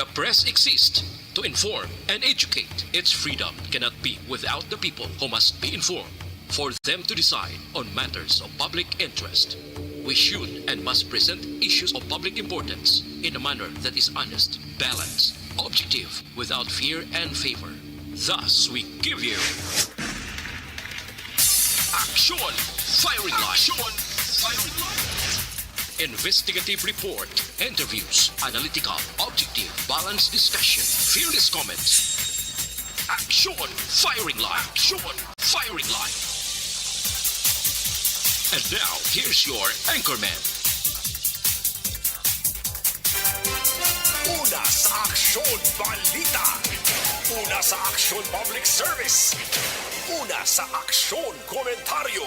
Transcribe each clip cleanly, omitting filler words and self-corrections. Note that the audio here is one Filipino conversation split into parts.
The press exists to inform and educate. Its freedom cannot be without the people who must be informed for them to decide on matters of public interest. We should and must present issues of public importance in a manner that is honest, balanced, objective, without fear and favor. Thus, we give you Action Firing Line. Investigative report, interviews, analytical, objective, balanced discussion, fearless comments. Action Firing Line. And now, here's your anchorman. Una sa Aksyon Balita. Una sa Aksyon Public Service. Una sa Aksyon Komentaryo.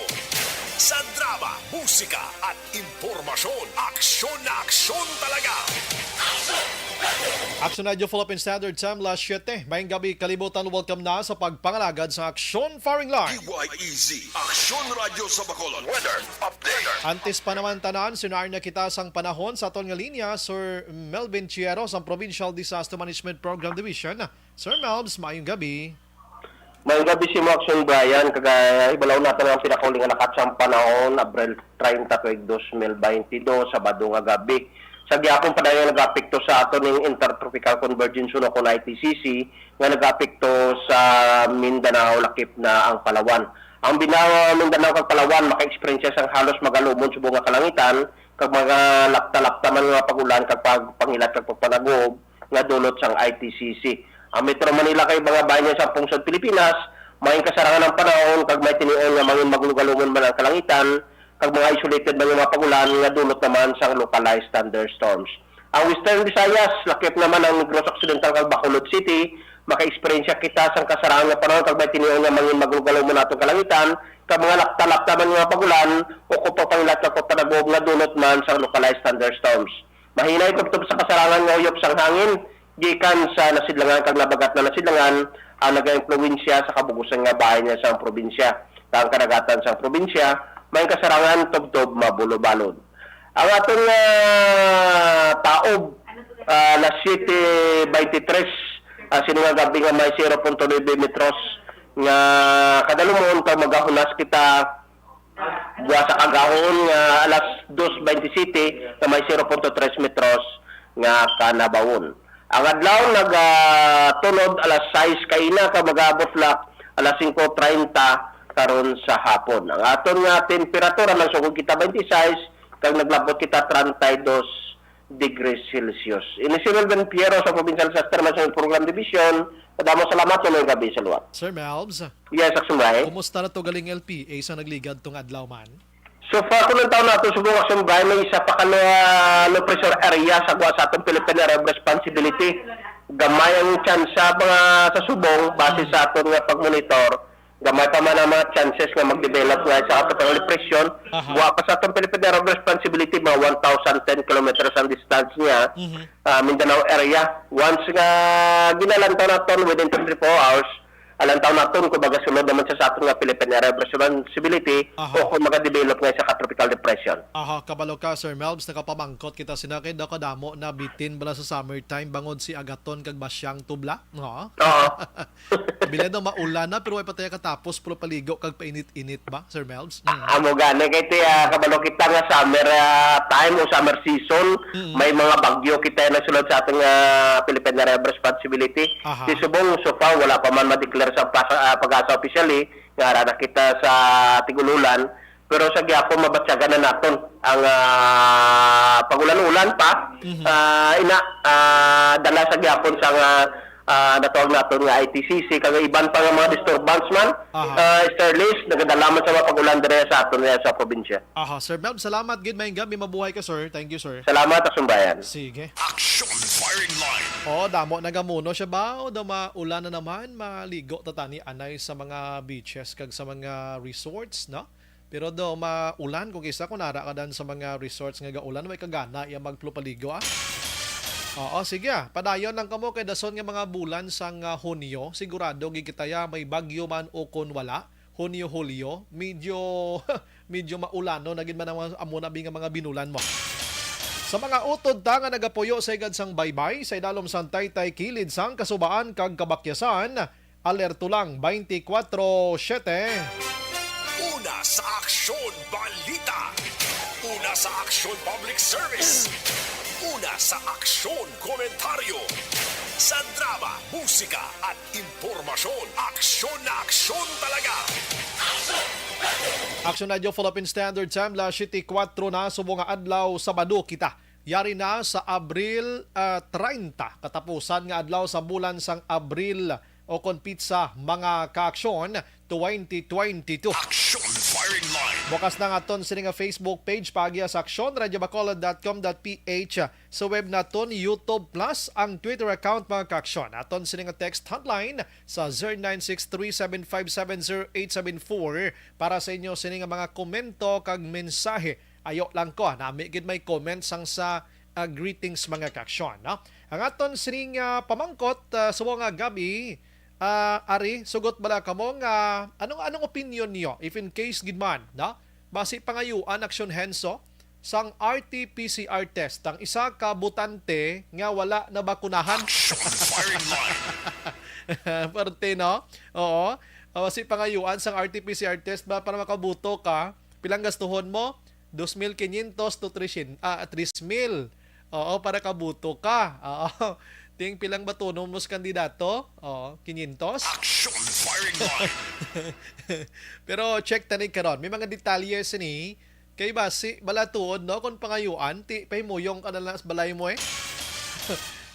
Sa drama, musika at impormasyon, aksyon na aksyon talaga. Action Radio Philippine Standard Time, last 7. Mayang gabi, kalibutan, welcome na sa pagpangalagad sa Action Firing Line. DYEZ, Aksyon Radio sa Bacolod. Weather Update. Antes pa naman tanan, sinar na kita sang panahon sa aton nga linya, Sir Melvin Chieros, ang Provincial Disaster Management Program Division. Sir Melvs, mayong gabi. Mayong gabi si Action Brian, kagaya ibalaw natin ang pinakauling alakat sa panahon, Abril 30, 2022, Sabado nga gabi. Sa gihapon pa dayon nag-apekto sa ato ning Intertropical Convergence no kon ITCC nga nag-apekto sa Mindanao lakip na ang Palawan. Ang binawa Mindanao kag Palawan maka-experience sang halos magalumon subong nga kalangitan kag mga lapta-lapta man nga pagulan kag pangilat kag pagpanagog nga dulot sang ITCC. Ang Metro Manila kay mga bayan sa pungsod Pilipinas, may kasarangan ng panahon kag may tinion nga mangin maglugalungon man ang kalangitan kag mga isolated man mga pagulan nga dulot naman sang localized thunderstorms. Ang Western Visayas, lakip naman ang Negros Occidental kag Bacolod City, maka-experience kita sang kasarangan nga panahon kag may tinion nga mangin maglugalungon natong kalangitan kag mga lapta-lapta man mga pagulan o kupapangilat kag pagpanagog nga dulot man sang localized thunderstorms. Mahina itubtob sa kasarangan nga uyop sang hangin gikan sa nasidlangan kag nabagat na nasidlangan ang nag-impluwensya sa kabugusan nga bahay niya sa probinsya. Ang kadagatan sa probinsya, may kasarangan tubtob mabulo-balod. Ang atong taob alas 7:23 sino nga gabi nga may 0.9 metros nga kadalumon kag magahunas kita buwa sa kagahon nga alas 2:27 nga may 0.3 metros nga kanabawon. Ang adlaw nagtunod alas 6 kaina ka mag-abot la alas 5:30 karon sa hapon. Ang aton nga temperatura lang sugod kita 26 kag naglabot kita 32 degrees Celsius. Ini si Melvin Piero sa Provincial Disaster Management Program Division. Kadamo salamat sa mga gabi sa luwat. Sir Melvs, Yes, Aksumay. kumusta na to galing LPA sa nagligad tong adlaw man? So far, kung taon natin subong Aksumay, may isa pa ka low pressure area sa atong Philippine Area of Responsibility. Gamay ang chance sa mga sa subong base sa aton nga pag-monitor. Gamay pa man ang mga chances nga mag-develop nga sa aton depression. Buwa pa sa atong Philippine Area of Responsibility, mga 1,010 kilometers ang distance niya, Mindanao area. Once nga ginalantaw natin within 24 hours, alantaw natin kung baga sunod naman sa aton nga Philippine Area of Responsibility o kung mag-develop nga sa tropical depression. Kabalo ka, Sir Melvs, nakapamangkot kita sinakid ako damo na bitin bala sa summertime bangod si Agaton kag Basyang Tubla. No? Oo. Bila daw maulan na pero ay patay katapos puro paligo kag painit-init ba, Sir Melvs? Amo gani kay kabalo kita nga summer time o summer season, may mga bagyo kita na sulod sa atong Philippine Area of Responsibility. Di subong so far wala pa man ma-declare sa pag-asa officially nga ara na kita sa tigululan, pero sa gyapon mabatyagan na naton ang pagulan-ulan pa dala sa gyapon sa natawag naton nga ITCC kag iban pa nga mga disturbance man Sterlis nagadala man sa mga pagulan dire sa aton sa probinsya. Sir Melvs, salamat gid mayong gabi, mabuhay ka sir. Thank you, sir. Salamat Aksumbayan. Sige. Aksyon Firing Line. Damo nagamuno siya ba? O daw maulan na naman, maligo tatani anay sa mga beaches kag sa mga resorts, no? Pero daw maulan kung isa kung nara ka dan sa mga resorts nga gaulan, may kagana iya magpupaligo Oo, sige padayon lang kamo kay dason nga mga bulan sang Hunyo, sigurado gigitaya may bagyo man o kon wala. Hunyo, Hulyo, medyo maulano nagin man ang amo na nga mga binulan mo. Sa mga utod ta nga nagapuyo sa igad sang baybay sa idalom sang taytay kilid sang kasubaan kag kabakyasan, alerto lang 24/7. Una sa Aksyon Balita. Una sa Aksyon Public Service. Una sa Aksyon Komentaryo. Sa drama, musika at impormasyon, aksyon na aksyon talaga. Action Radio Philippine Standard Time, la 7:04 na subong nga adlaw Sabado kita. Yari na sa Abril 30, katapusan nga adlaw sa bulan sang Abril o kon pizza mga kaaksyon 2022. Aksyon Firing Line. Bukas na nga ton sini nga Facebook page pagya sa aksyon radiobacolod.com.ph, sa web naton YouTube Plus, ang Twitter account mga kaaksyon. Aton sini nga text hotline sa 0963-7570874 para sa inyo sini nga mga komento kag mensahe. Ayo lang ko nami gid may comments sang sa greetings mga kaaksyon, no? Ang aton sini nga pamangkot sa mga gabi, Ari, sugot bala kamo nga anong opinion niyo if in case gid man, no? Basi pangayuan aksyon henso sang RT-PCR test ang isa ka butante nga wala na bakunahan. Aksyon Firing Line. Parte, no? Oo. Basi pangayuan sang RT-PCR test ba para makabuto ka, pilang gastuhon mo? 2,500 to 3,000. 3,000. Oo, para kabuto ka. Oo. Ting pilang batunom mo sa kandidato? Oo, 500. Aksyon Firing Line. Pero check tani karon, may mga detalye sini kay basi balatuod, no, kon pangayuan ti pay mo yung kanalas balay mo eh.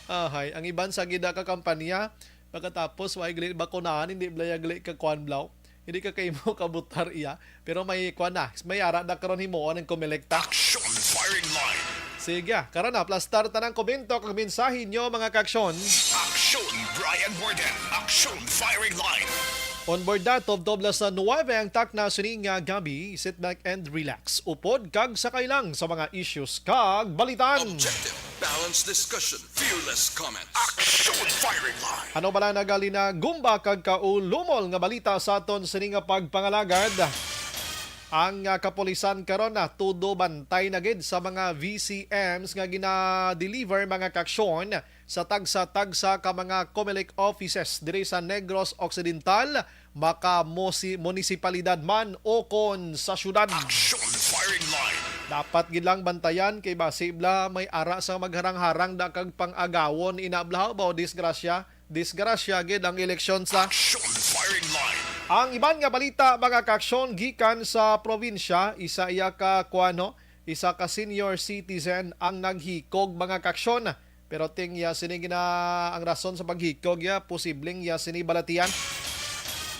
Ahay, ang iban sa gida ka kampanya pagkatapos way gili bakunahan, hindi blayagli ka kwan blaw. Hindi ka kay mo kabutar iya, pero may kwan na, may ara na karon himuon ang kumilekta. Aksyon Firing Line. Sige, karon na plastar tanang komento kag mensahe nyo mga kaaksyon. Aksyon Brian Borden. Aksyon Firing Line. On board na, Tobla sa 9 ang tak na sining nga gabi, sit back and relax. Upod kag sakay lang sa mga issues kag balitan. Objective, balanced discussion, fearless comments. Aksyon Firing Line. Ano bala nagali na gumba kag kaulumol nga balita sa aton sining nga pagpangalagad. Ang kapulisan karon na tudo bantay na gid sa mga VCMs nga gina-deliver mga kaaksyon sa tagsa-tagsa ka mga COMELEC offices diri sa Negros Occidental, maka munisipalidad man o kon sa syudad. Aksyon Firing Line. Dapat gid lang bantayan kay basibla may ara sa magharang-harang da kag pang-agawon inablaw ba disgrasya gid ang eleksyon sa. Aksyon Firing Line. Ang iban nga balita mga kaaksyon gikan sa probinsya, isa ka senior citizen ang naghikog mga kaaksyon. Pero ting ya sini ang rason sa paghikog ya posibleng ya sini balatian.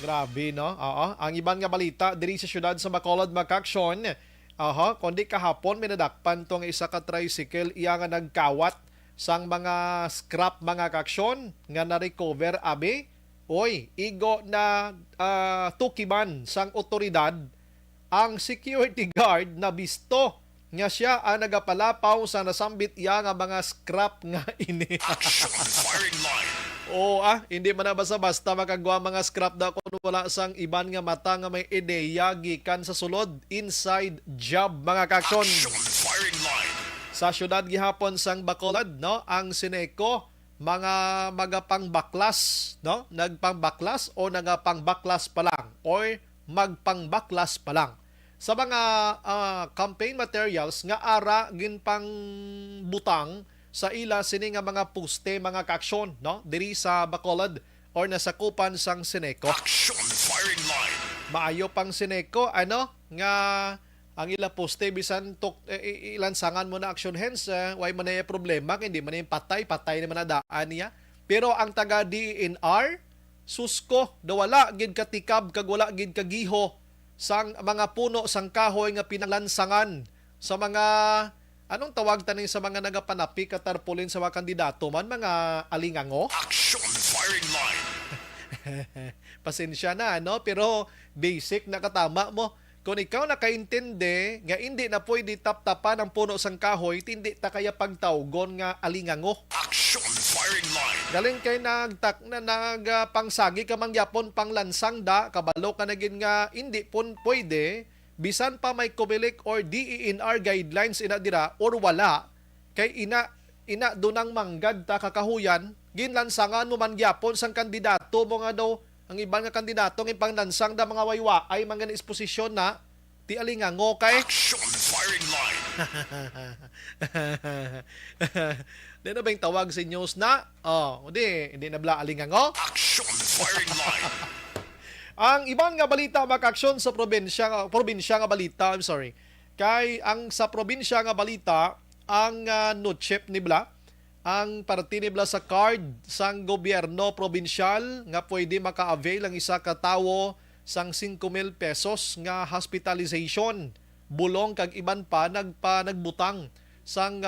Grabe, no? Oo. Ang iban nga balita diri sa syudad sa Bacolod mga kaaksyon. Kundi kahapon minadakpan tong isa ka tricycle iya nga nagkawat sang mga scrap mga kaaksyon nga na-recover abi. Oy, igo na tukiman sang otoridad ang security guard na bisto nga siya ang nagapalapaw sa nasambit iya nga mga scrap nga ini. Aksyon Firing Line. Hindi man na basta-basta makagawa mga scrap da kung wala sang iban nga mata nga may ideya gikan sa sulod, inside job mga kaaksyon. Aksyon Firing Line. Sa syudad gihapon sang Bacolod, no, ang Sineco mga magapangbaklas, no? Nagpangbaklas o nagapangbaklas pa lang or magpangbaklas pa lang. Sa mga campaign materials nga ara ginpang butang sa ila sini nga mga poste mga kaaksyon, no? Diri sa Bacolod or nasakupan sang Sineco. Aksyon Firing Line. Maayo pang Sineco nga ang ila poste bisan ilansangan mo na action hands, why man na problema, hindi man yung patay naman na daan niya. Pero ang taga DENR, susko, wala gid katikab kag wala gid kagiho sang mga puno sang kahoy nga pinalansangan sa mga anong tawag tanin sa mga nagapanapi katarpulin sa mga kandidato man, mga alingango. Aksyon Firing Line. Pasensya na, pero basic na katama mo. Kung ikaw nakaintindi nga hindi na pwede tap-tapan ang puno sang kahoy, hindi ta kaya pagtawgon nga alingango. Aksyon Firing Line. Galing kay nagpangsagi ka mangyapon panglansang da, kabalo ka na gin nga hindi pun pwede, bisan pa may COMELEC or DENR guidelines ina dira or wala, kay ina dunang manggad ta kakahuyan ginlansangan mo man gyapon sang kandidato mo nga daw ang ibang nga kandidato ng panglansang da mga waywa ay mga isposisyon na ti alingango kay Action firing line. di na ba yung tawag sa news na hindi na bala alingango. Action firing line. Ang ibang nga balita makaksyon sa probinsya nga balita, I'm sorry. Kay ang sa probinsya nga balita, ang NUCHEP nibla, ang parte nibla sa card sang gobyerno probinsyal nga pwede maka-avail ang isa ka tawo sang 5,000 pesos nga hospitalization. Bulong kag iban pa nagbutang sang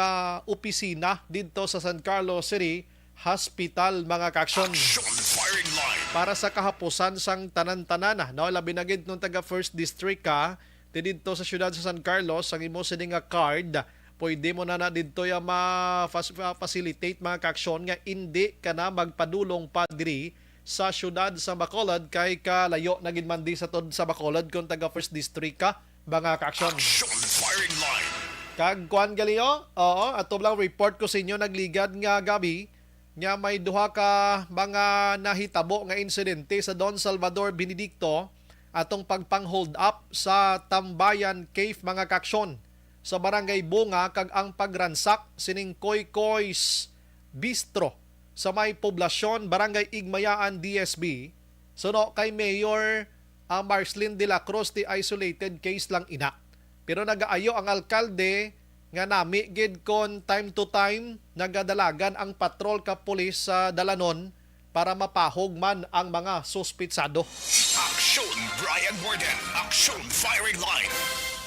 opisina dito sa San Carlos City Hospital mga kaksyon. Action firing line. Para sa kahapusan sang tanan-tanan no labi na gid nung taga First District ka didto sa syudad sa San Carlos ang imo sini nga card pwede mo na didto ya ma-facilitate mga kaksyon nga hindi ka na magpadulong pa diri sa syudad sa Bacolod kay kalayo na gid man di sa tod sa Bacolod kung taga First District ka mga kaksyon. Action firing line. Kag kuan galio ato lang report ko sa inyo nagligad nga gabi nga may duha ka mga nahitabo nga insidente sa Don Salvador Benedicto atong pagpang-hold up sa Tambayan Cave mga kaksyon sa Barangay Bunga kag ang pagransak sining Koy Koy's Bistro sa may poblasyon Barangay Igmayaan DSB suno kay Mayor Marcelin de la Cruz ti isolated case lang ina pero nagaayo ang alkalde nga nami gid kon time to time nagadalagan ang patrol ka pulis sa Dalanon para mapahog man ang mga suspitsado. Action Brian Warden. Action firing line.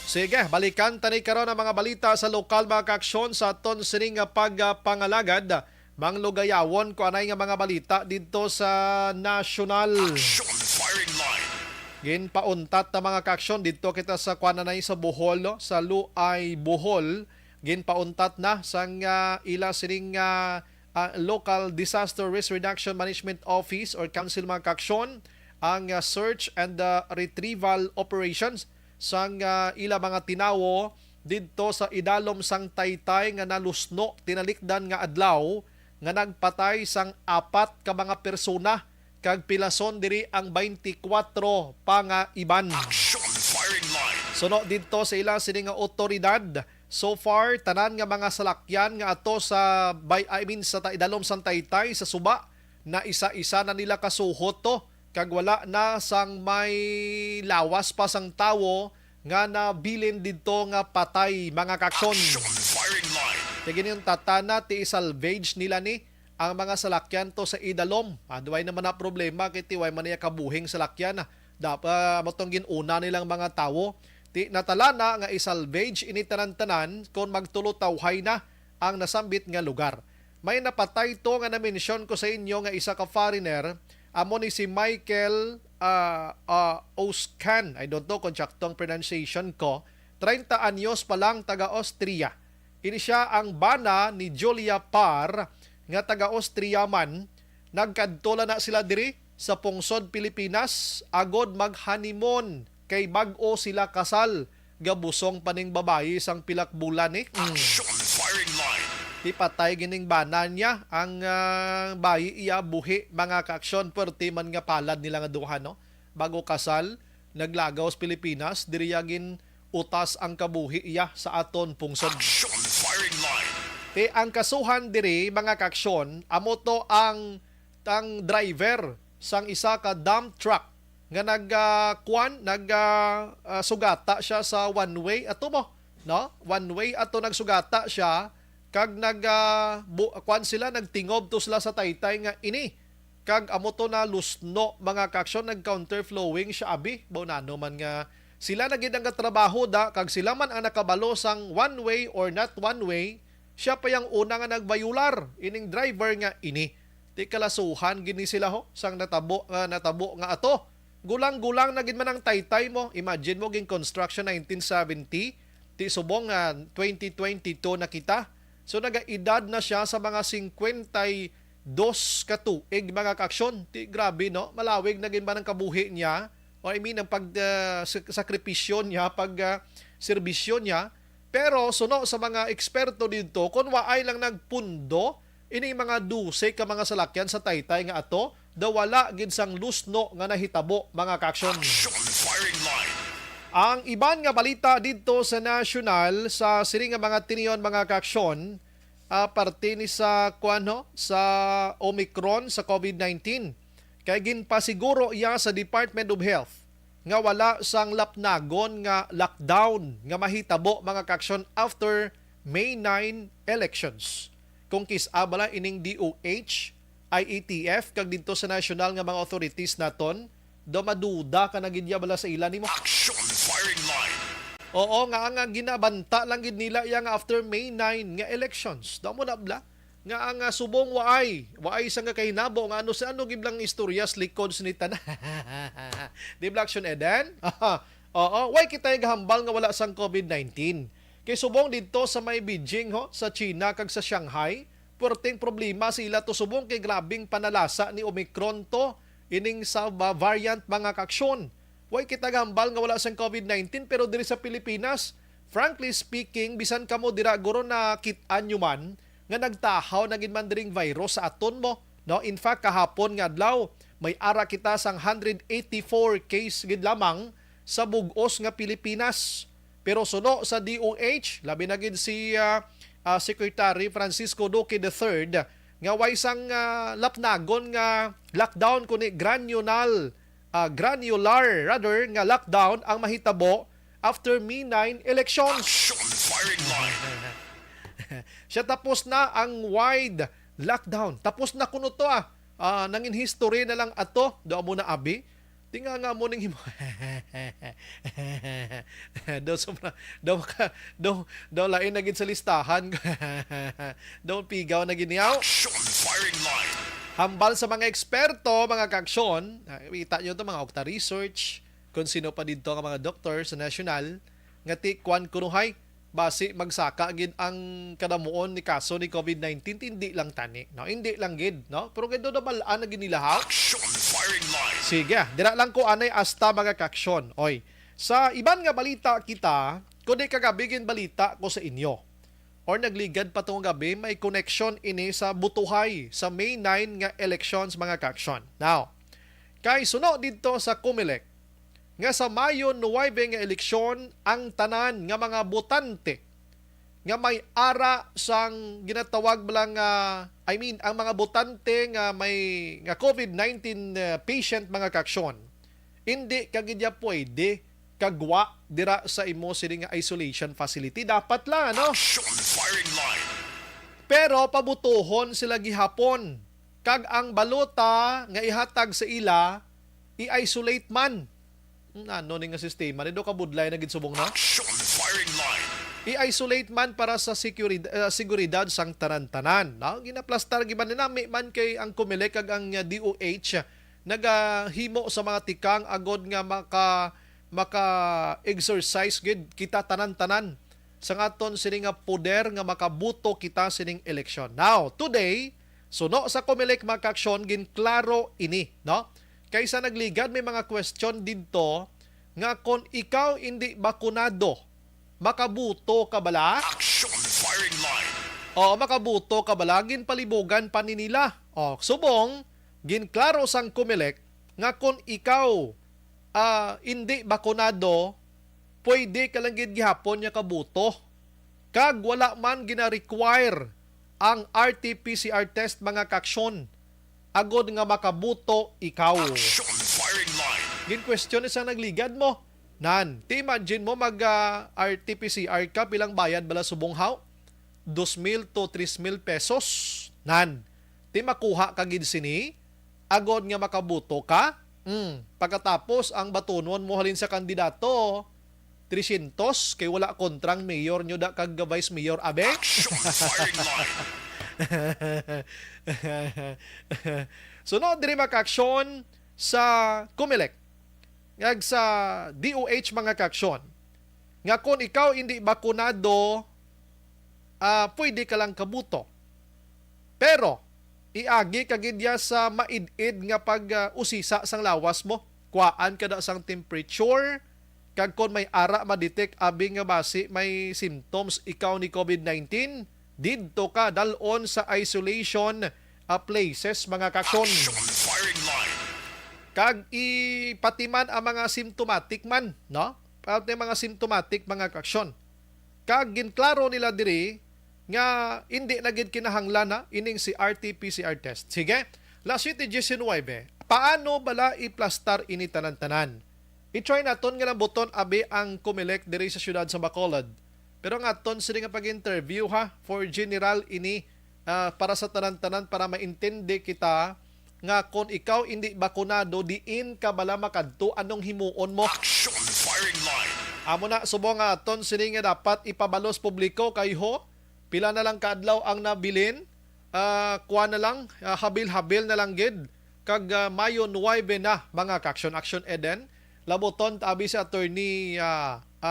Sige, balikan tani karon ang mga balita sa lokal mga kaaksyon sa aton sining nga pagpangalagad manglugayawon ko anay nga mga balita dito sa national. Action firing line. Ginpauntat na mga kaaksyon dito kita sa kuananay sa Bohol no? Sa Luay Bohol ginpauntat na sang ila sining Local Disaster Risk Reduction Management Office or Council mga kaaksyon ang search and retrieval operations sang ila mga tinawo didto sa idalom sang Taytay nga nalusno tinalikdan nga adlaw nga nagpatay sang 4 ka mga persona kag pilason diri ang 24 pa nga iban. Action firing line. Suno didto sa ila sini nga otoridad. So far tanan nga mga salakyan nga ato sa sa idalom sang Taytay sa suba na isa-isa na nila kasuhot to kag wala na sang may lawas pa sang tawo nga nabilin didto nga patay mga kaksyon. Action firing line. Kaya yung tatana ti salvage nila ni ang mga salakyan to sa idalom. Duway naman na problema kiti way man niya kabuhing salakyan na. Dapat matong ginuna nilang mga tawo. Ti natala na nga isalvage ini tanan-tanan kung magtulutawhay na ang nasambit nga lugar. May napatay to nga na-mention ko sa inyo nga isa ka foreigner. Amo ni si Michael Oscan. I don't know kung saktong pronunciation ko. 30 anyos pa lang taga Austria. Ini siya ang bana ni Julia Parr nga taga Austria man. Nagkadtola na sila diri sa pungsod Pilipinas agod mag-honeymoon kay bag-o sila kasal gabusong paning babayi sang pilak bulan ni. Action firing line. Ipatay gining bana niya ang bayi iya buhi mga kaaksyon perti man nga palad nila nga duha no. Bago kasal naglagaw sa Pilipinas diriyagin utas ang kabuhi iya sa aton pungsod. Action firing line. Ang kasuhan diri mga kaaksyon amo to ang driver sang isa ka dump truck nga sugata siya sa one way ato mo no one way ato nagsugata siya kag sila nagtingob to sila sa Taytay nga ini kag amo to na lusno mga kaaksyon nag counterflowing siya abi baunano man nga sila na gid ang trabaho da kag sila man ang nakabalo sang one way or not one way siya pa yung una nga nagbayular ining driver nga ini ti kalasuhan gini sila ho sang natabo nga ato gulang-gulang na gid man ang Taytay mo imagine mo ging construction 1970 ti subong 2022 na kita so nagaedad na siya sa mga 52 katuig mga kaaksyon ti grabe no malawig na gid man ang kabuhi niya or I mean ang pag sakripisyo niya pag serbisyo niya Pero suno sa mga eksperto dito, kung waay lang nagpundo, ini mga duse ka mga salakyan sa taytay nga ato, daw wala gid sang lusno nga nahitabo mga kaksyon. Action firing line. Ang iban nga balita dito sa national sa siring nga mga tiniyon mga kaksyon, parte ni sa sa Omicron sa COVID-19. Kay ginpasiguro iya sa Department of Health nga wala sang lapnagon nga lockdown nga mahitabo mga kaksyon after May 9 elections. Kung kisabala ining DOH, IATF kag dito sa national nga mga authorities naton, do maduda ka na gidya bala sa ila nimo. Action firing line. Oo nga ginabanta lang gid nila yang after May 9 nga elections. Daw mo na bla nga ang subong waay sa nga kahinabo nga ano sa ano giblang istoryas likod sinita na. Di ba Action Eden? Oo, why kita gahambal nga wala sang COVID-19? Kay subong dito sa may Beijing sa China kag sa Shanghai, perting problema sila to subong kay grabing panalasa ni Omicron to ining sa variant mga kaksyon. Why kita gahambal nga wala sang COVID-19 pero diri sa Pilipinas, frankly speaking, bisan kamo dira guro na kit-an nyo man nga nagtahaw na ginman diring virus sa aton mo. No, in fact kahapon nga adlaw may ara kita sang 184 case gid lamang sa bug-os nga Pilipinas. Pero suno sa DOH, labi na gid si Secretary Francisco Duque III nga way sang lapnagon nga lockdown kuni granular nga lockdown ang mahitabo after May 9 elections. Action firing line. Siya tapos na ang wide lockdown. Tapos na kuno to nangin history na lang ato. Daw mo na abi. Tinga nga mo ning himo. daw lain na gid sa listahan. Daw pigaw na giniaw. Action firing line. Hambal sa mga eksperto, mga kaksyon. Kita nyo ito mga Okta Research. Kung sino pa dito ka mga doktor sa national. Nga ti kwan kunuhay. Basi magsaka gid ang kadamuon ni kaso ni COVID-19 hindi lang tani, no? Hindi lang gid, no? Pero gid do balaan na ginilahaw. Action firing line. Sige, dira lang ko anay asta mga kaksyon. Oy, sa iban nga balita kita, kundi kagabigin balita ko sa inyo. Or nagligad pa tong gabi, may connection ini sa butuhay sa May 9 nga elections mga kaksyon. Now, kay suno dito sa Comelec, nga sa Mayo 9 nga eleksyon ang tanan nga mga botante nga may ara sang ginatawag lang ang mga botante nga may nga COVID-19 patient mga kaksyon hindi kagidya pwede kagwa dira sa imo sini nga isolation facility dapat lang ano. Action firing line. Pero pabutuhon sila gihapon kag ang balota nga ihatag sa ila i-isolate man. Ano ning nga sistema ni do kabudlay na gid subong na. Action firing line. I-isolate man para sa seguridad sang tanan-tanan. No? Ginaplastar giban ni nami man kay ang Comelec kag ang DOH nagahimo sa mga tikang agod nga maka exercise gid kita tanan-tanan sa aton sini nga poder nga makabuto kita sining eleksyon. Now, today, suno sa Comelec makaksyon ginklaro ini, no? Kaysa nagligad may mga question dito nga kung ikaw hindi bakunado, makabuto ka bala? Action firing line. O makabuto ka bala? Ginpalibugan pa ni nila. O subong, ginklaro sang Comelec nga kung ikaw hindi bakunado, pwede ka lang gihapon niya kabuto. Kag wala man gina-require ang RT-PCR test mga kaksyon. Agod nga makabuto ikaw. Action firing line. Gin-question sa nagligad mo. Nan, ti imagine mo mag RT-PCR ka bilang bayad bala subong haw? 2,000 to 3,000 pesos. Nan, ti makuha ka gid sini, agod nga makabuto ka. Pagkatapos ang batunon mo halin sa kandidato, 300 kay wala kontrang mayor nyo da kag vice mayor abe. Action firing line. Sunod diri makaksyon sa Comelec ngag sa DOH mga kaksyon nga kung ikaw hindi bakunado pwede ka lang kabuto pero iagi kagidya sa maid-id nga pag usisa sang lawas mo kuaan kada sang temperature kag kon may ara ma-detect abi nga basi may symptoms ikaw ni COVID-19, didto ka dalon sa isolation places mga kaksyon. Action firing line. Kag ipatiman ang mga symptomatic man, no? Pati mga symptomatic mga kaksyon. Kag ginklaro nila diri nga hindi na gid kinahanglan na ining si RT-PCR test. Sige, last 19, paano bala i-plastar ini tanan-tanan? I-try naton nga buton abi ang Comelec diri sa syudad sa Bacolod. Pero nga ton sila nga pag-interview ha for general ini para sa tanan-tanan para maintindi kita nga kung ikaw hindi bakunado diin ka bala makadto anong himuon mo. Action firing line. Amo na subong nga ton sila nga dapat ipabalos publiko kay ho. Pila na lang kadlaw ang nabilin, kuha na lang, habil-habil na lang gid. Kag Mayo 9 na mga action Eden. Laboton abi sa attorney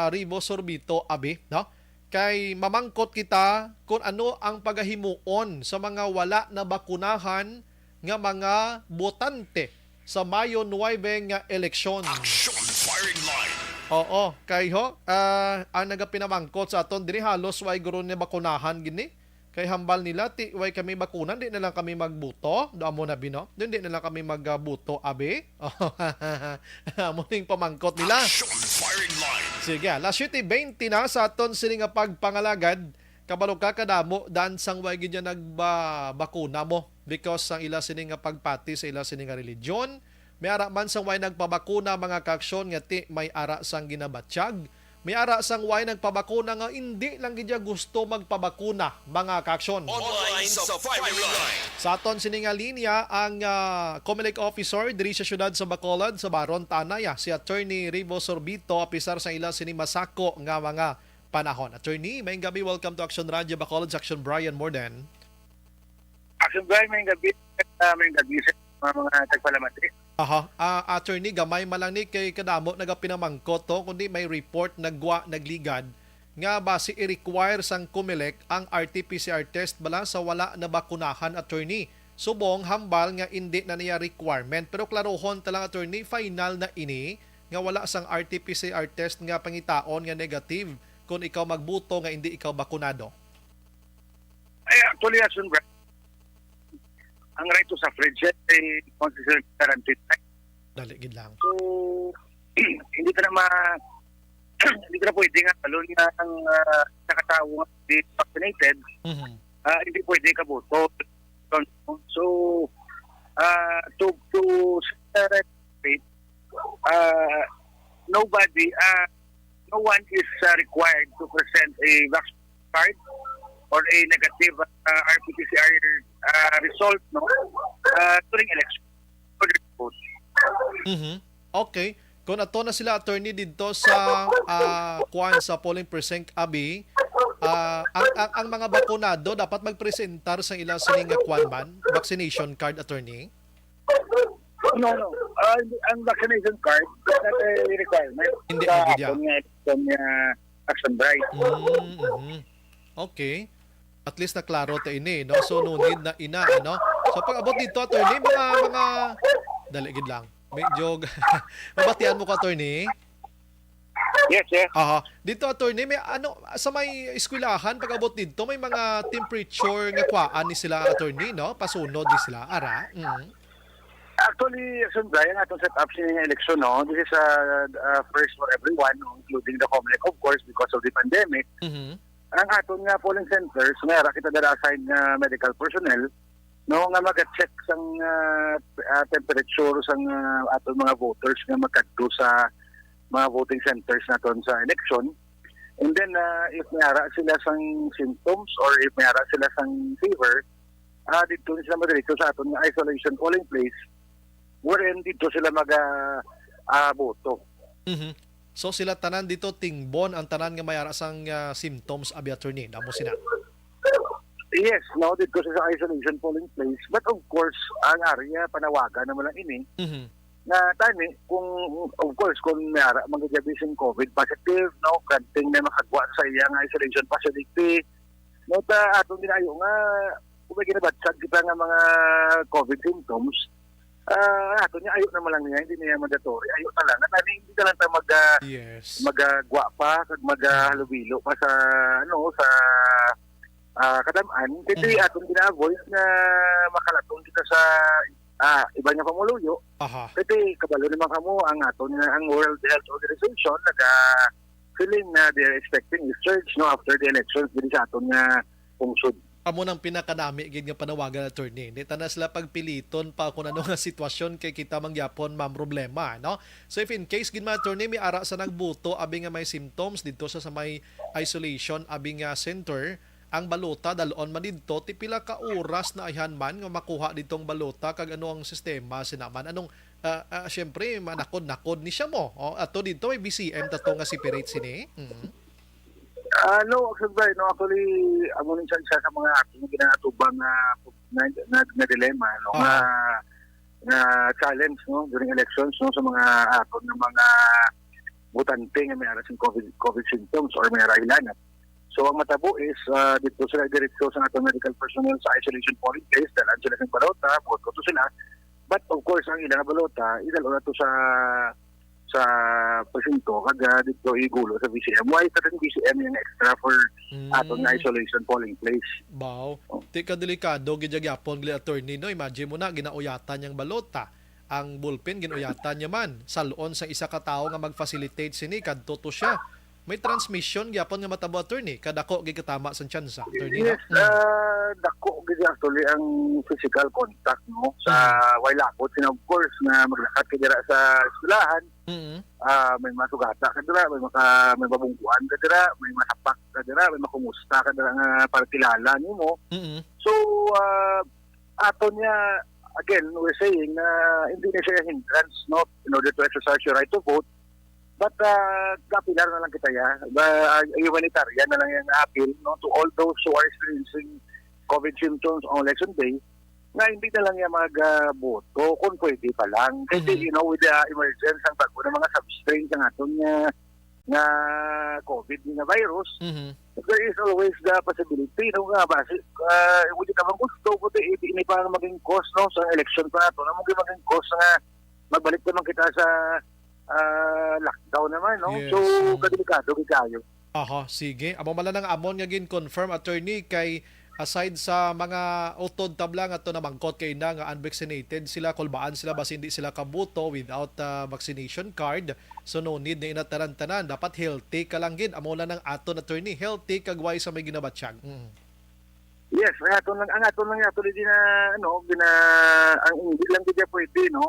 Rivo Sorbito abi, no? Kay mamangkot kita kung ano ang pagahimuon sa mga wala na bakunahan nga mga botante sa Mayo 9 nga eleksyon. Action firing line. Oo, kay ho, ang nagapinamangkot sa aton diri halos way guro ni bakunahan gini. Kay hambal nila ti way kami bakunan, di na lang kami magbuto. Do amo na bino. Di na lang kami magbuto abi. Amo ning pamangkot nila. Action firing line. Sige, last 20 na sa aton sini nga pagpangalagad kabalo ka kadamo dan sang way gid nagbakuna mo because ang ila sini nga pagpati sa ila sini nga religion. May ara man sang way nagpabakuna mga kaksyon nga ti may ara sang ginabatsyag. May ara sang way nagpabakuna nga hindi lang gid gusto magpabakuna mga kaksyon. Online sa firing line. Sa aton sini nga linya ang Comelec officer diri sa syudad sa Bacolod sa Baron Tanaya si Attorney Rivo Sorbito apisar sa ila sini masako nga mga panahon. Attorney, may gabi, welcome to Action Radio Bacolod, Action Brian Morden. Action Brian, may gabi sa mga tagpalamati. Aha, attorney, gamay malang ni kay kadamo nagapinamangkot to kundi may report nagligad nga base i-require sang Comelec ang RT-PCR test bala sa wala na bakunahan, attorney. Subong hambal nga hindi na niya requirement pero klarohon talang attorney final na ini nga wala sang RT-PCR test nga pangitaon nga negative kung ikaw magbuto nga hindi ikaw bakunado. Ay, actually, Action Brian, ang right to suffrage ay constitutional guaranteed right. Dali gid lang. So, hindi ka na hindi ka na pwede nga talon nga ang nakatao nga hindi vaccinated, hindi pwede ka boto. So, to celebrate, nobody, no one is required to present a vaccine card or a negative RT-PCR result during election for the vote. Okay. Kung ato na sila attorney dito sa kuan sa polling precinct abi, ang mga bakunado dapat magpresentar sa ilang sining kuan man, vaccination card, attorney. No. Ang vaccination card is not a requirement. Hindi na gid Action Bright. Okay. At least na klaro ta ini, no? So no need na ina, no? So pag abot dito attorney, mga dali gid lang. Medyo mabatian mo ko, attorney. Yes. Aha. Dito attorney, may ano sa may eskwelahan pag abot dito may mga temperature nga kuan ni sila, attorney, no? Pasunod ni sila ara. Actually, Action Brian, atong set up sa election, no? This is first for everyone, including the Comelec, of course, because of the pandemic. Ang aton nga polling centers, nga kita dala-assign nga medical personnel, no, nga mag-check sang temperature sang aton mga voters nga magkadto sa mga voting centers naton sa election. And then, if mayara sila sang symptoms or if mayara sila sang fever, dito sila madiretso sa aton nga isolation polling place, wherein dito sila mag-boto. So sila tanan dito tingbon ang tanan nga mayara sang symptoms, abi, attorney. Damo sina. Yes, no, dito sa isolation polling place. But of course, ang area panawagan naman lang ini. Na tani kung of course kung mayara magabi sing COVID positive, no, kanting na makagwa sa iyang isolation facility. No, ta atong dinayo nga kung may ginabatsag kita nga mga COVID symptoms, Ato niya, ayok naman lang niya, hindi niya mandatory. Ayok na lang. At hindi na lang tayo Yes. magagwa pa, maghalubilo pa sa, sa kadamaan. Kasi atong gina-avoid na makalatong kita sa iba niya pamuluyo. Aha. Kasi kabalo naman kamo ang World Health Organization feeling na they're expecting a surge after the elections din sa aton nga pungsod. Amo nang pinakanami gid nga panawagan attorney. Di ta na sila pagpiliton pa kung ano nga sitwasyon kay kita mangyapon ma'am problema, no? So if in case gid ma attorney may ara sa nagbuto abi nga may symptoms didto sa may isolation abi nga center, ang balota dalon man didto ti pila ka oras na ayhan man nga makuha ditong balota kag ano ang sistema sinaman anong syempre manakod-nakod ni siya mo. Ato dito may BCM tato nga separate sini. Actually, amo rin isa sa mga ating ginatubang na dilemma, na challenge, during elections, sa mga aton ng mga butante nga may arasing COVID symptoms or may rahilanat. So, ang matabo is, dito sila diretso sa atong medical personnel sa isolation polling place, dalan sila ng balota, boto to sila. But, of course, ang ilang balota, idalo na to sa presinto kaga dito igulo sa BCM. Why katong BCM yung extra for atong isolation polling place? Wow. Di ka delikado gijagyapon gili attorney no. Imagine mo na ginauyatan niyang balota. Ang bullpen ginuyatan niya man. Salon sa isa ka tawo nga mag-facilitate sini kadto to siya. May transmission gyapon nga matabo attorney. Kadako gigitama sa tsansa attorney. Yes, dako gid actually ang physical contact sa wailakot sin of course nga maglakad ka dira sa eskwelahan. May masugata ka dira, may babungkuan ka dira, may masapak ka dira, may makumusta ka dira nga para kilala nimo. So ato niya again we're saying na hindi na siya hindrance in order to exercise your right to vote. But kapilar na lang kita humanitarian na lang yung appeal to all those who are experiencing COVID symptoms on election day na hindi na lang yung mag-boto kung pwede pa lang. Kasi with the emergence ang bago ng mga substrains ng atong nga COVID na virus, there is always the possibility nga base hindi naman gusto kundi ini pa maging cause sa election pa nato na maging cause nga magbalik naman kita sa lockdown naman, Yes. So, kadelikado kayo. Aha, sige. Amo mala nang amon nga gin confirm attorney kay aside sa mga utod tabla nga to na mangkot kay na nga unvaccinated sila kulbaan sila basi hindi sila kabuto without vaccination card. So no need na inataran-tanan. Dapat healthy ka lang gid. Amo lang ng aton attorney healthy kagway sa may ginabatsyag. Yes, ang aton lang din na ang hindi lang din pwede na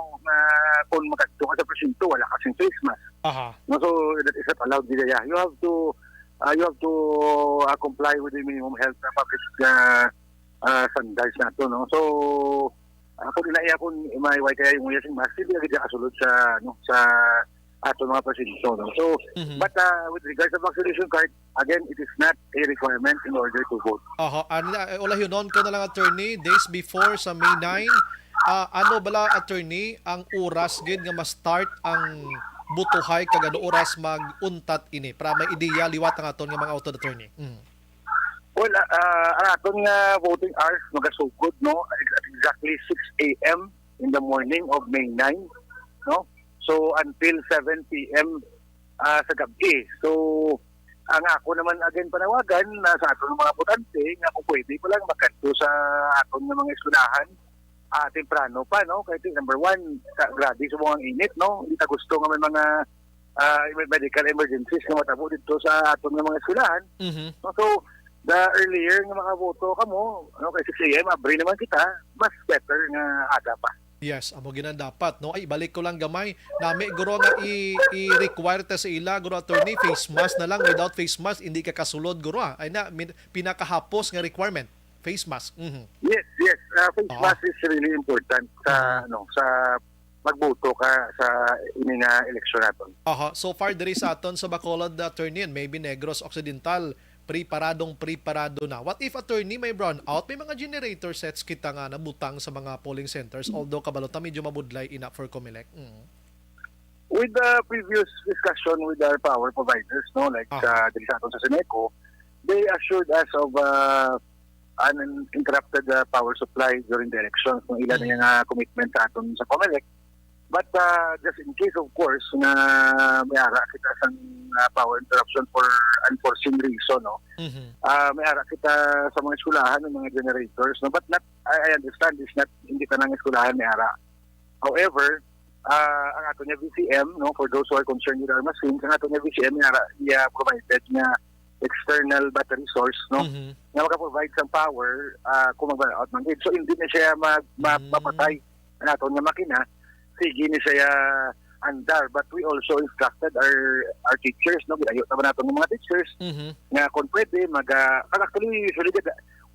kung makadto ka sa presinto wala kasing face mask. Aha. So that is not allowed din. You have to comply with the minimum health public standards nato So ako nila kung may kaya yung using mask hindi ka kasulod sa ato mga presinto. So but with regards to vaccination card, again, it is not a requirement in order to vote. Ulahinon ko na lang attorney days before sa May 9. Ano bala attorney ang oras gid nga ma-start ang butuhay kag ano oras mag-untat ini para may ideya liwat ang aton nga mga auto attorney. Well, ang aton nga voting hours magasugod at exactly 6 a.m. in the morning of May 9, So until 7 p.m. Sa gabi. So ang ako naman again panawagan na sa aton mga botante nga kung pwede ko lang makanto sa aton nga mga eskwelahan temprano pa kasi number one grabe sa mga init hindi ta gusto nga may mga medical emergencies nga matabo dito sa aton nga mga eskwelahan. So the earlier nga makaboto kamo kasi 6 a.m. abri naman kita mas better nga aga pa. Yes, amo ginan dapat ay balik ko lang gamay nami guro nga i-require ta sa ila guro attorney face mask na lang without face mask hindi ka kasulod guro ay na pinakahapos nga requirement face mask. Yes face mask is really important sa sa magboto ka sa ini nga eleksyon naton. So far diri sa aton sa Bacolod attorney maybe Negros Occidental preparado na. What if attorney may brownout? May mga generator sets kita nga nabutang sa mga polling centers although kabalota medyo mabudlay ina for Comelec. With the previous discussion with our power providers diri sa aton sa Seneco, they assured us of uninterrupted power supply during the elections. Kung ilan na yung commitment sa aton sa COMELEC. But just in case, of course, na may ara kita sa power interruption for unforeseen reason, no? May ara kita sa mga eskulahan ng mga generators, no? But not, I understand, it's not, hindi ka nang eskulahan may ara. However, ang ato niya VCM, no, for those who are concerned with our machines, ang ato niya VCM, niya provided niya external battery source, no, na maka-provide some power kung mag-out ng grid. So, hindi na siya mapatay ang ato niya makina. Sige ni siya andar, but we also instructed our teachers, no, ginayo naman natin ng mga teachers nga kung pwede actually usually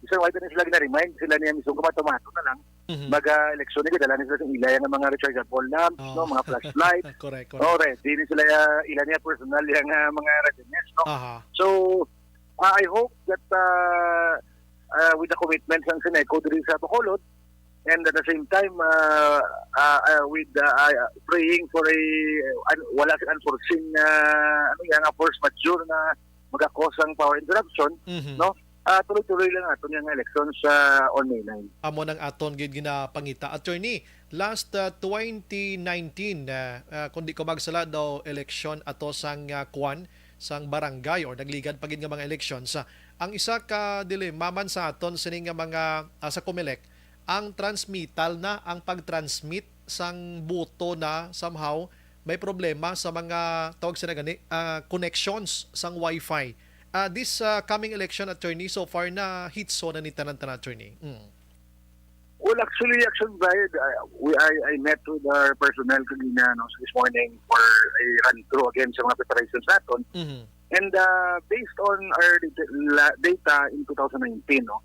isang white na sila gina-remind sila niya mismo kumatomato na lang mag-eleksyon nila dala nila sa ilaya ng mga rechargeable lamps, no, mga flashlight. Correct. No, ready ni sila ilan niya personal yung mga readiness, no. So I hope that with the commitments ng Seneco diri sa Bacolod, and at the same time, with praying for wala sing unforeseen force majeure na magakos ang power interruption, no? Tuloy-tuloy lang aton yung elections on May 9. Amo ng aton gid ginapangita. Attorney, last 2019, kung di ko magsala daw election ato sang kuan sang barangay or nagligad pagid nga mga elections. Ang isa ka dilemma man sa aton sining nga mga sa COMELEC, ang transmittal na, ang pag-transmit sang boto na somehow may problema sa mga tawag sila gani connections sang Wi-Fi. This coming election, attorney, so far na hit so na ni tanan attorney. Well, actually, Brian, I met with our personnel kanina this morning for a run-through again sa mga preparations natin. And based on our data in 2019, no,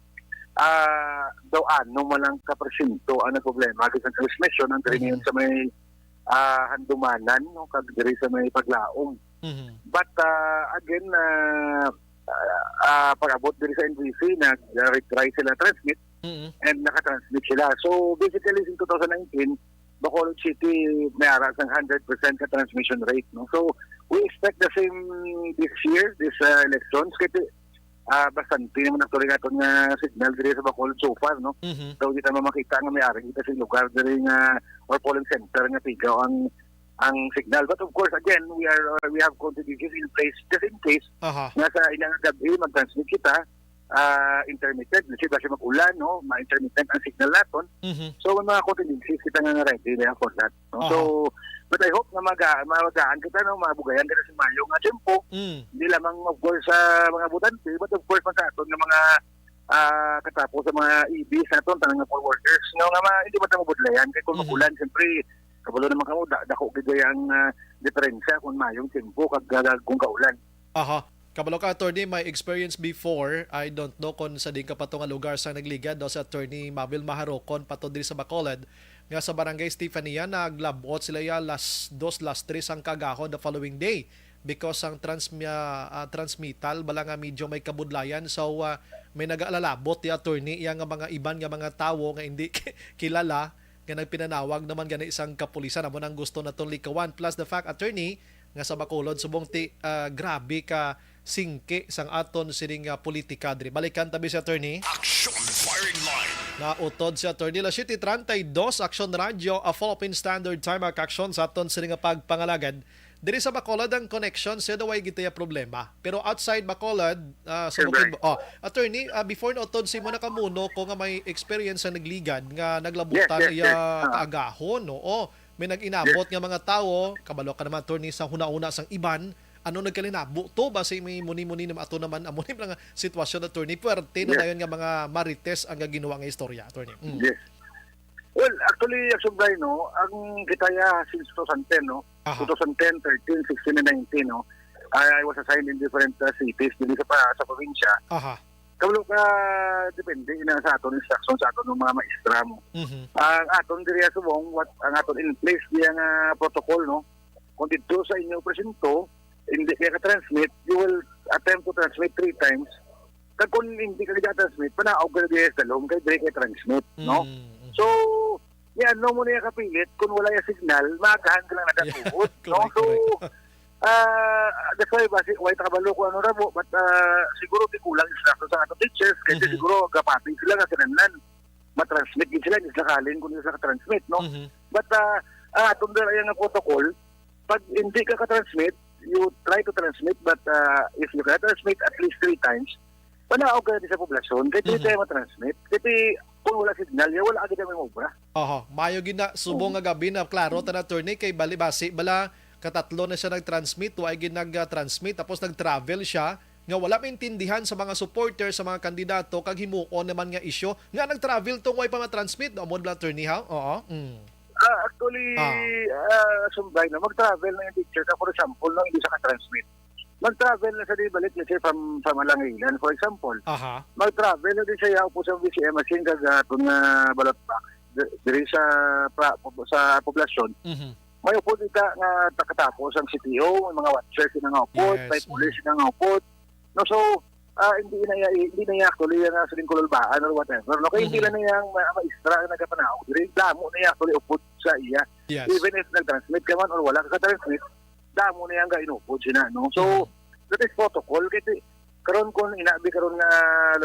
daw mo lang kapresinto ang problema kasi sa transmission ang training sa may handumanan, no, kag diri sa may paglaom. But again, pag-abot diri sa NBC, nag-retry sila transmit and nakatransmit sila. So basically in 2019, Bacolod City may aras ng 100% ka transmission rate, no. So we expect the same this year, this elections, kasi bastante naman actually natin nga signal diri sa Bacolod so far, no. So di tayo makita nga may ari kita sa lugar diri nga or polling center nga pigaw ang signal. But of course again we have contingencies in place just in case nga sa ilang gabi mag-transmit kita intermittent, kasi mag-ulan, no, ma-intermittent ang signal natin. So may mga contingencies kita nga ready na for that, no? So but I hope na magaan kita, no, mabugayan kita sa Mayo nga tempo. Hindi lamang of course sa mga butante, but of course man sa aton ng mga katapos sa mga EBs naton tanang nga workers, no, nga hindi ba ta mabudlayan kay kung magulan siyempre kabalo naman kamo dako gid ang diferensya kung mayong tempo kag kung kaulan. Kabalo ka, attorney, my experience before, I don't know kung sa din ka pa nga lugar sa nagligad daw sa attorney Mabel Maharokon pato diri sa Bacolod nga sa barangay Stefania naglabot sila last 3 ang kagahon the following day because ang transmittal bala nga medyo may kabudlayan, so may nag-aalalabot ti attorney yang nga mga iban nga mga tawo nga hindi kilala nga nagpinanawag naman gani isang kapulisan amo nang gusto natong likawan, plus the fact, attorney, nga sa Bacolod subong ti grabe ka singke sang aton sining politika diri. Balikan tabi si attorney. Action Firing Line. Nautod si attorney la 7:32 Action Radio, a Philippine Standard Time action sa aton sining pagpangalagad. Diri sa Bacolod ang connection sa daway gitaya problema. Pero outside Bacolod sa bukid attorney, before nautod si mo na kamuno ko nga may experience sa nagligad nga naglabutan iya kaagahon, no. May nag-inabot nga mga tao, kabalo ka naman attorney sa huna-una sang iban, ano nagkalinabo to ba sa may muni-muni naman ato naman amo ning mga sitwasyon, attorney, puwerte na dayon nga mga marites ang ginawa nga istorya, attorney. Yes. Well, actually, Brian, no, ang kitaya since 2010, no, 2010, 13, 16, and 19, no, I was assigned in different cities dili sa probinsya. Kabalo ka, depende na sa aton instruction sa aton ng mga maestra mo. Ang aton diri subong ang aton in place diya nga protocol, no, kung dito sa inyo presento hindi ka transmit, you will attempt to transmit 3 times. Kag kung hindi ka transmit, panaog ka diya sa loob kay dire ka transmit, no. So yan, no mo na kapilit kung wala yung signal, maagahan ka lang nakatuot, no. So That's why why nakabalo ko ano rabo, but siguro di kulang instruction sa ato teachers kasi siguro gapating sila nga kinahanglan matransmit din sila, hindi sila kalin kung hindi sila ka-transmit, no? But atong dala nga protocol, pag hindi ka ka-transmit, you try to transmit, but if you can transmit at least 3 times, panaaw ka din sa poblasyon, kaya hindi tayo matransmit, kasi kung wala signal, wala agad may mobra. Mayo gina subong nga gabi na klaro ta na attorney kay bali basi bala katatlo na siya nag-transmit, tuay gid nag-transmit tapos nag-travel siya nga wala maintindihan sa mga supporter sa mga kandidato kag himuon naman nga isyu nga nag-travel tong way pa ma-transmit mo bala attorney ha. Actually, sumbay na mag-travel na yung teacher ka, for example, no, hindi siya ka-transmit. Mag-travel na sa di balik, let's say from Malangilan, for example. Mag-travel na din siya upo sa VCM machine kagatong ballot box diri sa poblasyon. May upo dito nga takatapos ang CTO, mga watchers na nga upod, may police na nga upod. No, so, hindi na actually yung sa lingkululbaan or whatever. No, kaya hindi lang na yung maestra na nagkapanaw. Damo na yung actually upod sa iya. Even if nag-transmit ka man or wala ka transmit, damo na yung inupod siya. No? So, that is protocol. Kasi karon kung inabi karon na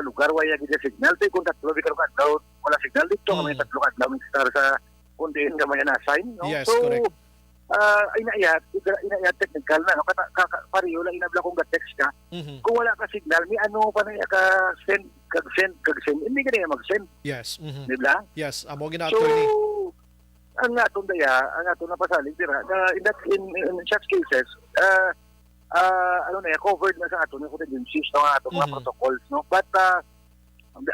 lugar, waya gid signal. Tay kung tatlo, karon kadlaw, wala signal dito. May tatlo kadlaw, may star sa kundiin ka may na-assign. No? Yes, so, correct. inayat technical na, no? Pariyo lang inabla kung ga-text ka. Kung wala ka signal, may ano pa na kag-send, hindi ka na mag-send. Yes. Di ba? Yes, amo gina attorney. So, ang atong napasalig dira, in such cases, covered na sa aton yung contingencies ng atong mga protocols, no? But,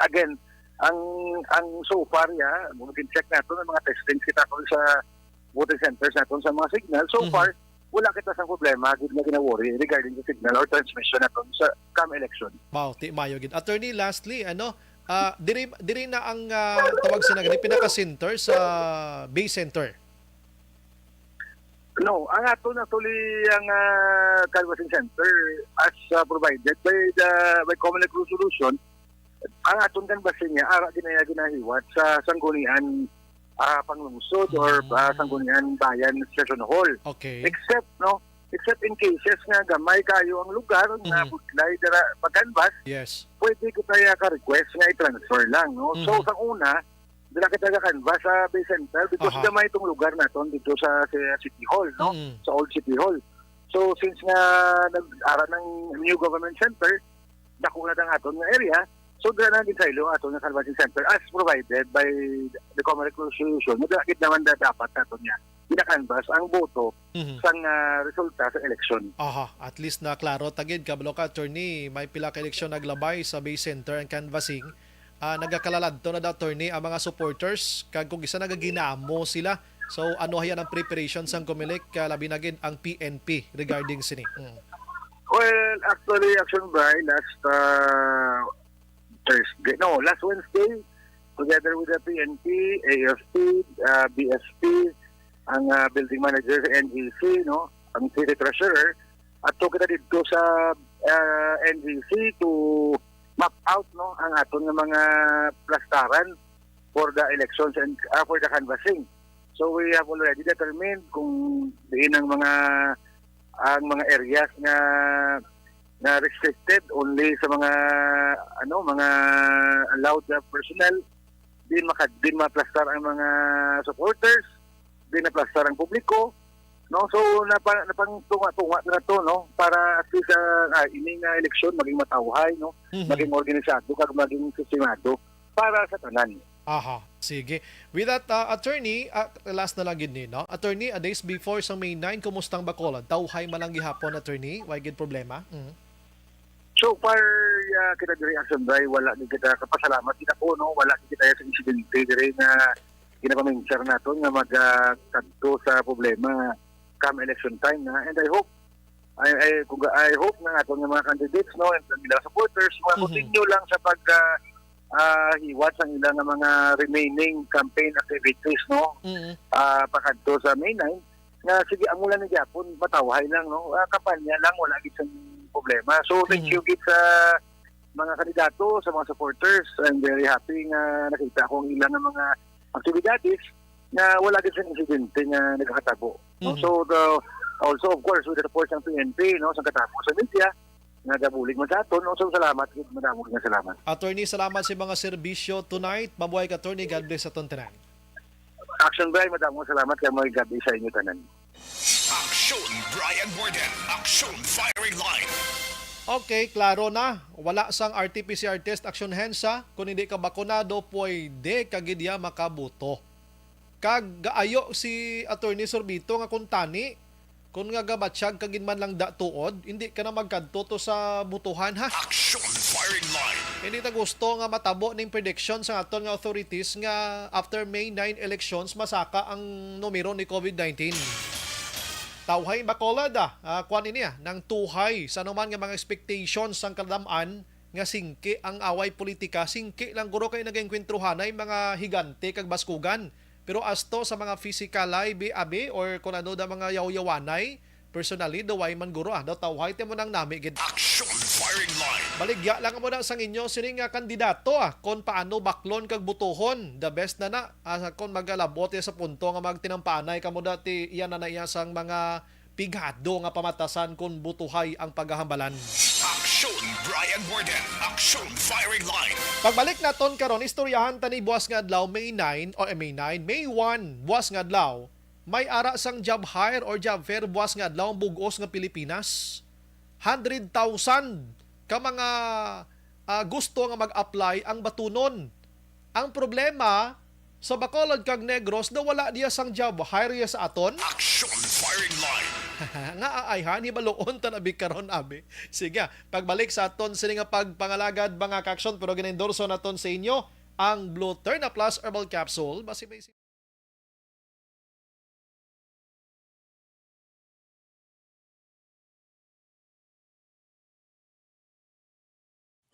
again, ang so far, mungkin check natin ang mga testings kita sa voting centers natin sa mga signal. So far, wala kita sa problema na gina-worry regarding the signal or transmission natin sa election. Wow, mayo gid. Attorney, lastly, diri na ang tawag sa nagani pinaka-center sa base center. No, ang ato na tuloy ang canvassing center as provided by common resolution. Ang atong canvassing niya ara ginahiwat sa sanggunian panglungsod or sanggunian bayan session hall. Okay. Except in cases nga gamay kayo ang lugar na budlay dara pag-canvass. Yes. Pwede ko tayo ka-request nga i-transfer lang, no? So, sa una, dila kita ka-canvas sa base center because gamay itong lugar naton dito sa City Hall, no? Sa Old City Hall. So, since nga nag-ara ng new government center, dako na ang aton nga area, so dira na din sa ilo aton nga canvassing center as provided by the common resolution. Nagakit naman dapat naton niya gina-canvas ang boto sang resulta sa eleksyon. At least na klaro tagid kablo ka attorney, may pila ka eleksyon naglabay sa base center and canvassing. Nagakalalad to na daw attorney ang mga supporters kag kung isa nagaginamo sila. So ano hayan ang preparation sang Comelec labi na gid ang PNP regarding sini? Well, actually Action Bray last Wednesday together with the PNP, AFP, BSP, ang building manager sa NGC, no, ang city treasurer, at to kita dito sa NGC to map out, no, ang aton nga mga plastaran for the elections and for the canvassing. So we have already determined kung diin ang mga areas na restricted only sa mga mga allowed personnel, din maplastar ang mga supporters, din naplastar ang publiko, no? So napangtunga-tunga na to, no, para at least ining eleksyon maging matawhay, no, maging organisado kag maging sistemado para sa tanan. Sige. With that, attorney, last na lang gid ni, no? Attorney, a days before sa May 9, kumustang Bacolod? Tawhay man lang gihapon, attorney? Why gid problema? So far, kita diri Action Bray, wala din kita kapasalamat kita po, no? Wala din kita sa insidente diri na ginapaminsar nato nga magkadto sa problema come election time na. And I hope na ato nga mga candidates, no, and nila supporters, mga continue lang sa hiwat ang ilang mga remaining campaign activities, no, pakadto sa May 9, na sige amulan ni Japon matawhay lang, no, kampanya lang, wala gid sang problema. So thank you gid sa mga kandidato, sa mga supporters. I'm very happy nga nakita ko ang ilang mga activities na wala gid sang insidente nga nagkakatabo. So Also, of course, with the support ng PNP, no, sa katapos sa media, nagabulig mo sa aton. No? So, salamat. Madamog na salamat. Attorney, salamat sa mga serbisyo tonight. Mabuhay ka, attorney. God bless aton tanan. Action Brian, madamog salamat kay mga gabi sa inyo tanan. Aksyon Brian Borden. Aksyon Firing Line. Okay, klaro na. Wala sang RT-PCR test action hensa. Kung hindi ka bakunado, pwede kagidya makabuto. Kag-gaayo si Attorney Sorbito nga kung tani, kung nga gabatsyag kagin man lang da tuod, hindi ka na magkadto to sa butuhan ha. Aksyon Firing Line. Hindi ta gusto nga matabo ning prediction sa aton nga authorities nga after May 9 elections masaka ang numero ni COVID-19. Tawhay bakolad kuan ini nang tuhay sa naman nga mga expectations sang kadam-an nga singki ang away politika, singki lang guro kay nag-enkwentruhanay mga higante kag baskugan. Pero asto sa mga physical abi or kung ano da mga yaw-yawanay, personally, daway man guro daw tawhay mo nang nami gid. Aksyon Firing Line. Baligya lang mo na sang inyo sini nga kandidato kung paano baklon kag butohon. The best na kung magalabot sa punto nga magtinampanay kamo dati iyan na iya sang mga pigado nga pamatasan kung butuhay ang paghahambalan. Aksyon Brian Borden. Aksyon Firing Line. Pagbalik naton karon istoryahan tani buwas nga adlaw May 1 buwas nga adlaw may ara sang job hire or job fair buwas nga adlaw ang bugos nga Pilipinas. 100,000 ka mga gusto nga mag-apply ang batunon. Ang problema sa Bacolod kag Negros na wala diya sang job hire sa aton. Aksyon Firing Line. Nga aayhan hibaloon ta nabi karon abi. Sige, pagbalik sa aton sini nga pagpangalagad mga kaksyon pero ginendorso naton sa inyo ang Blue Turna Plus Herbal Capsule basi.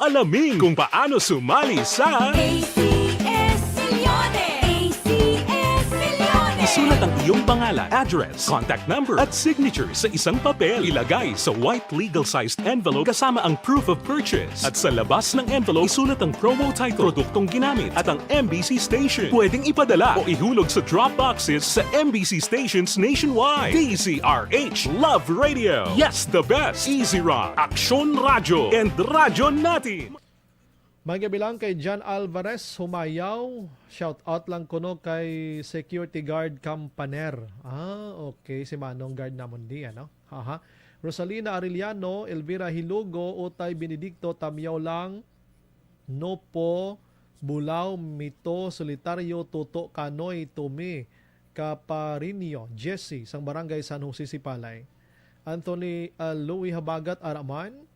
Alamin kung paano sumali sa ACS Millones! ACS Millones! Isulat ang iyong pangalan, address, contact number at signature sa isang papel. Ilagay sa white legal-sized envelope kasama ang proof of purchase. At sa labas ng envelope, isulat ang promo title, produktong ginamit at ang MBC station. Pwedeng ipadala o ihulog sa drop boxes sa MBC stations nationwide. DZRH Love Radio. Yes, the best. Easy Rock, Aksyon Radyo, and Radyo Natin. Magabilang kay John Alvarez humayaw. Shout out lang kuno kay security guard Campaner. Okay, si Manong guard namon di ano. Haha. Rosalina Arellano, Elvira Hilugo, Utay Benedicto Tamyaw lang. Nopo Bulao Mito Solitario Tuto Kanoy Tumi Caparinio Jesse sang Barangay San Jose Sipalay. Anthony Louis Habagat Araman,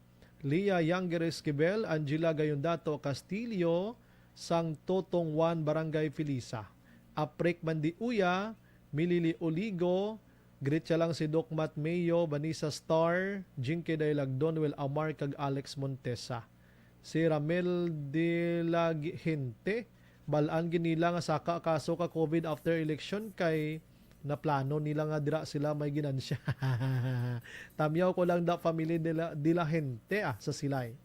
Lia Younger Esquivel, Angela Gayondato Castillo, sang Totong Juan Barangay Filisa. Aprek Mandiuya, Milili Oligo, Gretya lang si Doc Matt Mayo, Vanessa Star, Jinke Dailagdon, Will Amar kag Alex Montesa. Si Ramel de la Gente, balaan ginila nga saka kaso ka COVID after election kay na plano nila nga dira sila may ginansya. Tamyaw ko lang da family de la Gente sa Silay.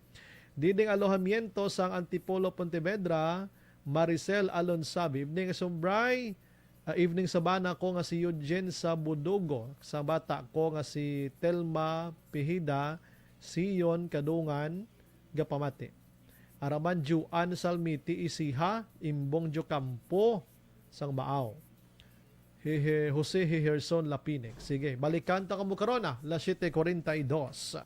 Diding alohamiento sang Antipolo Pontevedra, Maricel Alonsabi. Evening Sombray, evening sa bana ko nga si Eugene sa Budugo. Sa bata ko nga si Telma Pihida, Sion Kadungan, Gapamati. Araman Juan Salmiti Isiha, Imbong Jocampo, sang Baaw. Jose Heherson Lapinek. Sige, balikan ta kamo karon la 7:42.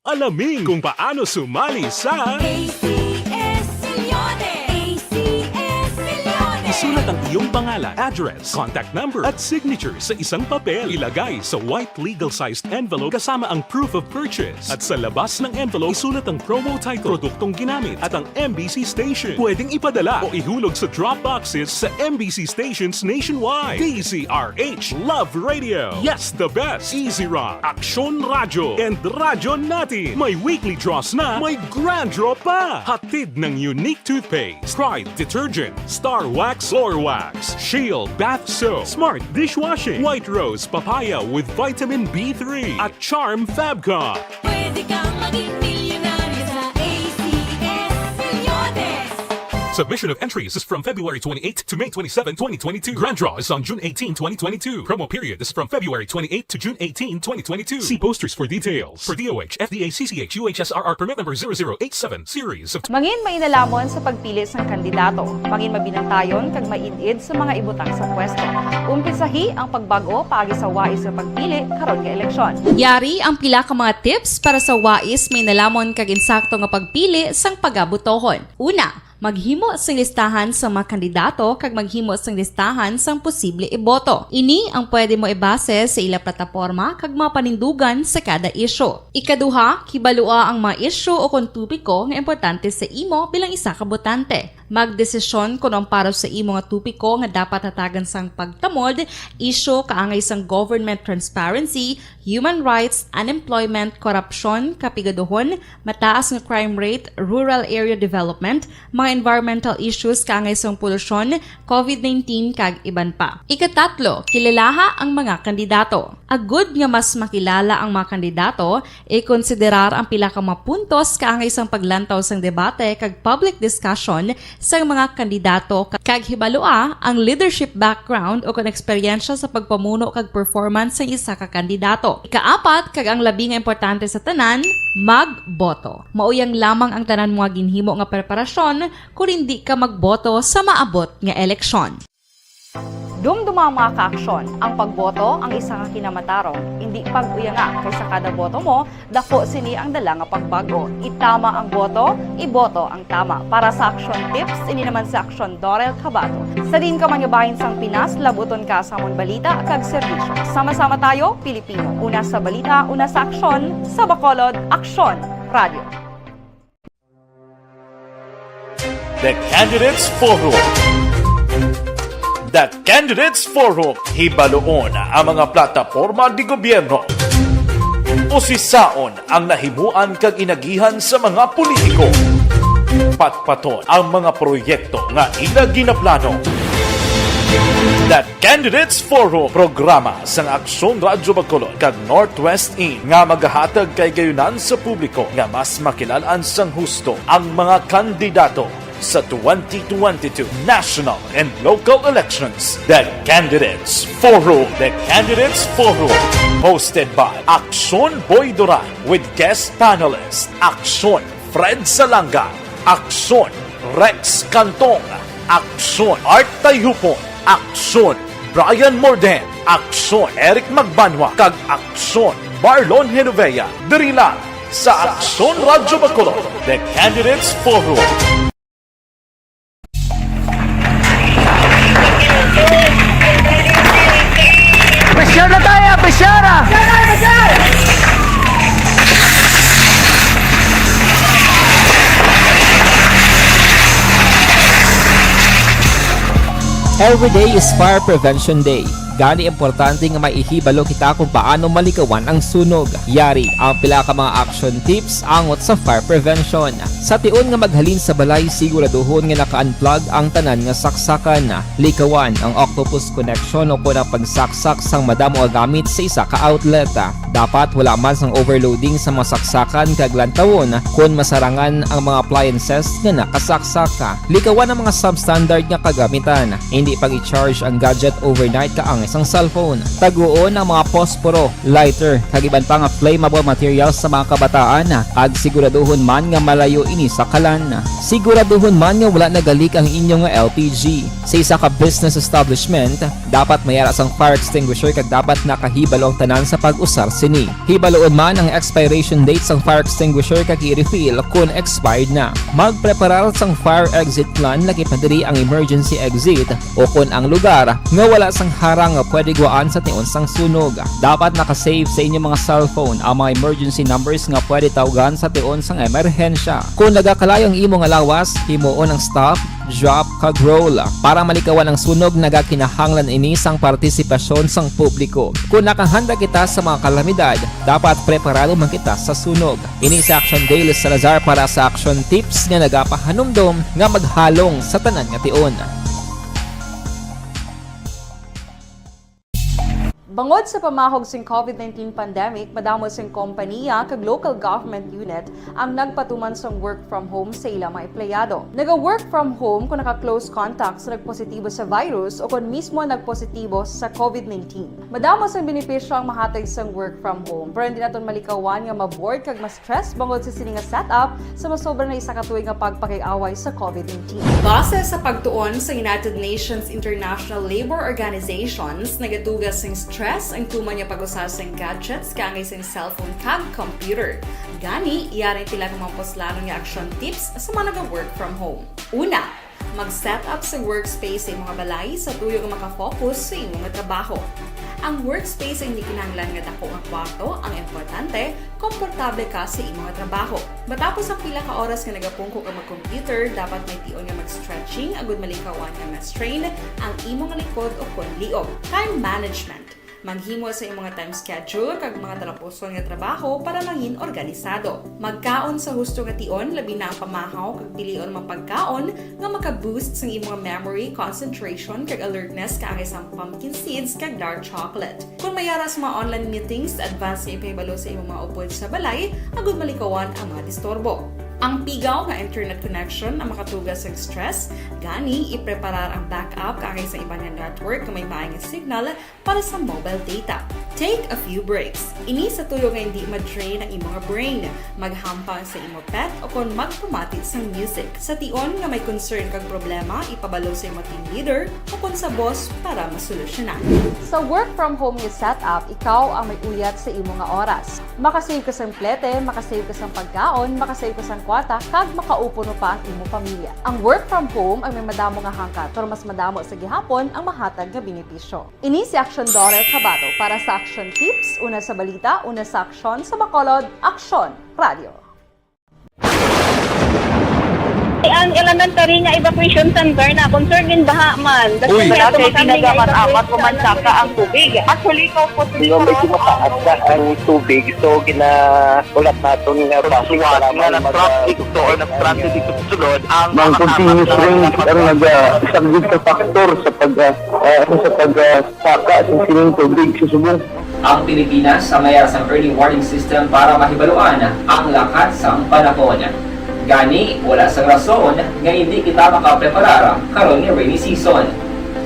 Alamin kung paano sumali sa ACS Millones! ACS Millones! Isulat ang iyong pangalan, address, contact number at signature sa isang papel. Ilagay sa white legal-sized envelope kasama ang proof of purchase. At sa labas ng envelope, isulat ang promo title, produktong ginamit at ang MBC station. Pwedeng ipadala o ihulog sa drop boxes sa MBC stations nationwide. DZRH Love Radio. Yes, the best. Easy Rock, Aksyon Radyo, and Radyo Natin. May weekly draws na, may grand draw pa. Hatid ng unique toothpaste, Pride Detergent, Star Wax Floor Floor Wax, Shield Bath Soap, Smart Dishwashing, White Rose Papaya with Vitamin B3 at Charm Fabcon. Pwede kang maging milyonaryo sa ACS Milyones. Submission of entries is from February 28 to May 27, 2022. Grand draw is on June 18, 2022. Promo period is from February 28 to June 18, 2022. See posters for details. For DOH, FDA, CCH, UHSRR permit number 0087 series of Mangin mainalamon sa pagpili sang kandidato. Mangin mabinantayon kag maidid sa mga ibutang sa pwesto. Umpisahi ang pagbago paagi sa wais sa pagpili karon nga eleksyon. Yari ang pila ka mga tips para sa wais may nalamon kag insakto nga pagpili sang pagabutohon. Una, maghimo sang listahan sa mga kandidato kag maghimo sang listahan sang posible iboto. Ini ang pwede mo ibase sa ila plataporma kag mga panindugan sa kada isyu. Ikaduha, kibalua ang mga isyu o kung tupiko nga importante sa imo bilang isa ka botante. Magdesisyon kung ang para sa imo nga tupiko nga dapat hatagan sang pagtamod, isyu kaangay sang government transparency, human rights, unemployment, korupsyon, kapigaduhon, mataas nga crime rate, rural area development, mga environmental issues kaangay sang polusyon, COVID-19 kag iban pa. Ikatatlo, kilalaha ang mga kandidato. Agud nga mas makilala ang mga kandidato, i-konsiderar ang pila ka mga puntos kaangay sang paglantaw sang debate kag public discussion sang mga kandidato kag hibalua ang leadership background o kon eksperyensya sa pagpamuno kag performance sa isa ka kandidato. Ikaapat kag ang labi nga importante sa tanan, magboto. Mauyang lamang ang tanan mga ginhimo nga preparasyon kung hindi ka magboto sa maabot nga eleksyon. Dumduma ang mga kaaksyon, ang pagboto ang isa ka kinamatarong, hindi pag-uyanga kaysa kada boto mo, dako sini ang dala nga pagbago. Itama ang boto, iboto ang tama. Para sa action tips, ini naman sa action Dorel Cabato. Sa din ka manyabahin sang Pinas, labuton ka sa amon balita kag serbisyo. Sama-sama tayo, Pilipino. Una sa balita, una sa aksyon, sa Bacolod, Aksyon Radio. The Candidates Forum. The Candidates Forum. Hibaloon ang mga plataporma di gobyerno. Usisaon ang nahimuan kag inagihan sa mga politiko. Patpaton ang mga proyekto nga ila ginaplano. The Candidates Forum, programa sang Aksyon Radyo Bacolod kag Northwest In nga magahatag kay gayunan sa publiko nga mas makilalaan sang husto ang mga kandidato sa 2022 national and local elections. The Candidates Forum. The Candidates Forum. Hosted by Aksyon Boy Duran with guest panelists Aksyon Fred Salanga, Aksyon Rex Cantong, Aksyon Art Tayupon, Aksyon Brian Morden, Aksyon Eric Magbanwa, kag Aksyon Marlon Genovea. Diri lang sa Aksyon Radyo Bacolod. The Candidates Forum. Presyar na tayo! Presyar! Every day is Fire Prevention Day. Gani importante nga maihibalo kita kung paano malikawan ang sunog. Yari ang pila ka mga action tips angot sa fire prevention. Sa tion nga maghalin sa balay, siguraduhon nga naka-unplug ang tanan nga saksakan. Likawan ang octopus connection o kung ang pagsaksak sang madamo nga gamit sa isa ka outlet. Dapat wala man sang overloading sa mga saksakan kag lantawon kung masarangan ang mga appliances nga nakasaksaka. Likawan ang mga substandard nga kagamitan. Hindi pag i-charge ang gadget overnight kaang isang cellphone. Taguon ang mga posporo, lighter, kag iban pa nga flammable materials sa mga kabataan. Kag siguraduhon man nga malayo ini sa kalan. Siguraduhon man nga wala nagalik ang inyong LPG. Sa isa ka business establishment, dapat mayara sang fire extinguisher kag dapat nakahibalo ang tanan sa pag-usar sini. Hibaloon man ang expiration date sang fire extinguisher kag i-refill kung expired na. Magpreparar sang fire exit plan lagi pa diri ang emergency exit o kung ang lugar nga wala sang harang nga pwede guaan sa tion sang sunog. Dapat nakasave sa inyong mga cellphone ang mga emergency numbers nga pwede tawagan sa tion sang emerhensya. Kung nagakalayo ang imong lawas, himuon ang stop, drop, kag roll. Para malikawan ang sunog, nagakinahanglan ini sang partisipasyon sang publiko. Kung nakahanda kita sa mga kalamidad, dapat preparado man kita sa sunog. Ini sa Action Daily Salazar para sa action tips nga nagapahanumdom nga maghalong sa tanan nga tion. Bangod sa pamahog sing COVID-19 pandemic, madamo sing kompanya kag local government unit ang nagpatuman sang work from home sa ilang mga empleyado. Naga-work from home kung naka-close contact sa nagpositibo sa virus o kung mismo nagpositibo sa COVID-19. Madamo sang benepisyo ang mahatag sang work from home, pero hindi naton malikawan nga ma-bored kag ma-stress bangod sa sini nga setup sa masobra na isa ka tuig nga pagpakiaway sa COVID-19. Base sa pagtuon sa United Nations International Labour Organizations, nagatugas sing stress ang tuman niya pag-usar sa gadgets kangay sa cellphone kag computer. Gani, iyarin tila ng mga poslanong nga action tips sa mga nag-work from home. Una, mag-set up sa workspace sa mga balay sa tuyo nga makafocus sa imong trabaho. Ang workspace ay hindi kinahanglan nga dako nga kwarto, ang importante, komportable ka sa imong trabaho. Matapos ang pila ka oras nga nagapungko ka mag-computer, dapat may tion nga mag-stretching agud malikawan nga ma-strain ang imong likod o konliog. Time management. Manghimo sa imong time schedule kag mga talapuson nga trabaho para mangin organisado. Magkaon sa husto nga tion, labi na ang pamahaw kag pilion mapagkaon nga maka-boost sa imong memory, concentration kag alertness kaangay sa pumpkin seeds kag dark chocolate. Kung mayara sa mga online meetings, advance sa ipahibalo sa imong mga upod sa balay, agud malikawan ang mga disturbo. Ang pigaw nga internet connection ang makatugas sa stress, gani ipreparar ang backup kaangay sa ibang nga network kung may maayong signal para sa mobile data. Take a few breaks. Ini sa tuyo nga hindi ma-drain ang imong brain, maghampang sa imong pet o kung magpumati sa music. Sa tion nga may concern kag problema, ipabalo sa imong team leader o kung sa boss para masolusyonan. Sa work from home nga setup, ikaw ang may uyat sa imong nga oras. Makasave ka sa plete, makasave ka sa pagkaon, makasave ka sa kwata, kag makaupo no pa ang imong pamilya. Ang work from home ay may madamo nga hangkat, pero mas madamo sa gihapon ang mahatag nga benepisyo. Ini si Action Dorel Cabato para sa Action Tips, una sa balita, una sa aksyon sa Bacolod, Action Radio. Ang elementary nga evacuation center na concern din baha man. Uy, kasi pinagamat-amat kumansaka ang tubig. Actually, ko Medyo mataas na ang tubig. So, ginaulat natin nga Pagsiwat nga ng traffic to or ng-traffic dito sa sulod ang Mang continuous range ang nag-isang ka factor sa pagsaka at sining tubig sa subong. Ang Pilipinas ang mayroon sa early warning system para mahibaluan ang lakas ng panahon. Gani, wala sang rason nga hindi kita makapreparar karon ni rainy season.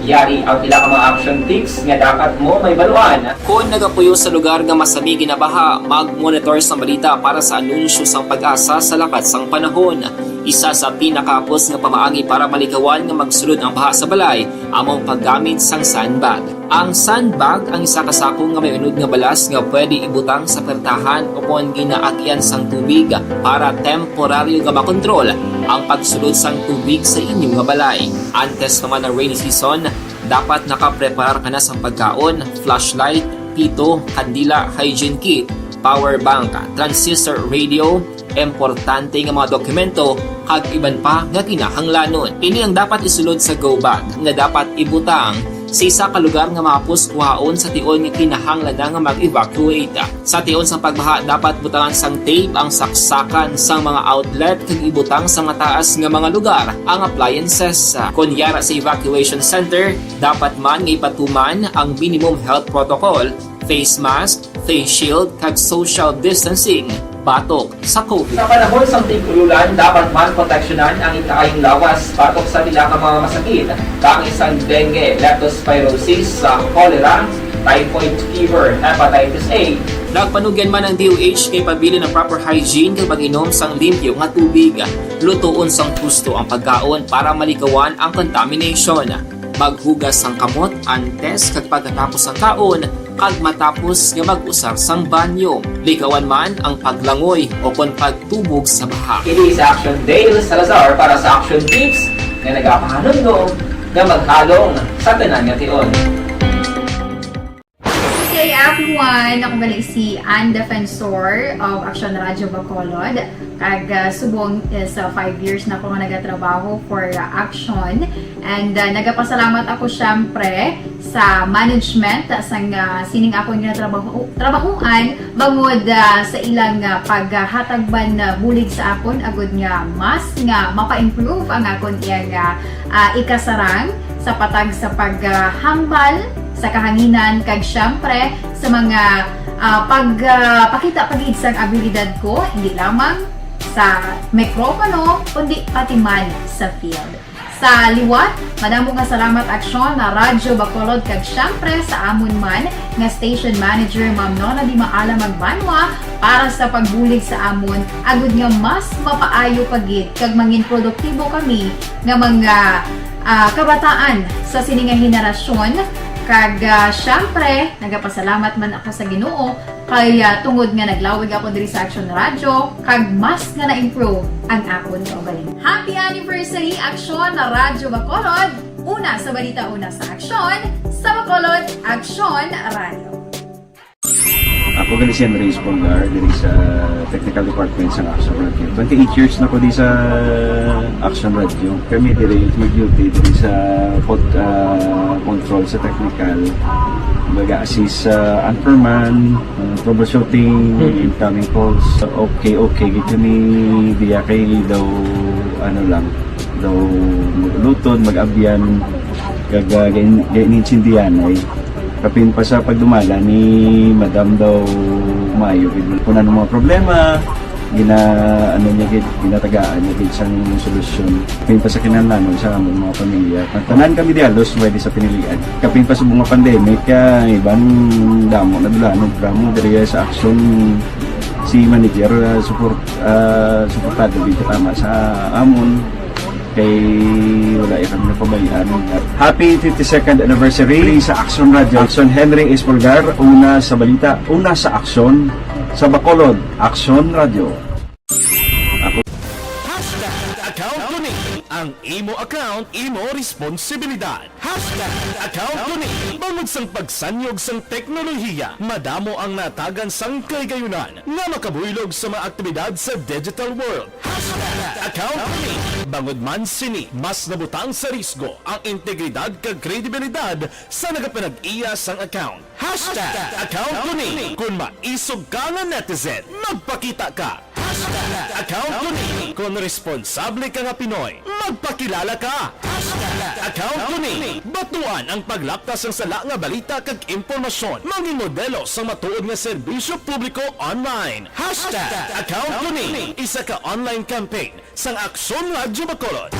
Yari ang pila ka mga action tips nga dapat mo may baluan. Kung nagapuyo sa lugar nga masami ginabaha, mag-monitor sa balita para sa anunsyo sang pag-asa sa lakas sang panahon. Isa sa pinakapos nga pamaagi para malikawan nga magsulod ang baha sa balay, among paggamit sang sandbag. Ang sandbag ang isa kasakong nga may unod nga balas nga pwede ibutang sa pertahan o kung ginaagyan sang tubig para temporaryo nga makontrol ang pagsulod sang tubig sa inyong nga balay. Antes naman ng rainy season, dapat nakapreparar ka na sang pagkaon, flashlight, pito, kandila, hygiene kit, power bank, transistor radio, importante nga mga dokumento kag iban pa nga kinahanglanon. Ini ang dapat isulod sa go bag nga dapat ibutang sa isa ka lugar nga mapuskuhaon sa tion nga kinahanglan nga mag-evacuate. Sa tion sa pagbaha dapat butangan sang tape ang saksakan sang mga outlet kag ibutang sa mataas nga mga lugar ang appliances. Kunyara sa evacuation center, dapat man nga ipatuman ang minimum health protocol, face mask, face shield kag social distancing batok sa COVID. Sa panahon sa tigululan, dapat man proteksyonan ang ikaayong lawas batok sa pila ka mga masakit, kang isang dengue, leptospirosis, cholera, typhoid fever, hepatitis A. Nagpanugyan man ang DOH kay pabili ng proper hygiene kay pag-inom sang limpyo nga tubig. Lutuon sang gusto ang pagkaon para malikawan ang contamination. Maghugas sang kamot antes kag pagkatapos ang kaon kag matapos nga mag-usar sang banyo. Likawan man ang paglangoy o kon pagtubog sa baha. It is Action Dale Salazar para sa Action Tips nga nagapahanong nga maghalong sa tanan nga tion. Hey everyone! Ako balik si Ann Defensor of Action Radio Bacolod. Kag subong sa 5 years na ako nga nagatrabaho for Action. And nagapasalamat ako syempre sa management sang sining ako nga trabahuan bangod sa ilang paghatagban bulig sa akon agud nga mas nga mapa-improve ang akon iyang ikasarang sa patag sa paghambal sa kahanginan kag syempre sa mga pakita pagid sang abilidad ko hindi lamang sa mikropono kundi pati man sa field. Sa liwat, madamo nga salamat aksyon na Radyo Bacolod kag syempre sa amon man nga station manager Ma'am Nona Di Maala Magbanwa para sa pagbulig sa amon agud nga mas mapaayo pagid kag mangin produktibo kami nga mga kabataan sa sining nga henerasyon. Kag syempre, nagapasalamat man ako sa Ginoo kay tungod nga naglawig ako diri sa Aksyon Radio kag mas nga na-improve ang akon kaugalingon. Happy anniversary Aksyon na Radyo Bacolod! Una sa balita, una sa aksyon, sa Bacolod, Aksyon Radio. Ako gali si Andres Polgar diri sa Technical Department sa Action Radio. 28 years na ko di sa Action Radio. Kami diri mag-duty diri sa control sa technical. Mag-assist sa anchorman, troubleshooting, incoming calls. Okay. Gito ni diya kay daw daw lutod, mag-abyan, ganinsindihan ay kapin pa sa pagdumala ni Madam daw Mayo kung ano mga problema ginatagaan niya isang solusyon kapin pa sa kinahanglan sa among mga pamilya tanan kami dialos pwede sa pinilian kapin pa sa mga pandemic ibang damo na dulanog drama diri sa aksyon si manager suportado dito tama sa amon kay wala kami napabayaan. Happy 52nd anniversary sa Action Radio. Action Henry Espolgar, una sa balita, una sa aksyon, sa Bacolod, Action Radio. Account ko ni ang imo account, imo responsibilidad. Account ko ni bangod sang pagsanyog sang teknolohiya, madamo ang natagan sang kaygayunan nga makabuylog sa mga aktibidad sa digital world. Account ko ni bangod man sini mas nabutang sa risgo ang integridad kag kredibilidad sa nagapanag-iya sang account. Account ko ni kung maisog ka nga netizen, magpakita ka. Account ko ni kung responsable ka nga Pinoy, magpakilala ka. Account ko ni batuan ang paglaptas ng sala nga balita kag impormasyon, mangin modelo sa matuod nga serbisyo publiko online. Account ko ni isa ka online campaign sang Aksyon Radyo Bacolod.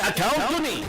Account ko ni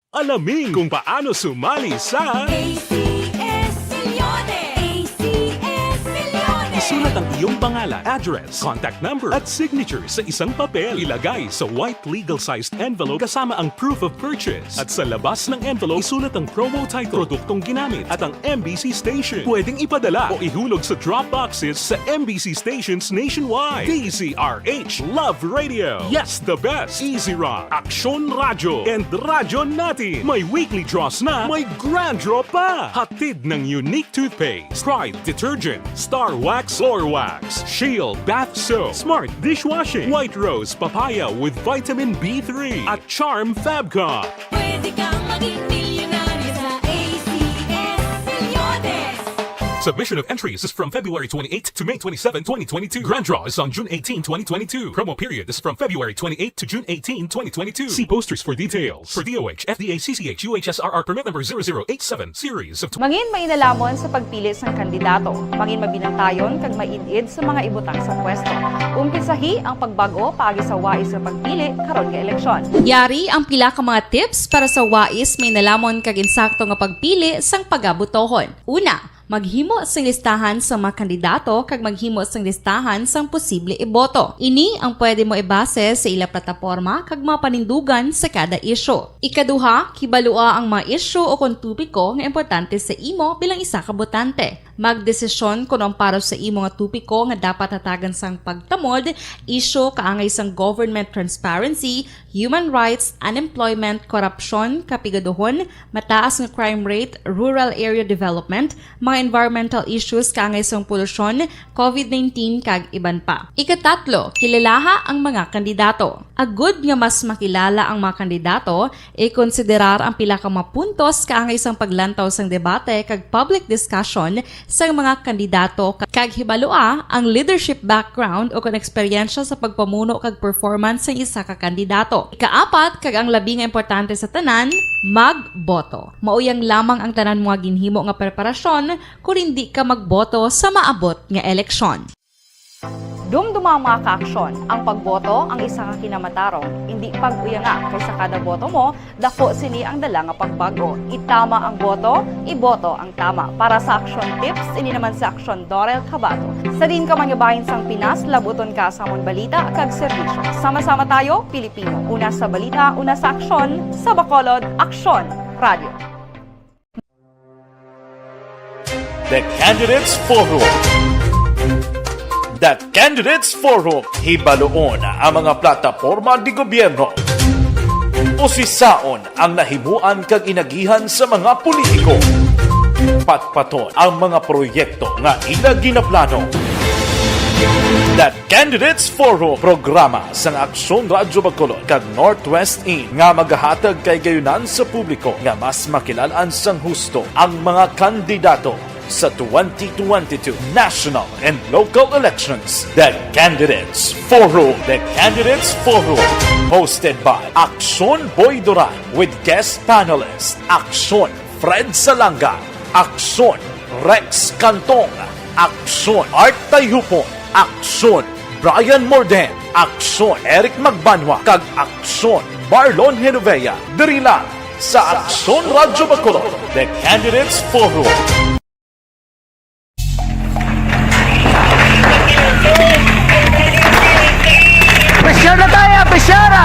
Alamin kung paano sumali sa ACS Milyones! ACS Milyones! Isulat ang iyong pangalan, address, contact number at signature sa isang papel. Ilagay sa white legal-sized envelope kasama ang proof of purchase. At sa labas ng envelope, isulat ang promo title, produktong ginamit at ang MBC station. Pwedeng ipadala o ihulog sa drop boxes sa MBC stations nationwide. DZRH Love Radio. Yes, the best. Easy Rock, Aksyon Radio, and Radyo Natin. May weekly draws na, may grand draw pa. Hatid ng unique toothpaste, Pride Detergent, Star Wax Floor Wax, Shield Bath Soap, Smart Dishwashing, White Rose Papaya with Vitamin B3, at Charm Fabcon. Pwede kang maging milyonaryo sa ACS Milyones! Submission of entries is from February 28 to May 27, 2022. Grand draw is on June 18, 2022. Promo period is from February 28 to June 18, 2022. See posters for details. For DOH, FDA, CCH, UHSRR permit number 0087, series of... Mangin mainalamon sa pagpili sa kandidato. Mangin mabinantayon kag maidid sa mga ibutang sa pwesto. Umpisahi ang pagbago paagi sa wais sa pagpili karon nga eleksyon. Yari ang pila ka mga tips para sa wais may nalamon kag insakto nga pagpili sang pagabutohon. Una, maghimo sang listahan sa mga kandidato kag maghimo sang listahan sang posible iboto. Ini ang pwede mo ibase sa ila plataporma kag mga panindugan sa kada isyu. Ikaduha, kibalua ang mga isyu o kung tupiko nga importante sa imo bilang isa ka botante. Magdesisyon kung ang para sa imo nga tupiko nga dapat hatagan sang pagtamod, isyu kaangay sang government transparency, human rights, unemployment, corruption, kapigaduhon, mataas nga crime rate, rural area development, mga mga environmental issues kaangay sa polusyon, COVID-19 kag iban pa. Ikatatlo, kilalaha ang mga kandidato. Agud nga mas makilala ang mga kandidato, i-konsiderar ang pila ka mga puntos kaangay sang paglantaw sang debate kag public discussion sa mga kandidato kag hibalua ang leadership background o kung eksperyensya sa pagpamuno kag performance sa isa ka kandidato. Ikaapat, kag ang labi nga importante sa tanan, magboto. Mauyang lamang ang tanan mga ginhimo nga preparasyon kung hindi ka magboto sa maabot nga eleksyon. Dumduma ang mga kaaksyon. Ang pagboto ang isa ka kinamatarong. Hindi pag-uyanga kaysa kada boto mo, dako sini ang dala nga pagbago. Itama ang boto, iboto ang tama. Para sa action tips, ini naman sa action Dorel Cabato. Sa din ka manyabahin sang Pinas, labuton ka sa amon balita kag serbisyo. Sama-sama tayo, Pilipino. Una sa balita, una sa aksyon, sa Bacolod, Aksyon Radio. The Candidates Forum. The Candidates Forum, hibaloon ang mga plataporma di gobyerno. Usisaon ang nahimuan kag inagihan sa mga politiko. Patpaton ang mga proyekto nga ila ginaplano. The Candidates Forum, programa sang Aksyon Radyo Bacolod kag Northwest In nga magahatag kay gayunan sa publiko nga mas makilalaan sang husto ang mga kandidato sa 2022 national and local elections. The Candidates Forum. The Candidates Forum. Hosted by Aksyon Boy Duran with guest panelists Aksyon Fred Salanga, Aksyon Rex Cantong, Aksyon Art Tayupon, Aksyon Brian Morden, Aksyon Eric Magbanwa, kag Aksyon Marlon Genovea. Diri lang sa Aksyon Radyo Bacolod. The Candidates Forum. Pressure na tayo! Pressure!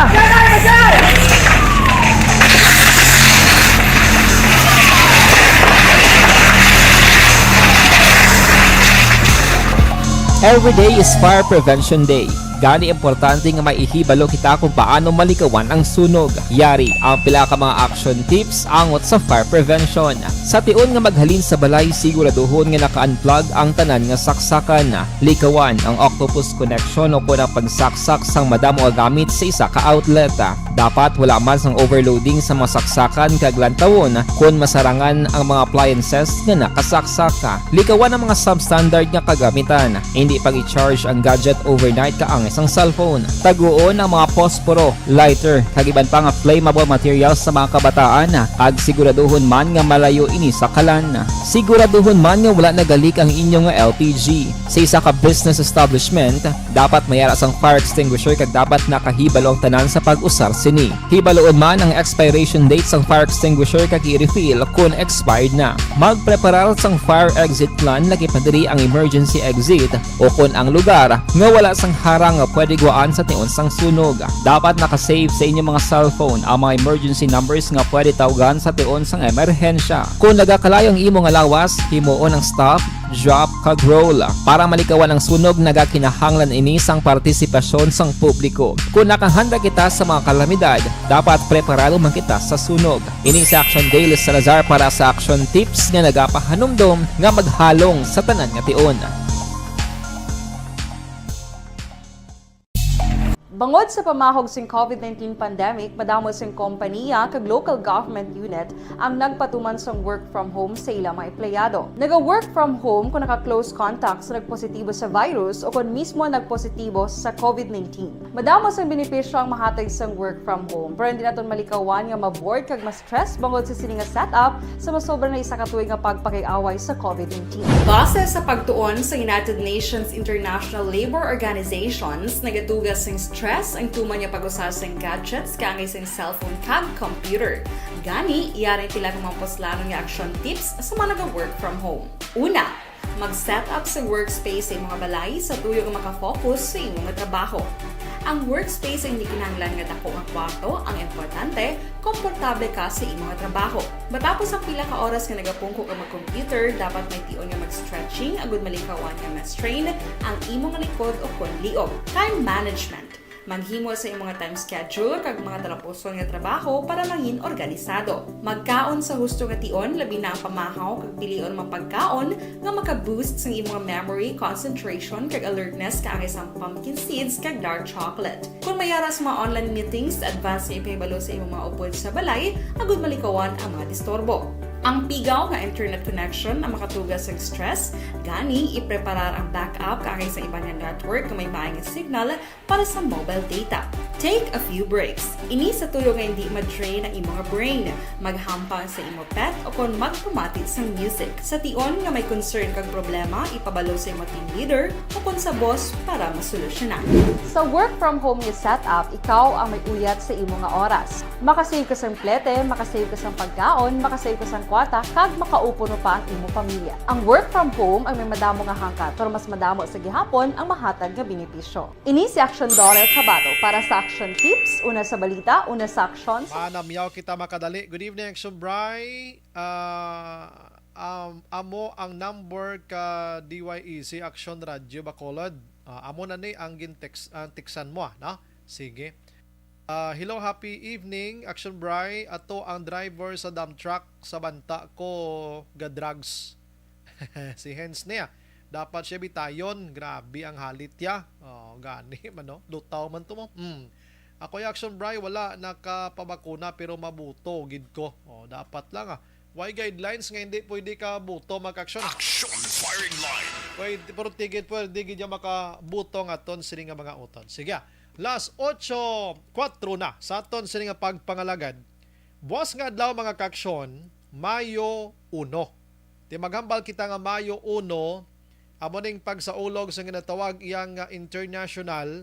Every day is Fire Prevention Day. Gani importante nga maihibalo kita kung paano malikawan ang sunog. Yari ang pila ka mga action tips angot sa fire prevention. Sa tion nga maghalin sa balay, siguraduhon nga naka-unplug ang tanan nga saksakan. Likawan ang octopus connection o kung ang pagsaksak sang madamo nga gamit sa isa ka outlet. Dapat wala man sang overloading sa mga saksakan kag lantawon kung masarangan ang mga appliances nga nakasaksaka. Likawan ang mga substandard nga kagamitan. Hindi pag i-charge ang gadget overnight kaang isang cellphone. Taguon ang mga posporo, lighter, kag iban pa nga flammable materials sa mga kabataan. Kag siguraduhon man nga malayo ini sa kalan. Siguraduhon man nga wala nagalik ang inyong LPG. Sa isa ka business establishment, dapat mayara sang fire extinguisher kag dapat nakahibalo ang tanan sa pag-usar sini. Hibaloon man ang expiration date sang fire extinguisher kag i-refill kung expired na. Magpreparar sang fire exit plan lagi pa diri ang emergency exit o kung ang lugar nga wala sang harang nga pwede guaan sa tion sang sunog. Dapat nakasave sa inyong mga cellphone ang mga emergency numbers nga pwede tawagan sa tion sang emerhensya. Kung nagakalayo ang imong lawas, himuon ang stop, drop, kag roll. Para malikawan ang sunog, nagakinahanglan ini sang partisipasyon sang publiko. Kung nakahanda kita sa mga kalamidad, dapat preparado man kita sa sunog. Ini sa Action Daily Salazar para sa action tips nga nagapahanumdom nga maghalong sa tanan nga tion. Bangod sa pamahog sing COVID-19 pandemic, madamo sing kompanya kag local government unit ang nagpatuman sang work from home sa ilang mga empleyado. Naga-work from home kung naka-close contact sa nagpositibo sa virus o kung mismo nagpositibo sa COVID-19. Madamo sang benepisyo ang mahatag sang work from home, pero hindi naton malikawan nga ma-bored kag ma-stress bangod sa sini nga setup sa masobra na isa ka tuig nga pagpakiaway sa COVID-19. Base sa pagtuon sa United Nations International Labour Organizations, nagatugas sing stress ang tuman niya pag-usar sa gadgets kaangay sa cellphone kag computer. Gani, iyaray tila ng mga poslano nga action tips sa mga nag-work from home. Una, mag-set up sa workspace sa mga balay sa tuyo nga makafocus sa inyong trabaho. Ang workspace ay hindi kinahanglan nga dako nga kwarto, ang importante, komportable ka sa imong trabaho. Matapos ang pila ka oras nga nagapungko ka mag-computer, dapat may tion nga mag-stretching agud malikawan nga ma-strain ang imong likod o kon liog. Time management. Maghimo sa imong time schedule kag mga talapuson nga trabaho para mangin organisado. Magkaon sa husto nga tion labi na ang pamahaw kag pilion mapagkaon nga maka-boost sa imong memory, concentration kag alertness kaangay sa pumpkin seeds kag dark chocolate. Kung mayara sa mga online meetings, advance sa ipahibalo sa imong mga upod sa balay, agud malikawan ang mga disturbo. Ang pigaw nga internet connection ang makatugas sa stress, gani ipreparar ang backup kaangay sa ibang nga network nga may maayong signal para sa mobile data. Take a few breaks. Ini sa tuyo nga hindi ma-drain ang imong brain, maghampang sa imong pet o kon magpumati sa music. Sa tion nga may concern kag problema, ipabalo sa imong team leader o kon sa boss para masolusyonan. Sa work from home nga setup, ikaw ang may uyat sa imong nga oras. Makasave ka sa plete, makasave ka sa pagkaon, makasave ka sa kwata, kag makaupo no pa ang imong pamilya. Ang work from home ay may madamo nga hangkat, pero mas madamo sa gihapon ang mahatag nga benepisyo. Ini si Action Dorel Cabato para sa Action Tips, una sa balita, una sa action. Manamyaw kita makadali. Good evening, Action Bry. Amo ang number ka DYEC Action Radio Bacolod. Amo na ni ang ginteksan mo, no? Sige. Hello, happy evening, Action Bry. Ato ang driver sa dump truck sa banta ko ga-drugs. Si Hens niya. Dapat siya bitayon. Grabe ang halit ya. Gani man, no? Lutaw man to mo. Ako yung Action Bry, wala nakapabakuna pero mabuto, gid ko. Dapat lang Why guidelines nga hindi pwede ka buto mag-action? Action firing line. Pwede, pero tigit pwede gid niya makabuto nga ton sini nga mga uton. Sige. Last 8:04 na sa aton sini nga pagpangalagad. Buwas nga adlaw mga kaksyon, Mayo 1. Ti maghambal kita nga Mayo 1, amo ning pagsaulog sa ginatawag iyang International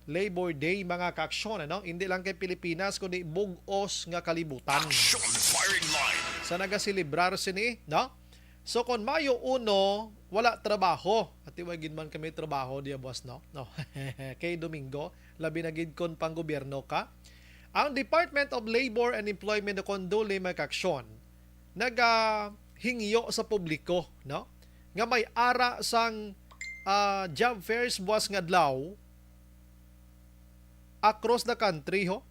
Labor Day mga kaksyon, ano? Hindi lang kay Pilipinas kundi bug-os nga kalibutan. Action firing line. Sa nagaselebrar sini, no? So kung Mayo 1, wala trabaho. At iwagin man kami trabaho diya boss, no? No. Kay Domingo, labi na gid kon pang gobyerno ka. Ang Department of Labor and Employment kon duli may kaksyon. Hingyo sa publiko, no? Nga may ara sang job fairs buwas nga adlaw across the country, ho.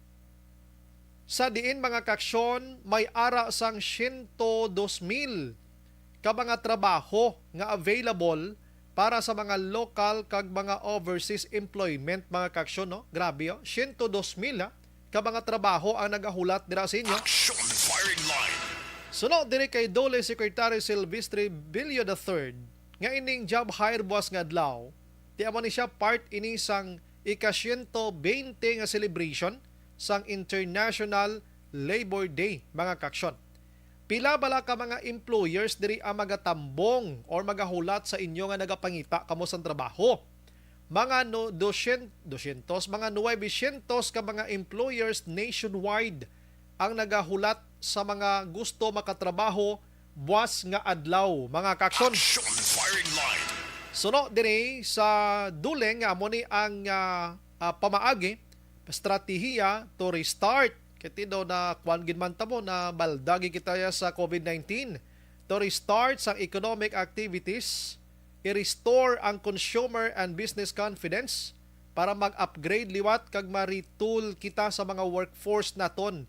Sa diin mga kaksyon, may ara sang 102,000 ka mga trabaho nga available para sa mga local kag mga overseas employment mga kaksyon, no? Grabe, 102,000 ka mga trabaho ang nagahulat dira sa inyo. Action firing line. Sunod diri kay Dole Secretary Silvestre Bilio III nga ining job hire buwas nga adlaw. Ti amo ni siya part ini sang ika-120 nga celebration sang International Labor Day mga kaksyon. Pila bala ka mga employers diri ang magatambong or magahulat sa inyo nga nagapangita kamo sa trabaho. Mga 200, mga 900 ka mga employers nationwide ang nagahulat sa mga gusto makatrabaho buwas nga adlaw mga kaksyon. Action firing line. Suno diri sa duleng nga amo ni ang pamaagi strategiya to restart kiti daw na kwan gid man tamo na baldagi kita sa COVID-19 to restart sa economic activities, i-restore ang consumer and business confidence para mag-upgrade liwat kag ma-retool kita sa mga workforce naton,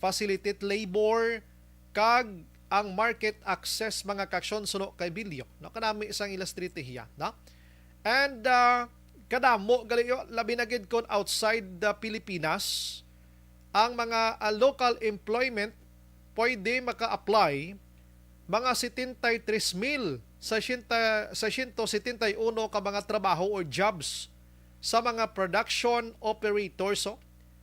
facilitate labor kag ang market access mga kaksyon suno kay Bilyo, no? Kanami isang ilastratehiya, no? And kadamo galiyo labi na gid kon outside the Pilipinas ang mga local employment pwede maka-apply mga 73,000 sa 171 ka mga trabaho or jobs sa mga production operators,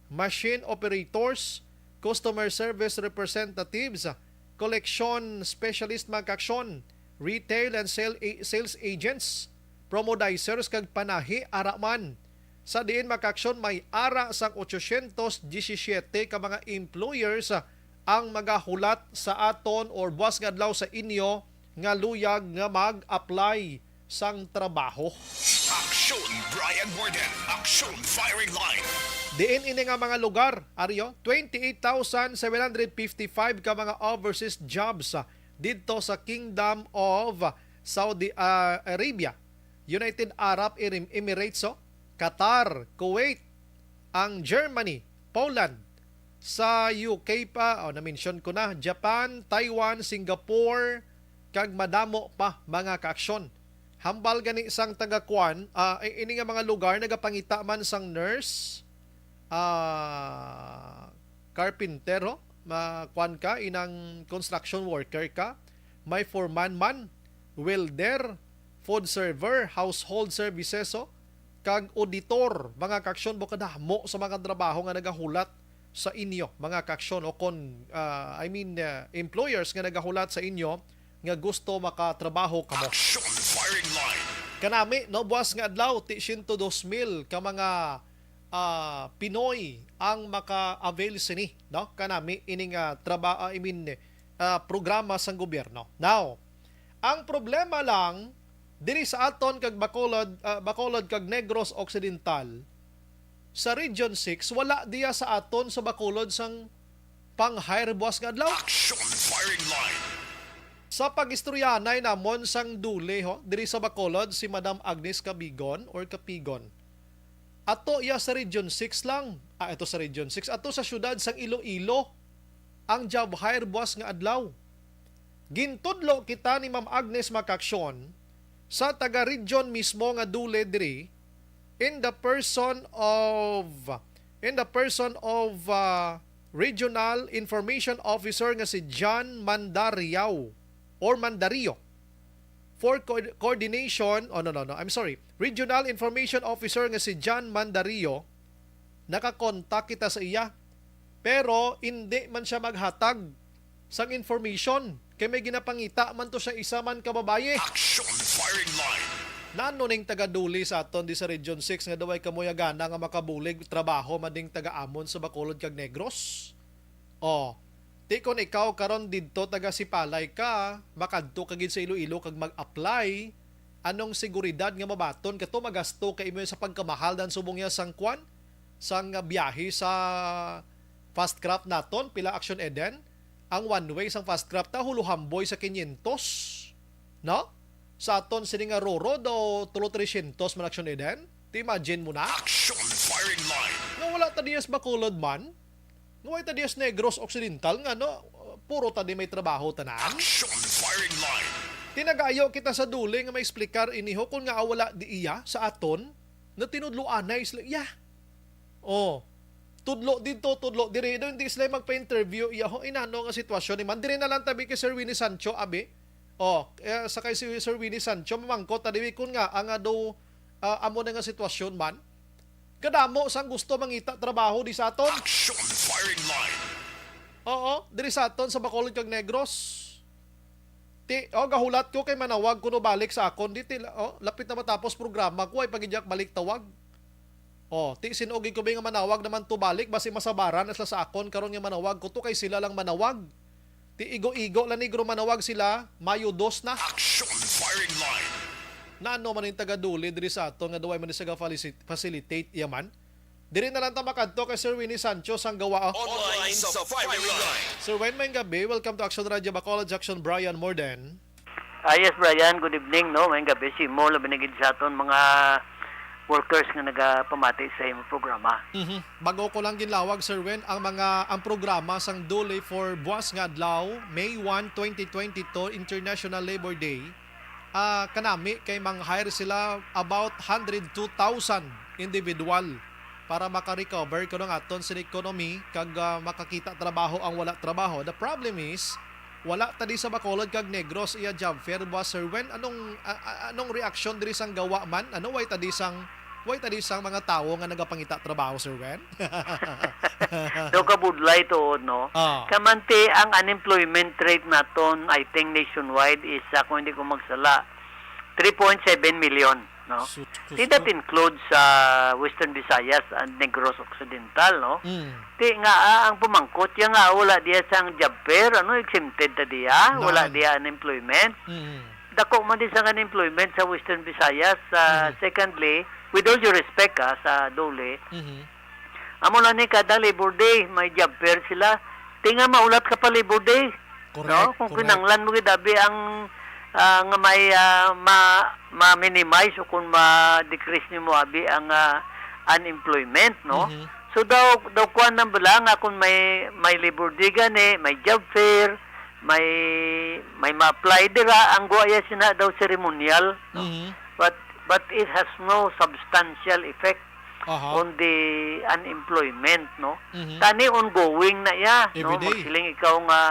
machine operators, customer service representatives, collection specialist mga kaksyon, retail and sales agents, promodizers kag panahi araman. Sa diin makaksyon may ara sang 817 ka mga employers ang magahulat sa aton or buwas nga adlaw sa inyo nga luyag nga mag-apply sang trabaho. Action Brian Borden. Action firing line. Diin ini nga mga lugar, Aryo, 28,755 ka mga overseas jobs dito sa Kingdom of Saudi Arabia, United Arab Emirates, Qatar, Kuwait, ang Germany, Poland, sa UK pa, na-mention ko na, Japan, Taiwan, Singapore, kag madamo pa mga kaaksyon. Hambal gani sang taga-kwan, ini nga mga lugar nagapangita man sang nurse, carpenter, kwan ka, inang construction worker ka, may foreman man, welder, food server, household services, kag auditor, mga kaaksyon, bukadamo sa mga trabaho nga nagahulat sa inyo, mga kaaksyon, o employers nga nagahulat sa inyo nga gusto makatrabaho kamo. Action firing line. Kanami, no, buwas nga adlaw, 102,000 ka mga Pinoy ang maka-avail sini, no? Kanami, ining programa sang gobyerno. Now, ang problema lang, diri sa aton kag Bacolod kag Negros Occidental, sa Region 6, wala diya sa aton sa Bacolod sang pang-hire buwas nga adlaw. Action firing line. Sa pag-istoryanay namon sang dule diri sa Bacolod si Madam Agnes Cabigon or Capigon. Ato iya sa Region 6 lang. Ito sa Region 6. Ato sa syudad sang Iloilo ang job hire buwas nga adlaw. Gintudlo kita ni Ma'am Agnes Makaksyon sa taga-region mismo nga dule diri in the person of Regional Information Officer nga si John Mandariao or Mandario for coordination, Regional Information Officer nga si John Mandario, nakakontak kita sa iya, pero hindi man siya maghatag sang information, kay may ginapangita man to siya isa man kababaye. Action firing line. Nano ning taga-duli sa aton di sa Region 6 nga daway kamuyagana nga makabulig trabaho mading taga-amon sa Bacolod kag Negros. Di kon ikaw karon didto taga Sipalay ka, makadto ka gid sa Iloilo kag mag-apply, anong seguridad nga mabaton kato magasto kay imo sa pagkamahal dan subong ya sang kwan sang biyahe sa fast craft naton pila Action Eden, ang one way sang fast craft ta huluhamboy sa 500, no? Sa aton sini nga Roro do 300 man Action Eden. Ti imagine mo na? Action firing line. Nga wala ta diyas Bacolod man. Nga ta diyas Negros Occidental nga no, puro ta di may trabaho tanan. Action firing line. Tinagayo kita sa duli nga may explicar iniho kung nga wala di iya sa aton na tinudloanay sila iya. Tudlo dito, tudlo diri do hindi sila magpa-interview iya ho inano nga sitwasyon ni man diri na lang tabi kay Sir Winnie Sancho abi. Sa kay si Sir Winnie Sancho mamangkot ta diwi kun nga ang do amo na nga sitwasyon man. Kadamo sang gusto mangita trabaho di sa aton. Action firing line. Diri sa aton sa Bacolod kag Negros. Gahulat ko kay manawag kuno balik sa akon dito. Lapit na matapos programa ko ay pagidyak balik tawag. Sinugi ko ba nga manawag naman to balik basi masabaran asla sa akon karon nga manawag ko to kay sila lang manawag. Igo-igo la negro manawag sila, Mayo 2 na. Action firing line. Naano man yung taga-duli diri sa ato nga daway man sa facilitate yaman. Diri na lang ta makadto kay Sir Winnie Sancho sang gawa. Online sa firing line. Sir Wen, may gabi. Welcome to Action Radio Bacolod, Action Brian Morden. Yes, Brian. Good evening. No, may gabi si mo labinigid sa aton mga workers nga nagapamati sa imong programa. Bago ko lang ginlawag, Sir Wen, ang programa sang duli for buwas nga adlaw, May 1, 2022, International Labor Day. Kanami kay mang-hire sila about 102,000 individual para maka-recover kuno aton sa economy kag makakita trabaho ang wala trabaho. The problem is wala tadi sa Bacolod kag Negros iya job fair ba, Sir Wen? Anong reaction diri sang gawa man? Way tadi sang mga tawo nga nagapangita trabaho, Sir Wen? So kabudlay to no. Kamante ang unemployment rate naton I think nationwide is kung hindi ko magsala 3.7 million, no. That includes Western Visayas and Negros Occidental, no. Ti nga ang pumangkot ya nga wala diya sang job fair, exempted ta diya, wala diya unemployment. Dako man din sang unemployment sa Western Visayas. Secondly, with all due respect sa dole, amo lang ni kada Labor Day may job fair sila. Tinga maulat ka pa Labor Day. No? Kung kinanglan mo gidabi ang nga may ma-minimize o kung ma-decrease ni mo abi ang unemployment, no? So So daw kuan nang bala nga kung may labor day gani, may job fair, may ma-apply dira ang guaya sina daw ceremonial, no? But it has no substantial effect on the unemployment, no? Tani ongoing na ya, no? Magsiling ikaw nga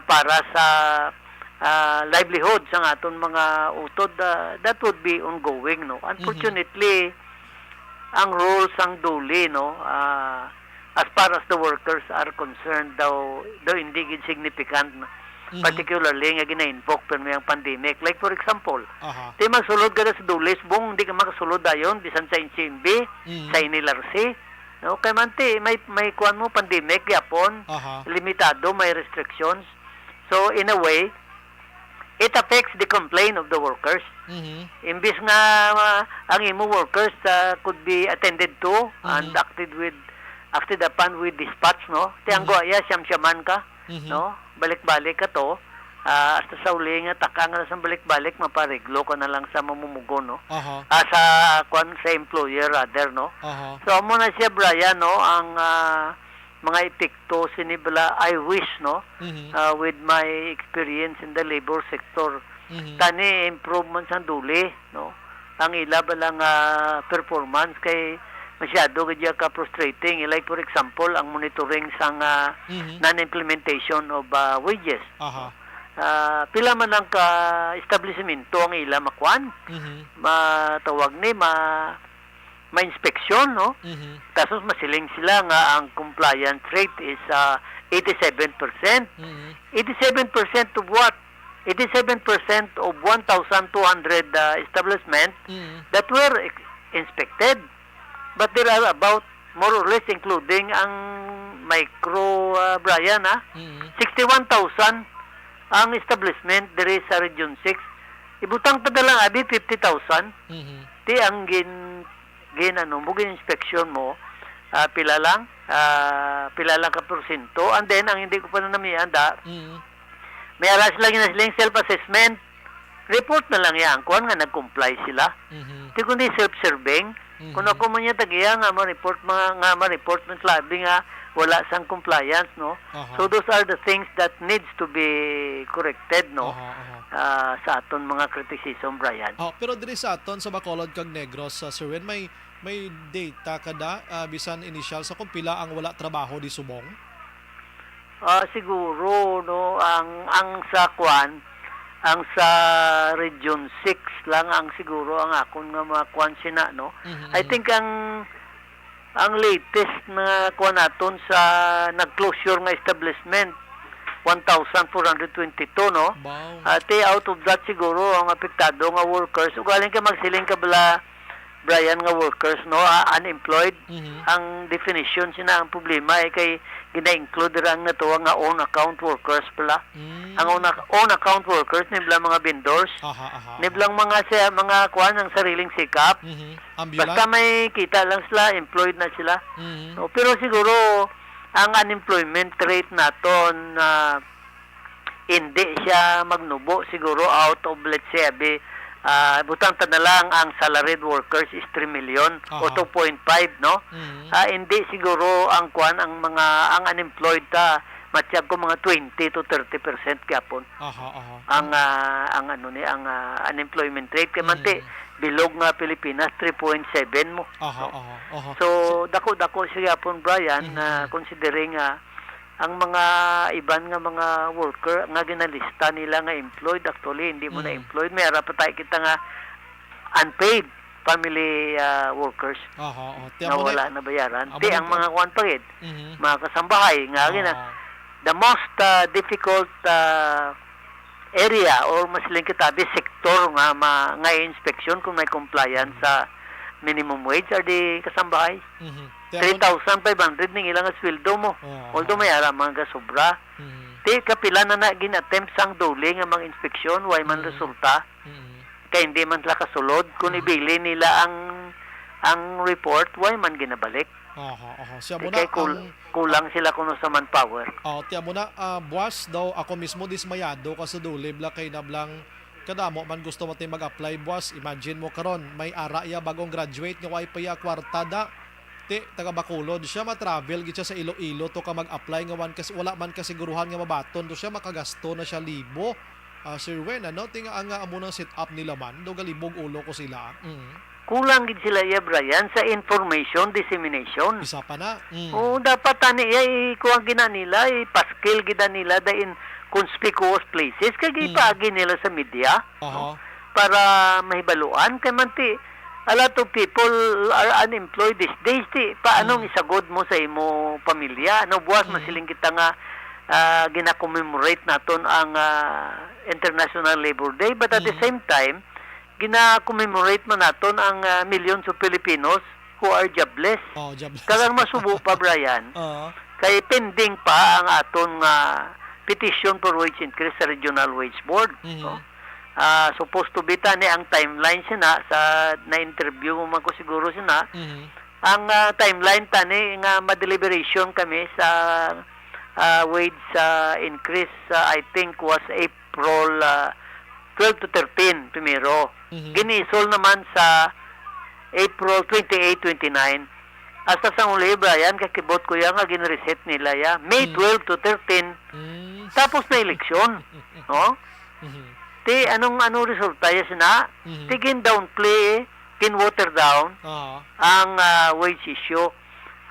para sa livelihood sa aton mga utod, that would be ongoing, no? Unfortunately, ang rules ang duli, no? As far as the workers are concerned, daw hindi gid significant, no? Particularly nga gina-invoke pero may pandemic. Like for example, di magsulod ka sa dulis, bung hindi ka makasulod dayon bisan sa NCMB, sa inilarsi. No, kay manti may kuan mo pandemic yapon, limitado, may restrictions. So in a way, it affects the complaint of the workers. Imbis nga ang imo workers could be attended to and acted upon with dispatch, no? Tiang guaya siyam-siyaman ka, no? Balik-balik ka to, hasta sa uli nga taka nga sa balik-balik mapareglo ka na lang sa mamumugo, no? Sa employer rather, no? So amo na siya, Brian, no, ang mga epekto sinibla I wish, no, with my experience in the labor sector, tani improvements ang duli, no? Ang ila balang performance kay masyado gadya ka frustrating. Like for example, ang monitoring sang non-implementation of wages. Pila man lang ka establishmento ang ila makwan, matawag ni ma-inspeksyon, no? Kasos masiling sila nga ang compliance rate is 87%. 87% of what? 87% of 1,200 establishments that were inspected. But there are about, more or less, including ang micro, Brian, 61,000 ang establishment there is sa Region 6. Ibutang tadalang abi 50,000. Di ang bugin inspection mo, pila lang ka porsyento. And then, ang hindi ko pa na namiyanda, may aras lang yun silang self-assessment. Report na lang yan. Kuhan nga nag-comply sila. Di kundi self-serving. Kung ako man niya tagiya nga ma-report ng labi nga wala sang compliance, no? So those are the things that needs to be corrected, no? Sa aton mga criticism, Brian. Pero diri sa aton sa Bacolod kag Negros, Sir Wen, may data kada bisan initial sa kung pila ang wala trabaho di subong? Siguro, no, ang sa kwan, ang sa Region 6 lang ang siguro ang akon nga makuan sina, no? I think ang latest na kuan naton sa nag-closure nga establishment 1,422, no? Wow. Out of that siguro ang apektado nga workers, ugaling ka magsiling ka bala, Brian, nga workers, no, unemployed. Ang definition sina ang problema ay kay gina-include ang natuwa nga own account workers pala. Ang own account workers nibla mga vendors, niblang mga kuan ng sariling sikap. Basta may kita lang sila, employed na sila. No, pero siguro ang unemployment rate naton hindi siya magnubo siguro out of, let's say, butang na lang ang salaried workers is 3 million o 2.5, no? Hindi siguro ang kuan ang unemployed matiyag ko mga 20 to 30% gyapon. Ang unemployment rate kay manti bilog nga Pilipinas 3.7 mo. So dako siya gyapon, Brian, considering ang mga iban nga mga worker nga ginalista nila nga employed, actually hindi mo na employed, may ara pa tayo kita nga unpaid family workers na wala na bayaran. Di ang mga kuwan pagid, mga kasambahay nga the most difficult area or masiling kitabi sector nga inspection kung may compliance sa minimum wage are di kasambahay. 3,500 ning ilang sweldo mo. Although may ara mga sobra. Di kapila na gin-attempt sang duli nga mga inspeksyon, way man resulta. Kaya hindi man sila kasulod. Kung ibili nila ang report, way man ginabalik. Kaya kulang sila kuno sa manpower. Tiya mo na, buwas daw ako mismo dismayado kasi duli bla kay nablang kadamo man gusto mo tayo mag-apply, buwas. Imagine mo karon may araya bagong graduate nga way pa ya kwartada. ti taga Bacolod siya ma-travel gid siya sa Iloilo to ka mag-apply nga wala man kasiguruhan nga mabaton to siya makagasto na siya libo. Sir Wen, ano tinga ang amo nang set up nila man do galibog ulo ko sila. Kulang gid sila ya Brian sa information dissemination. Isa pa na. Oo, dapat ani ikuha gina nila, ipaskil gid nila da in conspicuous places kay gipaagi nila sa media. Para mahibaluan kay manti a lot of people are unemployed these days. Paano isagod mo sa imo pamilya? No buwas masiling kita nga gina-commemorate naton ang International Labor Day, but at the same time gina-commemorate man naton ang millions of Filipinos who are jobless. Kagang masubo pa Brian. Kay pending pa ang aton petition for wage increase sa Regional Wage Board. Supposed to be tani ang timeline sina sa na-interview mo man ko siguro sina. Ang timeline tani nga ma-deliberation kami sa wage increase I think was April 12 to 13 primero. Ginisol naman sa April 28, 29. Hasta sa uli, Brian, kakibot ko yan nga ginreset nila ya. May 12 to 13. Tapos na eleksyon. No? Ti, anong resulta ya sina? Ti, downplay, water down ang wage issue.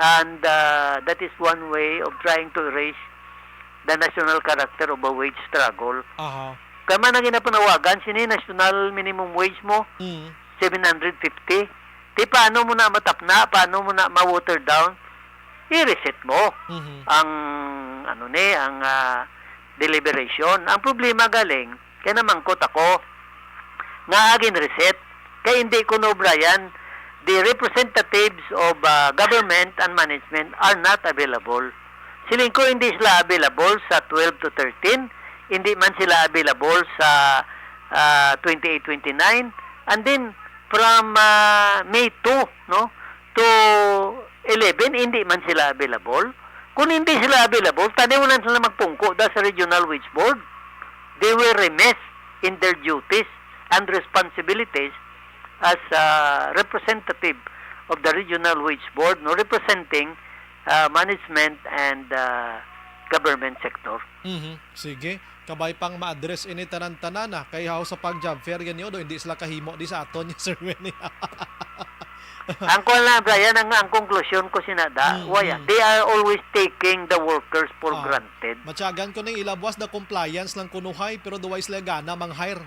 And that is one way of trying to erase the national character of a wage struggle. Kaya man ang ginapanawagan, sini national minimum wage mo, 750. Di paano mo na matapna, paano mo na ma-water down, i-reset mo ang ang deliberation. Ang problema galing, kaya namangkot ako, nga agin reset, kaya hindi ko no Brian, the representatives of government and management are not available. Siling ko hindi sila available sa 12 to 13, hindi man sila available sa 28-29, and then from May 2 no to 11 hindi man sila available. Kung hindi sila available, taniwan sila magpungko da sa Regional Wage Board. They were remiss in their duties and responsibilities as representative of the Regional Wage Board, no, representing management and government sector. Sige, kabay pang ma-address ini tanan-tanan kay haw sa pag-job fair ganyo do hindi sila kahimo di sa aton ni Sir Wen. Ang ko lang Brian, ang konklusyon ko sinada, they are always taking the workers for granted. Matyagan ko ning ilabwas na compliance lang kunuhay pero duway sila gana mang-hire.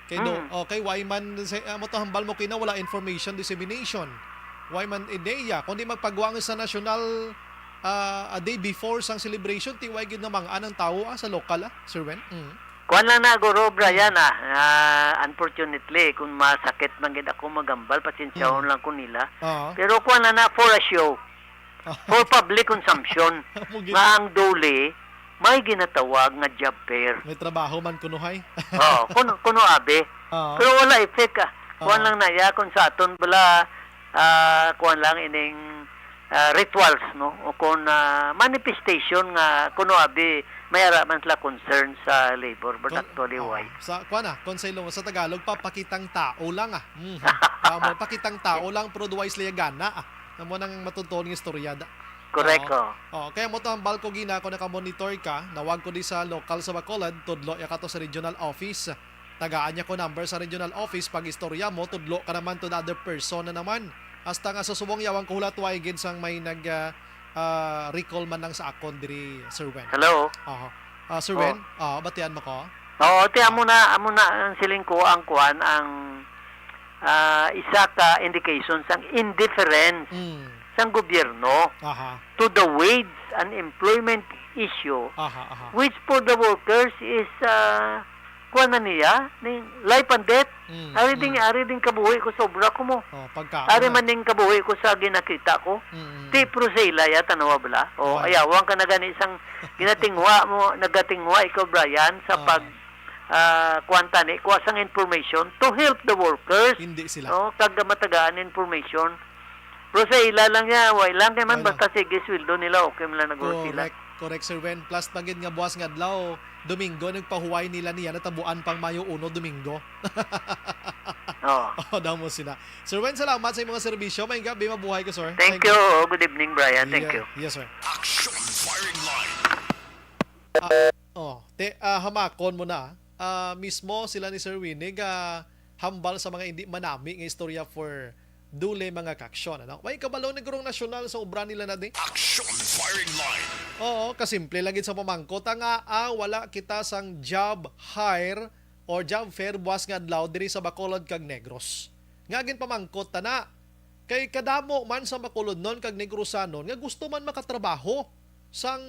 Kay do okay why man mo to hambal mo kina wala information dissemination. Why man ideya kundi magpagwang sa national a day before sang celebration tiway gid namang anang tawo sa lokal Sir Wen. Kuan lang na guro Brian unfortunately kung masakit man gid ako magambal pasensyahon lang ko nila. Pero kuan na for a show. For public consumption. Nga ang dole may ginatawag nga job fair. May trabaho man kunuhay. Kuno abe. Pero wala effect kuan lang na ya kung sa aton bala kuan lang ining rituals no o kung manifestation nga kuno abi may man sila concern sa labor but actually why sa kuan konselo sa Tagalog pakitang tao lang mo pakitang tao lang pero duway sila gana mo nang matutuon ng istorya correct kaya mo to ang balko gina ko naka-monitor ka nawag ko di sa local sa Bacolod tudlo ya kato sa regional office tagaan niya ko number sa regional office pag istorya mo tudlo ka naman to the other person na naman hasta nga susubong yawang kuhulat waigid sang may nag recall man lang sa akon diri Sir Wen. Hello. Sir Wen, batian mo ko. Ti amo na ang siling ko ang kuan ang isa ka indication sang indifference sang gobyerno to the wage and employment issue which for the workers is kuan na niya ning life and death. Ari ding kabuhi ko sobra ko mo. Ari man ning kabuhi ko sa ginakita ko. Ti prosela ya tanawa bala. Ayawang ka na gani isang ginatingwa mo, nagatingwa ikaw Brian sa pag kwanta ni kuha sang information to help the workers. Hindi sila. Kag matagaan information. Prosela lang ya, way lang kay man basta sige sweldo nila okay man naguro sila. Correct Sir Wen. Plus pagid nga buwas nga adlaw Domingo nagpahuway nila niya natabuan pang Mayo 1 Domingo. Oo. Daw mo sila. Sir Wen, salamat sa mga serbisyo. May gabi, mabuhay ka, sir. Thank you. Good evening, Brian. Thank you. Yes, sir. Action firing line. Hamakon mo na. Mismo sila ni Sir Winnie hambal sa mga hindi manami ng istorya for dule mga kaksyon. Ano? May kabalo ni Gurong Nasyonal sa obra nila na di. Action firing line. Oo, kasimple lang sa pamangkot nga wala kita sang job hire or job fair buwas nga adlaw diri sa Bacolod kag Negros. Nga gin pamangkot na kay kadamo man sa Bacolod non kag Negrosanon nga gusto man makatrabaho sang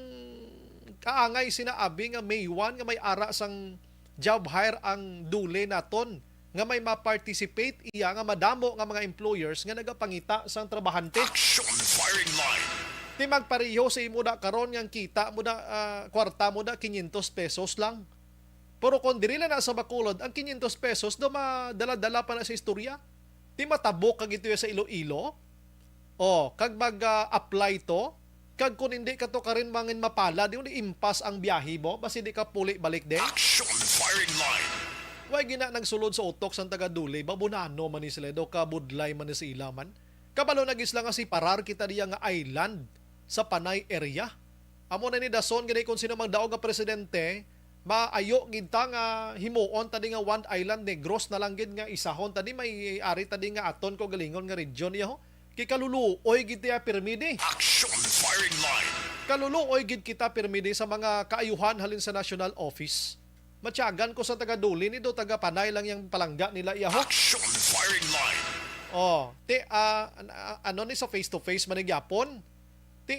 kaangay sinaabi nga May 1 nga may ara sang job hire ang dule naton nga may ma-participate iya nga madamo nga mga employers nga nagapangita sang trabahante. Action firing line. Di magpareho sa imo da karon nga kita mo da kwarta mo da 500 pesos lang. Pero kung diri na sa Bacolod ang 500 pesos do madala-dala pa na sa istorya. Di matabok kag ito sa Iloilo. Kag mag-apply to kag kung hindi ka to karin mangin mapala di impas ang biyahe mo basi di ka puli balik din. Action firing line. Way gina nagsulod sa utok sang taga-dulay, babunano man ni sila daw, kabudlay man ni sa ilaman. Kabalo nagisla nga si parar kita diya nga island sa Panay area. Amo na ni dason gani kung sino magdaog nga presidente, maayo gid ta nga himuon tadi nga one island Negros na lang gid nga isahon tadi may ari tadi nga aton ko galingon nga region niya ho. Kay kaluluoy gid tiya permide. Action firing line. Kaluluoy gid kita permide sa mga kaayuhan halin sa National Office. Matyagan ko sa taga-duli ni do taga-Panay lang yung palangga nila iyaho. Action firing line. Ano ni sa face-to-face manigyapon?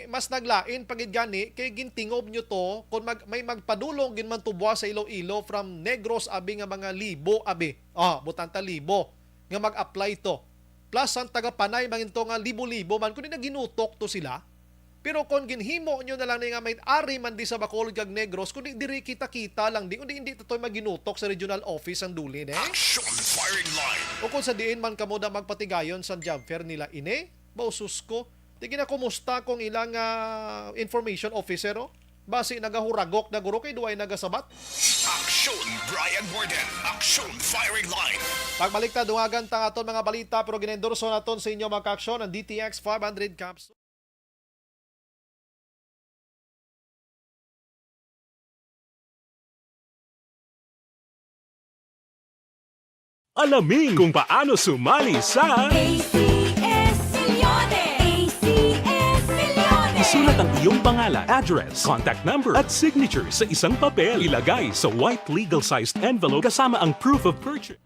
Mas naglain pagid gani kay gintingob nyo to kung may magpadulong gin man tubwa sa Iloilo from Negros abi nga mga libo abi. Butanta libo nga mag-apply to. Plus ang taga-Panay manginto nga libo-libo man kundi naginutok to sila. Pero kung ginhimo nyo na lang nga may ari man di sa Bacolod kag Negros, kundi diri kita-kita lang di, kundi hindi to'y maginutok sa regional office ang dulin Action firing line. O kung sa diin man kamo da magpatigayon sa job fair nila bausus ko, di na kumusta kung ilang information officer basi nagahuragok na guro kay duay nagasabat. Action Brian Borden. Action firing line. Pagbalik ta duwagan ta aton mga balita pero ginendorso naton sa inyo mga ka-aksyon ang DTX 500 capsule. Alamin kung paano sumali sa ACS-Milyones! ACS-Milyones! Isulat ang iyong pangalan, address, contact number at signature sa isang papel. Ilagay sa white legal-sized envelope kasama ang proof of purchase.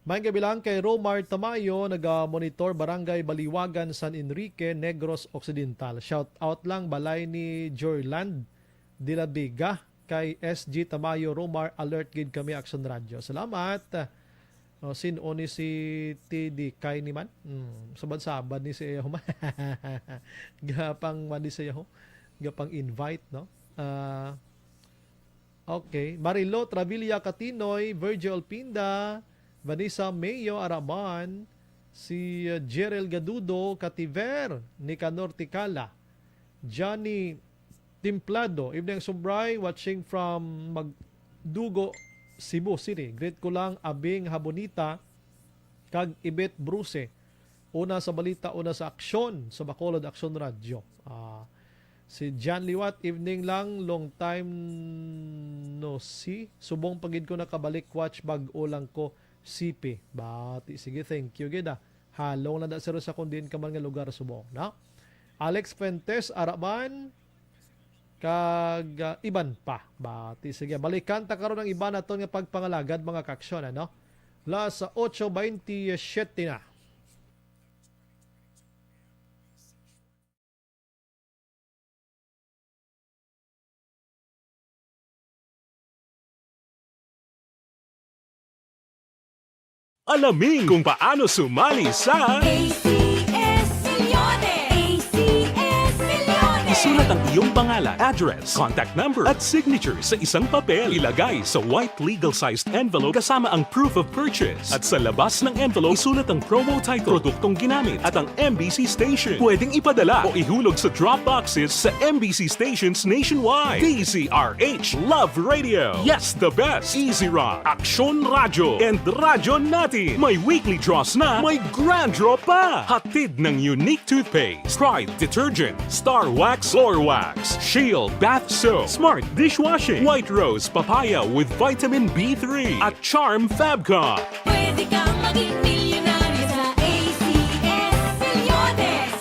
May kabilang kay Romar Tamayo, nag-monitor Barangay Baliwagan, San Enrique, Negros Occidental. Shout out lang balay ni Jorland Dilabiga kay SG Tamayo Romar, alert gid kami Action Radio. Salamat. Sino ni si TD kay ni man? Sabad-sabad ni si Eho man. Gapang man ni si Eho. Gapang invite, no? Okay. Marilo Travilla Catinoy, Virgil Pinda, Vanessa Mayo Araman, si Jerel Gadudo Cativer, Nicanor Ticala, Johnny Timplado, Ibneng Sumbray, watching from Magdugo, Cebu City. Great ko lang abing habonita kag Ibet Bruce. Una sa balita, una sa aksyon sa Bacolod Action Radio. Si John Liwat, evening lang, long time no see. Subong pagid ko nakabalik watch bag-o lang ko sipi. Bati, sige, thank you gida. Halong na da sir sa kundin ka man nga lugar subong, na? Alex Fuentes Araman kag iban pa. Bati, sige. Balikan ta karon ang iba naton nga pagpangalagad mga kaksyon, ano? La sa 8:27 na. Alamin kung paano sumali sa ACS-Milyones! ACS-Milyones! Isulat ang iyong pangalan, address, contact number at signature sa isang papel. Ilagay sa white legal-sized envelope kasama ang proof of purchase. At sa labas ng envelope, isulat ang promo title, produktong ginamit at ang MBC station. Pwedeng ipadala o ihulog sa drop boxes sa MBC stations nationwide. DZRH Love Radio. Yes, the best. Easy Rock, Aksyon Radyo, and Radyo Natin. May weekly draws na, may grand draw pa. Hatid ng unique toothpaste, Pride Detergent, Star Wax Floor Wax, Shield Bath Soap, Smart Dishwashing, White Rose Papaya with Vitamin B3, at Charm Fabcon. Pwede kang maging milyonaryo sa ACS Milyones.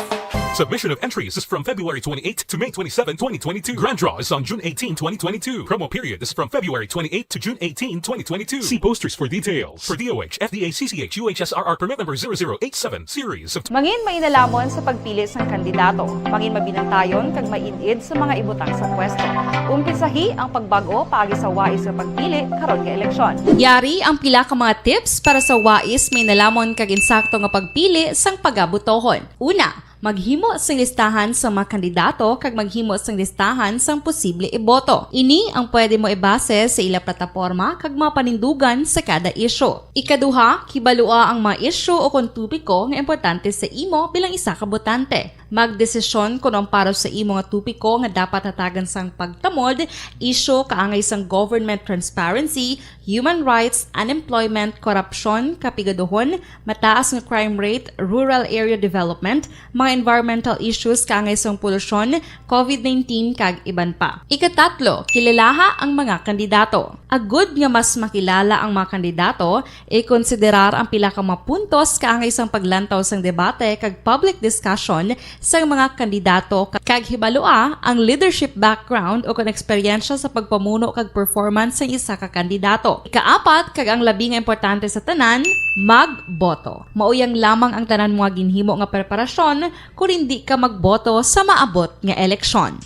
Submission of entries is from February 28 to May 27, 2022. Grand draw is on June 18, 2022. Promo period is from February 28 to June 18, 2022. See posters for details. For DOH, FDA, CCH, UHSRR permit number 0087 series of... Mangin mainalamon sa pagpili ng kandidato. Mangin mabinantayon kag mainid sa mga ibutang sa pwesto. Umpisahi ang pagbago paagi sa wais sa pagpili karon nga eleksyon. Yari ang pila ka mga tips para sa wais may nalamon kag insakto nga pagpili sang pagabutohon. Una, maghimo sang listahan sa mga kandidato kag maghimo sang listahan sang posible iboto. Ini ang pwede mo ibase sa ila plataporma kag mga panindugan sa kada isyu. Ikaduha, kibalua ang mga isyu o kung tupiko nga importante sa imo bilang isa ka botante. Magdesisyon kung ang para sa imo nga tupiko nga dapat hatagan sang pagtamod, isyu kaangay sang government transparency, human rights, unemployment, korupsyon, kapigaduhon, mataas nga crime rate, rural area development, mga environmental issues kaangay sang polusyon, COVID-19 kag iban pa. Ikatatlo, kilalaha ang mga kandidato. Agud nga mas makilala ang mga kandidato, i-konsiderar ang pila ka mga puntos kaangay sang paglantaw sang debate kag public discussion sa mga kandidato kag hibalua ang leadership background o kung eksperyensya sa pagpamuno kag performance sa isa ka kandidato. Ikaapat kag ang labi nga importante sa tanan, magboto. Mauyang lamang ang tanan mga ginhimo nga preparasyon kung hindi ka magboto sa maabot nga eleksyon.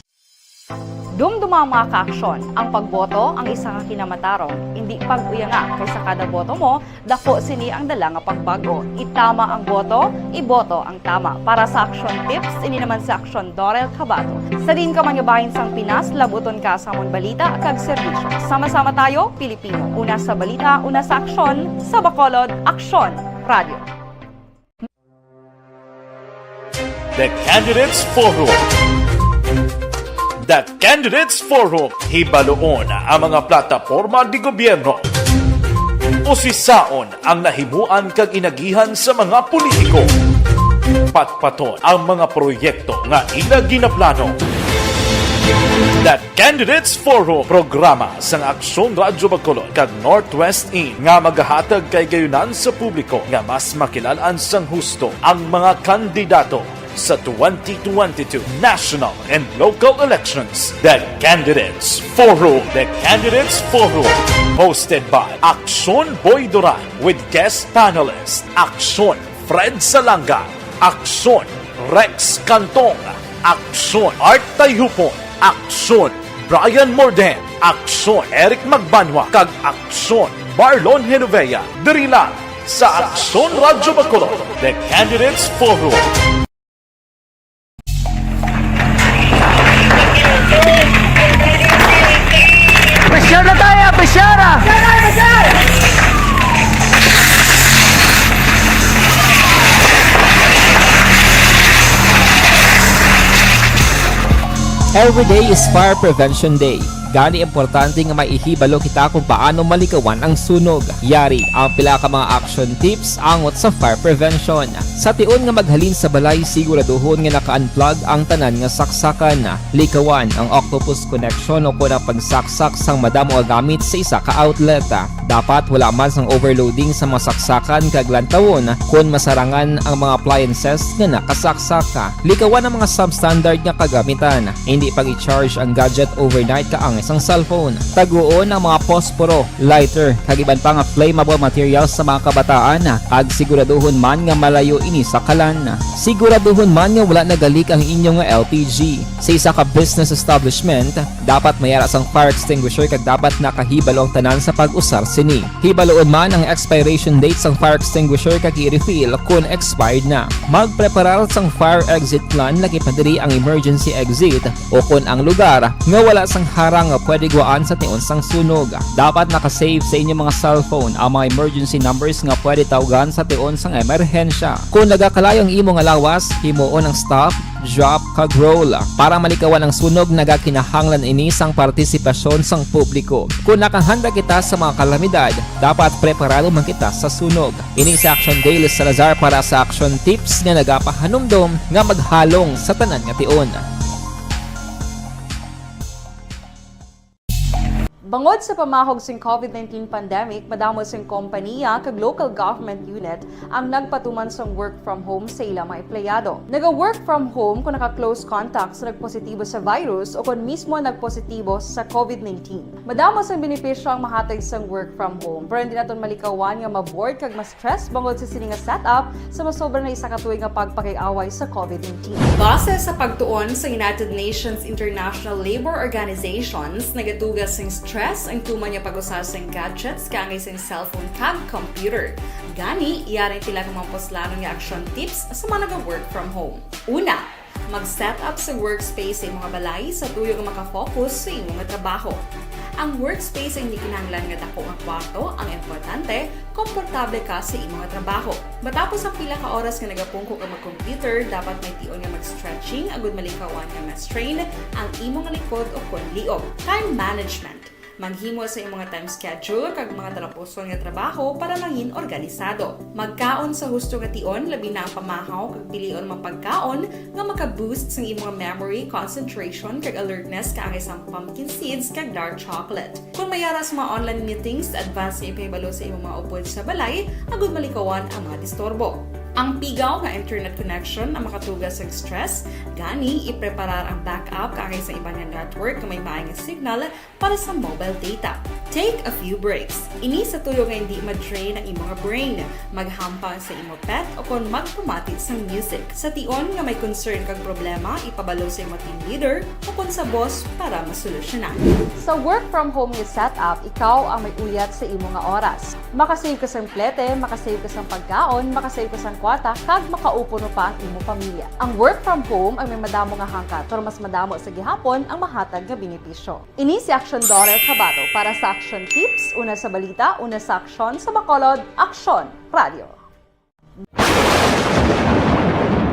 Dumduma ang mga kaaksyon. Ang pagboto ang isa ka kinamatarong. Hindi pag-uyanga kaysa kada boto mo, dako sini ang dala nga pagbago. Itama ang boto, iboto ang tama. Para sa action tips, ini naman sa aksyon Dorel Cabato. Sa din ka manyabahin sang Pinas, labuton ka sa amon balita kag serbisyo. Sama-sama tayo, Pilipino. Una sa balita, una sa aksyon, sa Bacolod, Aksyon Radio. The Candidates Forum. The Candidates Forum, hibaloon ang mga plataporma di gobyerno. Usisaon ang nahimuan kag inagihan sa mga politiko. Patpaton ang mga proyekto nga ila ginaplano. The Candidates Forum, programa sang Aksyon Radyo Bacolod kag Northwest In nga magahatag kay gayunan sa publiko nga mas makilalaan sang husto ang mga kandidato sa 2022 national and local elections. The Candidates Forum. The Candidates Forum. Hosted by Aksyon Boy Duran with guest panelist Aksyon Fred Salanga, Aksyon Rex Cantong, Aksyon Art Tayhupon, Aksyon Brian Morden, Aksyon Eric Magbanwa, kag Aksyon Marlon Genovea. Diri lang sa Aksyon Radyo Bacolod. The Candidates Forum. Pressure na tayo! Pressure! Every day is Fire Prevention Day. Gani importante nga maihibalo kita kung paano malikawan ang sunog. Yari ang pila ka mga action tips angot sa fire prevention. Sa tion nga maghalin sa balay, siguraduhon nga naka-unplug ang tanan nga saksakan. Likawan ang octopus connection o kung ang pagsaksak sang madamo gamit sa isa ka outlet. Dapat wala man sang overloading sa mga saksakan kag lantawon kung masarangan ang mga appliances nga nakasaksaka. Likawan ang mga substandard nga kagamitan. Hindi pag i-charge ang gadget overnight kaangay sang cellphone. Taguon ang mga posporo, lighter, kag iban pa nga flammable materials sa mga kabataan ag siguraduhon man nga malayo ini sa kalan. Siguraduhon man nga wala nagalik ang inyong LPG. Sa isa ka business establishment, dapat mayara sang fire extinguisher kag dapat nakahibalo ang tanan sa pag-usar sini. Hibaloon man ang expiration date sang fire extinguisher kag i-refill kung expired na. Magpreparar sang fire exit plan lagi pa diri ang emergency exit o kung ang lugar nga wala sang harang nga pwede guaan sa tion sang sunog. Dapat nakasave sa inyong mga cellphone ang mga emergency numbers nga pwede tawagan sa tion sang emerhensya. Kung nagakalayo ang imong alawas, himuon ang stop, drop kag roll. Para malikawan ang sunog, nagakinahanglan ini sang partisipasyon sang publiko. Kung nakahanda kita sa mga kalamidad, dapat preparado man kita sa sunog. Ini sa Action Daily Salazar para sa Action Tips nga nagapahanumdom nga maghalong sa tanan nga tion. Bangod sa pamahog sing COVID-19 pandemic, madamo sing kompanya kag local government unit ang nagpatuman sang work from home sa ilang mga empleyado. Naga-work from home kung naka-close contact sa nagpositibo sa virus o kung mismo nagpositibo sa COVID-19. Madamo sang benepisyo ang mahatag sang work from home, pero hindi naton malikawan nga ma-bored kag ma-stress bangod sa sini nga setup sa masobra na isa ka tuig nga pagpakiaway sa COVID-19. Base sa pagtuon sa United Nations International Labour Organizations, nagatugas sing stress ang tuman niya pag-usar sa gadgets kangay sa cellphone kag computer. Gani, iyaring tila ng mga poslanong nga action tips sa mga nag-work from home. Una, mag-set up sa workspace sa mga balay sa tuyo nga makafocus sa imong trabaho. Ang workspace ay hindi kinahanglan nga dako ang kwarto, ang importante, komportable ka sa imong trabaho. Matapos ang pila ka oras nga nagapungko ka mag-computer, dapat may tion nga mag-stretching agud malikawan nga ma-strain ang imong likod o kon liog. Time management. Maghimo sa imong time schedule kag mga tarapuson nga trabaho para maging organisado. Magkaon sa husto nga tion, labi na ang pamahaw kag pilion mang pagkaon nga maka-boost sa imong memory, concentration kag alertness kaangay sang pumpkin seeds kag dark chocolate. Kung mayaras mga online meetings, advance nga ipahibalo sa imong mga upod sa balay, agud malikawan ang mga disturbo. Ang pigaw nga internet connection ang makatugas sa stress, gani ipreparar ang backup kaangay sa ibang network nga may maayong signal para sa mobile data. Take a few breaks. Ini sa tuyo nga hindi ma-drain ang imong brain, maghampang sa imong pet o kon magpumatit sa music. Sa tion nga may concern kag problema, ipabalo sa imong team leader o kon sa boss para masolusyonan. Sa work from home nga setup, ikaw ang may uyat sa imong nga oras. Makasave ka sa plete, makasave ka sa pagkaon, makasave ka sa kwata, kag makaupo no pa ang imong pamilya. Ang work from home ay may madamo nga hangkat, pero mas madamo sa gihapon ang mahatag nga benepisyo. Ini si Action Daughter Cabato para sa Action Tips, una sa balita, una sa aksyon sa Bacolod, Action Radio.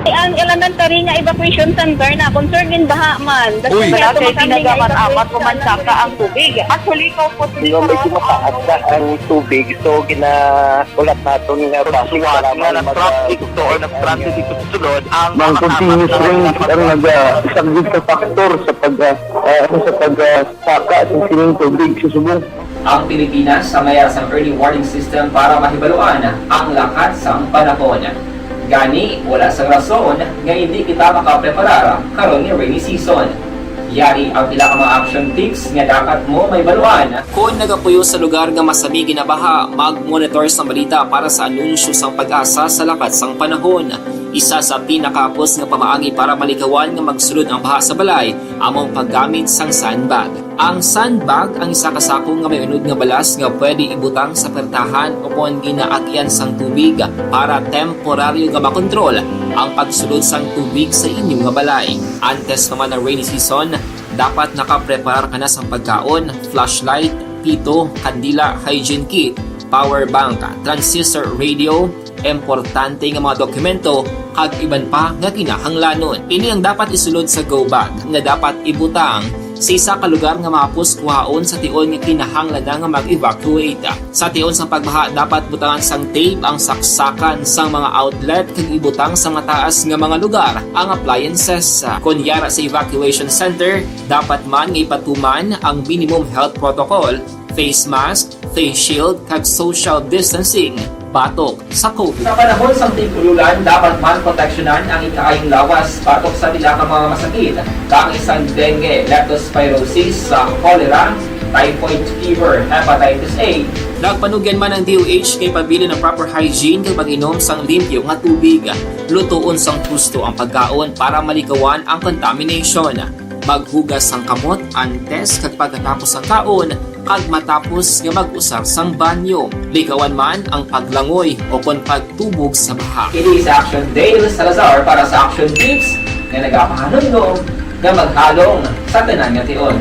Ang elementary nga evacuation center na concern din baha man. Uy, kaya ginagamat-amat kumansaka ang tubig. Actually, ikaw po Hindi mo medyo mataas na ang tubig. So, ginaulat natin nga pasuwat nga ng traffic to or nag-transit dito sa sulod ang Mang continuous rain ang isang good factor sa pagsaka at sining tubig sa subong. Ang Pilipinas sa mayroon sa early warning system para mahibaluan ang lakas sa panahon. Gani, wala sa rason nga hindi kita makapreparar karon ni rainy season. Yari ang pila ka mga action tips nga dapat mo may baluan. Kung nagapuyo sa lugar nga masabi ginabaha, mag-monitor sa balita para sa anunsyo sang pag-asa sa lakas sang panahon. Isa sa pinakapos nga pamaagi para malikawan nga magsulod ang baha sa balay, among paggamit sang sandbag. Ang sandbag ang isa ka sako nga may unod nga balas nga pwede ibutang sa pertahan o kung ginaagyan sang tubig para temporaryo nga makontrol ang pagsulod sang tubig sa inyong nga balay. Antes naman ng rainy season, dapat nakapreparar ka na sang pagkaon, flashlight, pito, kandila, hygiene kit, power bank, transistor radio, importante nga mga dokumento kag iban pa nga kinahanglanon. Ini ang dapat isulod sa go bag nga dapat ibutang sa isa ka lugar nga mapus kuhaon sa tion nga kinahanglan nga mag-evacuate. Sa tion sa pagbaha, dapat butangan sang tape ang saksakan sang mga outlet kag ibutang sa mataas nga mga lugar ang appliances. Kunyara sa evacuation center, dapat man nga ipatuman ang minimum health protocol, face mask, face shield kag social distancing. batok sa COVID. Sa panahon sa tig-ululan, dapat man proteksyonan ang ikaayong lawas batok sa bilang mga masakit, kang isang dengue, leptospirosis, cholera, typhoid fever, hepatitis A. Nagpanugyan man ang DOH kay pabili ng proper hygiene kay pag-inom sang limpyo nga tubig. Lutuon sang husto ang pagkaon para malikawan ang contamination. Maghugas sang kamot antes kag pagkatapos ang kaon kag matapos nga mag-usar sang banyo. Likawan man ang paglangoy o kon pagtubog sa baha. It is Action Dale Salazar para sa Action Tips na nagapahanundong nga maghalong sa tanan nga tion.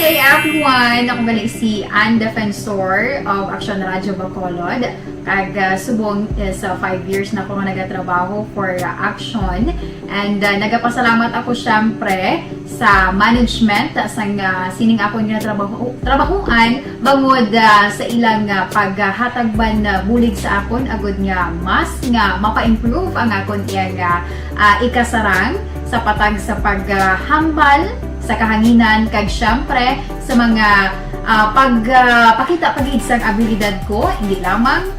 Good day everyone! Ako gali si Ann Defensor of Action Radio Bacolod. Kag subong sa 5 years na ako nga nagatrabaho for Action. And nagapasalamat ako syempre sa management sang sining ako nga trabahuan bangod sa ilang paghatagban bulig sa akon agud nga mas nga mapa-improve ang akon iyang ikasarang sa patag sa paghambal sa kahanginan kag syempre sa mga pagpakita pag-iid sang abilidad ko hindi lamang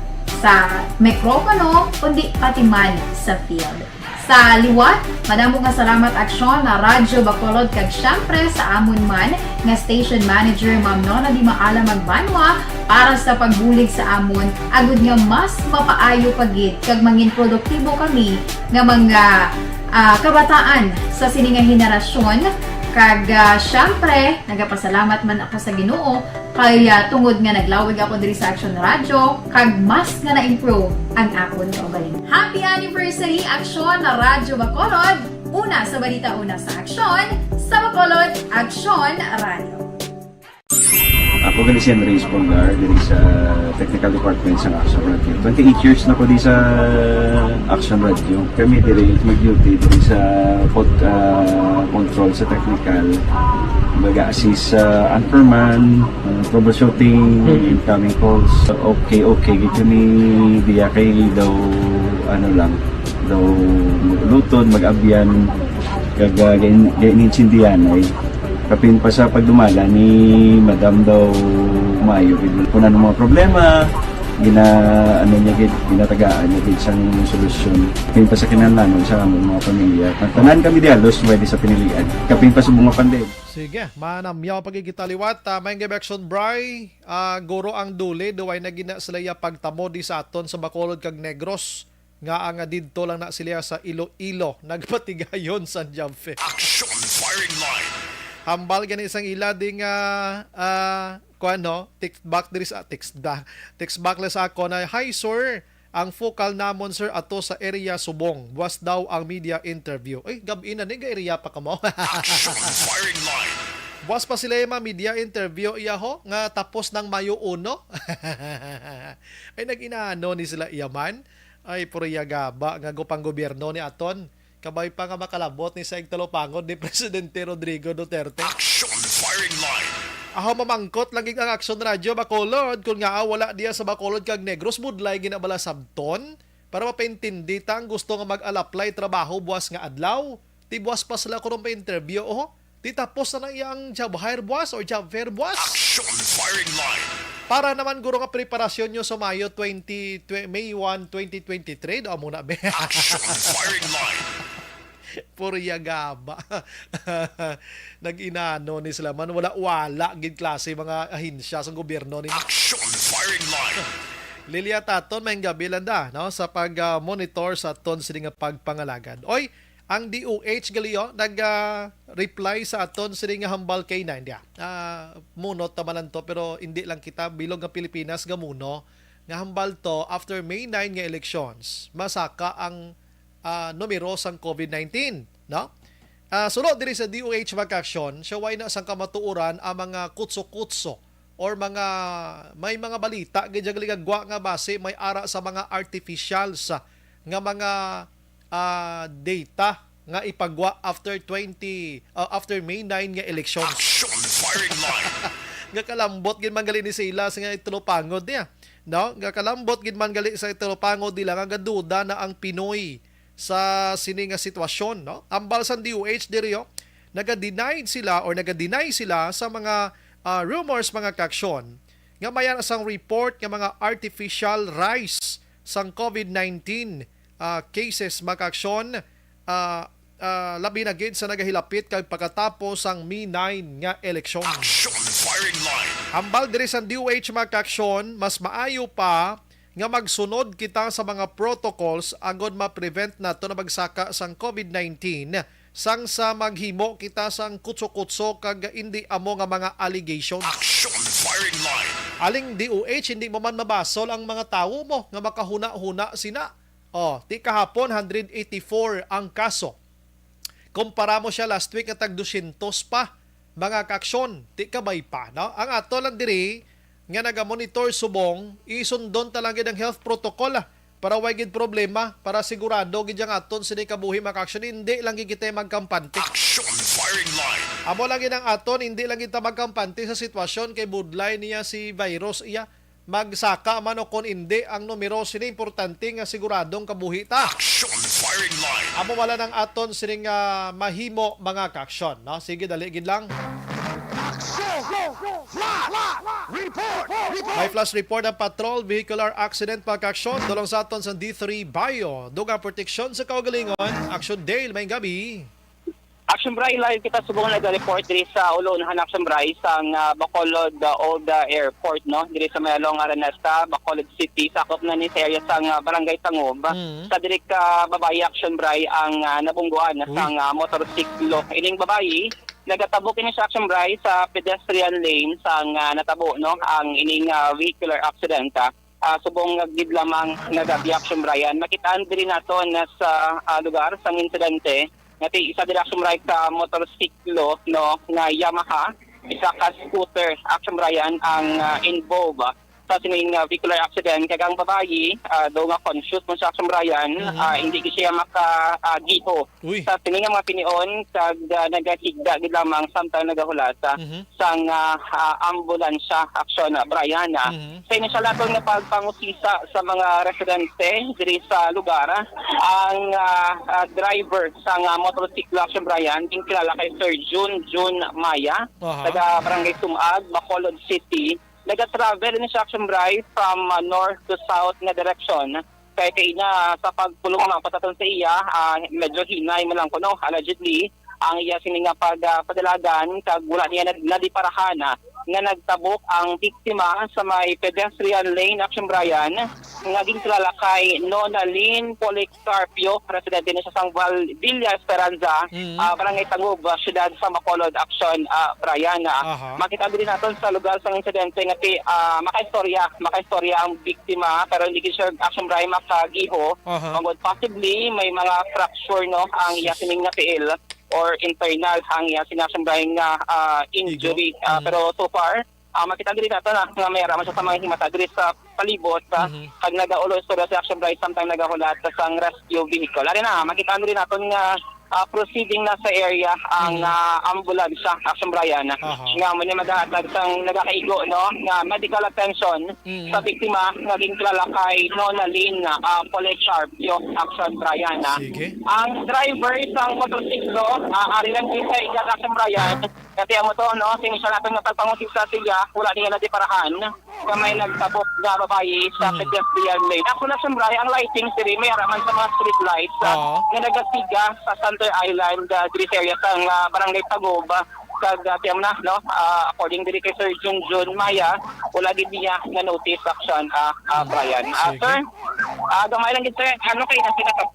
sa mikropono kundi pati man sa field. Sa liwat, madamo nga salamat Aksyon na Radyo Bacolod kag syempre sa amon man nga station manager Ma'am Nona Di Maala Magbanwa para sa pagbulig sa amon agud nga mas mapaayo pagid kag mangin produktibo kami nga mga kabataan sa sining nga henerasyon. Kag syempre, nagapasalamat man ako sa Ginoo kay tungod nga naglawig ako diri sa Action Radio kag mas nga na-improve ang akon kaugalingon. Happy anniversary Action na Radyo Bacolod! Una sa balita, una sa Action, sa Bacolod, Action Radio. Ako gali si Henry Espolgar diri sa Technical Department sa Action Radio. 28 years na ko di sa Action Radio. Kami diri mag-duty diri sa control sa technical. Mag-assist sa anchorman, troubleshooting, incoming calls. Okay, gito ni diya kay daw daw lutod, mag-abyan, kag ganinsindihan ay kapin pa sa pagdumala ni Madam daw Mayo kuna ng mga problema ginatagaan niya gid sang solusyon kapin pa sa kinahanglan sa among mga pamilya tanan kami dialos pwede sa pinilian kapin pa sa mga pandemya. Sige, manamyaw pagigitaliwat may Action Bray guro ang duli duway na gina sila pagtamo di sa aton sa Bacolod kag Negros nga ang didto lang na sila sa Iloilo nagpatigayon sa Jamfe. Action Firing Line. Hambal gani isang ila ding text back diri sa text back la sa ako na hi sir, ang focal namon sir ato sa area Subong. Was daw ang media interview. Ay gabi na ni area pa kamo. Action Firing Line. Was pa sila yung media interview iyaho nga tapos ng Mayo 1. Ay nag-inaano ni sila iyaman. Ay puriya gaba nga gupang gobyerno ni aton. Kabay pa nga makalabot ni Saig Talopangod ni Presidente Rodrigo Duterte. Action Firing Line. Aho mamangkot lagi ang Action Radio Bacolod kung nga wala diya sa Bacolod kag Negros mudlay ginabala sabton para mapaintindi tang gusto nga mag-apply trabaho buwas nga adlaw. Ti buwas pa sila kurong pa-interview ti tapos na iyang job hire buwas or job fair buwas. Action Firing Line. Para naman guro nga preparasyon nyo sa May 1, 2023 do muna be. Action Firing Line. Puriya gaba. Nag-inano ni sila man wala gid klase mga ahinsya sa gobyerno ni. Action Firing Line. Lilia taton may gabi landa sa pag-monitor sa aton sini nga pagpangalagad. Oy, ang DOH galiyo nag-reply sa aton sini nga hambal kay na dia. Munot tamalan to pero hindi lang kita bilog nga Pilipinas gamuno nga hambal to after May 9 nga elections. Masaka ang numero sang COVID-19, no? Sulod diri sa DOH Action, siya way na sang kamatuoran ang mga kutso-kutso or may mga balita gidjagligagwa nga base may ara sa mga artificials nga mga data nga ipagwa after May 9 nga elections. Action Firing Line. Nga kalambot gid man gali ni sila sa nga itulopangod niya, no? Nga kalambot gid man gali sa itulopangod dila nga duda na ang Pinoy sa sini nga sitwasyon, no? Ambal sa DOH diri nag-deny sila sa mga rumors mga kaksyon nga mayan asang report nga mga artificial rise sang COVID-19 cases makaaksyon labi na gid sa nagahilapit kay pagkatapos ang May 9 nga eleksyon. Action Firing Line. Hambal diri sa DOH makaaksyon, mas maayo pa nga magsunod kita sa mga protocols agod ma-prevent nato na magsaka sang COVID-19 sang sa maghimo kita sang kutso-kutso kag hindi amo nga mga allegations. Action Firing Line. Aling DOH hindi mo man mabasol ang mga tawo mo nga makahuna-huna sina. Ti kahapon 184 ang kaso. Kumpara mo siya last week at tag 200 pa mga kaaksyon. Ti kabay pa, no? Ang ato lang diri nga naga-monitor subong, isundon talaga ng health protocol para why gid problema, para sigurado gid yang aton sini kabuhi maka-action, hindi lang gid kita magkampante. Action Firing Line. Amo lang gid ang aton, hindi lang kita magkampante sa sitwasyon kay budlay niya si virus iya magsaka man o kon hindi ang numero sini importante nga siguradong kabuhi ta. Action Firing Line. Amo wala nang aton sining mahimo mga ka-action, no? Sige dali gid lang. May flash report ang patrol vehicular accident pagka-aksyon dolong sa aton sa D3 Bayo. Dugang proteksyon sa kaugalingon. Action Dale, may gabi. Action Bray, live kita subong nag-report diri sa Ulonahan Action Bray sa Bacolod Old Airport, no? Diri sa Mayalong Araneta, Bacolod City, sakop na ni sa area sa Barangay Tangob. Sa diri ka babayi Action Bray ang nabungguan sang motorsiklo. Ining babayi nagatabok ini sa Action Bray sa pedestrian lane sang natabo, no? Ang ining vehicular accident. Subong gid lamang nagabi Action Bray. Makitaan diri naton sa lugar sang insidente. Ngati isa diri Action Bray ka motorsiklo, no, nga Yamaha, isa ka scooter Action Bray ang involved sa sining vehicular accident. Kagang babayi daw nga conscious mo sa Action Bray, hindi siya makagiho sa sining mga pinion kag nagahigda gid lamang samtang nagahulat sang ambulansya Action Bray. Sa inisyal naton nga pagpangusisa sa mga residente diri sa lugar, ang driver sang motorsiklo Action Bray king kilala kay Sir June Maya, taga Barangay Sumag, Bacolod City. Nag-travel ni sa Action Bray from north to south na direksyon. Kaya na sa pagpulong ng pataton sa iya, medyo hinay mo lang ko, no? Allegedly, ang iya sininga padalagan, kag wala niya nadiparahan nga nagtabok ang biktima sa may pedestrian lane Action Bray, naging kilala kay Nonalyn Policarpio, residente na sa Sangval Villa Esperanza, Barangay Tangob, siyudad sa Bacolod Action Bray. Makita din natin sa lugar sa insidente nga makaistorya ang biktima pero hindi siya Action Bray makagiho. Possibly may mga fracture, no, ang iya sining napiil or internal ang sinasambay nga injury. Pero so far, makita diri nato na nga may raman sa mga himata diri sa palibot pag nagaulo istorya sa Action Bray samtang nagahulat sa rescue vehicle. Ari na, makita diri nato nga proceeding na sa area ang ambulansya Action Bray nga mo ni madahatag sang nagakaigo, no, nga medical attention sa biktima nga ging kilala kay Nonalyn Policarpio Action Bray. Ang driver sang motorsiklo ari lang sa iya Action Bray. Kasi mo to, no, sinisya natin nga pagpangusip sa silya, wala niya nadiparahan kamay nagtabok nga babayi sa pedestrian lane. Ako na Action Bray, ang lighting diri may araman sa mga street lights nga nagasiga sa Center Island diri sa area sa Barangay Tangob. Kag tiyam na, no, according diri kay Sir June Maya, wala gid niya nga notice Action Brian. Sir, gamay lang gid sir, ano kay na pinaka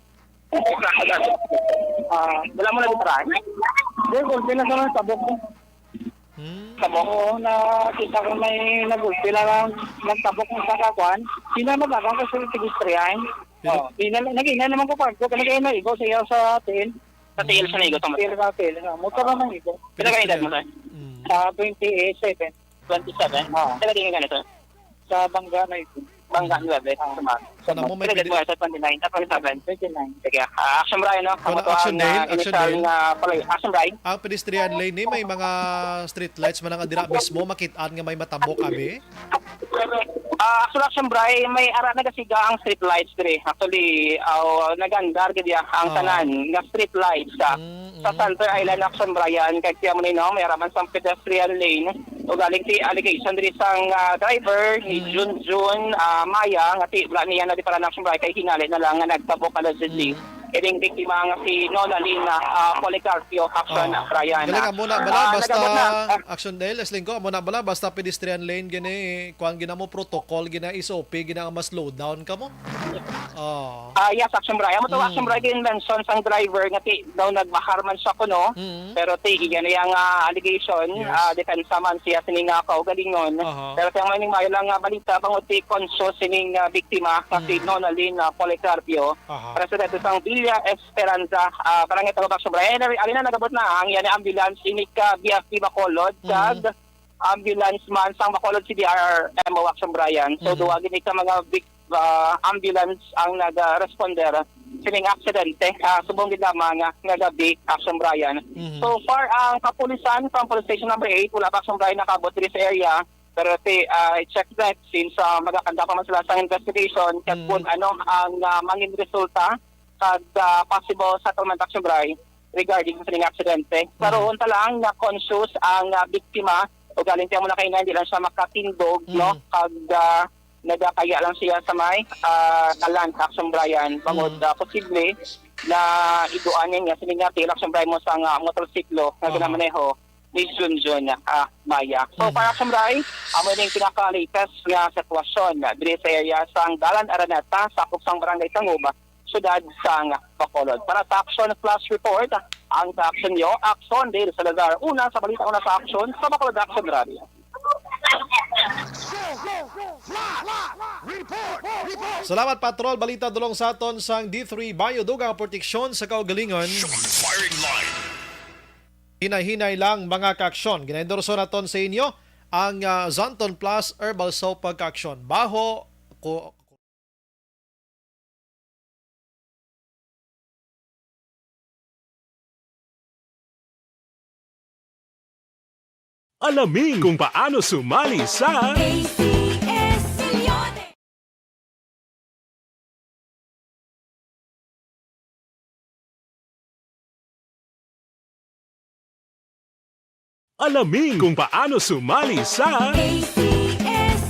wala mo na diparahan? Kung pinasa tabok ko. Tabok na kita ko may nagulpi lang nagtabok ng sakakuan. Sino magagang ko sa tigistriyan? Naging naman ko pagko. Kanagay na igo sa iyo sa tail. Sa tail sa naigo? Sa tail. Motor naman igo. Pinagay mo sir? Sa 27. 27? Oo. Pinagay nga sir? Sa Bangga na igo. Bangga 9. Sa mo may pinagay mo sa 29. Tapos 7. 29. Sige. Action Bray, no? Action Dale. Action Bray. Ang pedestrian lane ni may mga street lights man ang adira mismo makitaan nga may matabok abi. Actually, Action Bray, may ara nagasiga ang street lights dire. Actually, nagandar gid ang tanan nga street lights sa Center Island, Action Bryan. Kaya tiya mo no, may araman sang pedestrian lane. O galing ti allegation diri sang driver ni Junjun Maya nga ti wala niya na di para Action Bray kay hinali na lang nga nagtabok allegedly. Iring biktima nga si Nonalyn Policarpio, Action Bryan. Galing muna bala basta Action Dale, Lingko, muna bala basta pedestrian lane gini, kuan gina mo protocol gina SOP gina mas slow down ka mo. Yes, Action Bryan. Mo to Action Bryan invention sang driver nga ti daw nagbaharman siya kuno. Pero ti iyan yang allegation, depensa man siya sining kaugalingon. Pero tiyang maning mayo lang balita panguti conscious sining biktima kasi Nonalyn Policarpio. Presidente sang Villa Esperanza, barangay Talabak Action Bryan. Alina nagabot na ang yan ambulance inik BFP Bacolod kag ambulance man sang Bacolod CDRMO Action Bryan. So duwagin ika mga big ambulance ang nag-responder sining aksidente subong gid lamang nga gabi Action Bryan. So far ang kapulisan from police station number 8 wala pa Action Bryan nakabot diri sa area, pero check that since magakanda pa man sila sa investigation kag kung ano ang mangin resulta kag possible settlement Action Bryan regarding sa sining aksidente. Karoon ta lang na conscious ang biktima o galing tiya mo na kay hindi lang siya makatindog no kag nagakaya lang siya sa may kalan Action Bryan bangod posible na iduan niya siningati Action Bryan mo sa motorsiklo na ginamaneho ni Junjun Maya. So para Action Bryan, amo ning pinaka-latest nga sitwasyon diri sa area sang Dalan Araneta sakop sang Barangay Tanguma, siyudad sang Bacolod. Para sa Action Flash Report, ang Action nyo, Action Dale Salazar, una sa balita una sa Action sa Bacolod Action Radio. Salamat Patrol, balita dulong sa aton sang D3 Biodugang proteksyon sa kaugalingon. Hinay-hinay lang mga kaaksyon. Ginaendorso naton sa inyo ang Zanton Plus Herbal Soap pagkaaksyon. Baho Alamin kung paano sumali sa ACS Milyones. Alamin kung paano sumali sa ACS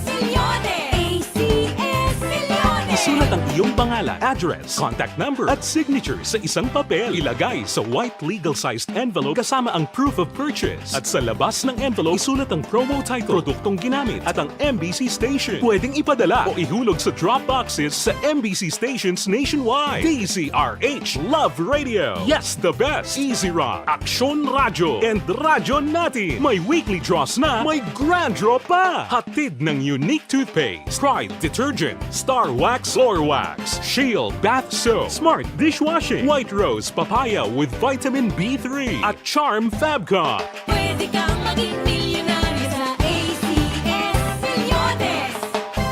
Milyones. ACS Milyones. Isulat ang iyong pangalan, address, contact number at signature sa isang papel. Ilagay sa white legal-sized envelope kasama ang proof of purchase. At sa labas ng envelope, isulat ang promo title, produktong ginamit at ang MBC station. Pwedeng ipadala o ihulog sa drop boxes sa MBC stations nationwide. DZRH Love Radio. Yes, the best. Easy Rock, Aksyon Radyo, and Radyo Natin. May weekly draws na, may grand draw pa. Hatid ng unique toothpaste, Pride Detergent, Star Wax Floor Wax, Shield Bath Soap, Smart Dishwashing, White Rose Papaya with Vitamin B3 at Charm Fabcon. Pwede kang maging milyonaryo sa ACS Milyones.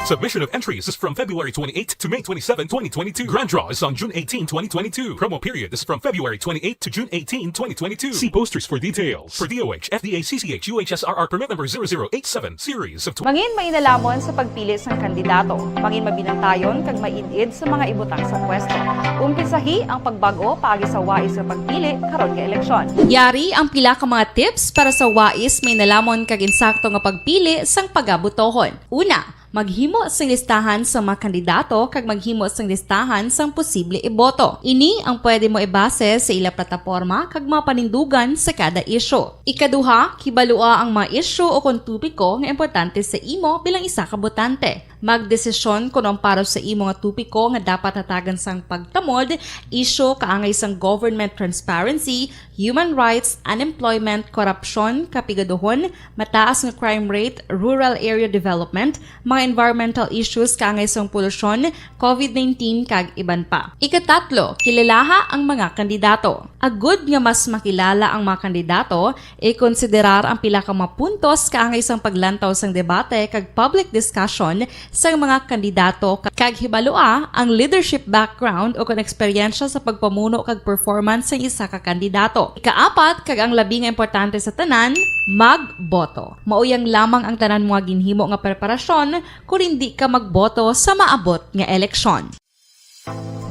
Submission of entries is from February 28 to May 27, 2022. Grand draw is on June 18, 2022. Promo period is from February 28 to June 18, 2022. See posters for details. For DOH, FDA, CCH, UHSRR permit number 0087, series of... Mangin mainalamon sa pagpili ng kandidato. Mangin mabinantayon kag maidid sa mga ibutang sa pwesto. Umpisahi ang pagbago paagi sa wais sa pagpili karon nga eleksyon. Yari ang pila ka mga tips para sa wais may nalamon kag insakto nga pagpili sang pagabutohon. Una, maghimo sang listahan sa mga kandidato kag maghimo sang listahan sang posible iboto. Ini ang pwede mo ibase sa ila plataporma kag mga panindugan sa kada issue. Ikaduha, kibalua ang mga issue o kung tupiko nga importante sa imo bilang isa ka botante. Magdesisyon kung ang para sa imo nga tupiko nga dapat hatagan sang pagtamod, issue kaangay sang government transparency, human rights, unemployment, corruption, kapigaduhon, mataas nga crime rate, rural area development, mga environmental issues kaangay sang polusyon, COVID-19 kag iban pa. Ikatatlo, kilalaha ang mga kandidato. Agud nga mas makilala ang mga kandidato, i-konsiderar ang pila ka mga puntos kaangay sang paglantaw sang debate kag public discussion sa mga kandidato kag hibalua ang leadership background o kung eksperyensya sa pagpamuno kag performance sa isa ka kandidato. Ikaapat kag ang labi nga importante sa tanan, magboto. Mauyang lamang ang tanan mga ginhimo nga preparasyon kung hindi ka magboto sa maabot nga eleksyon.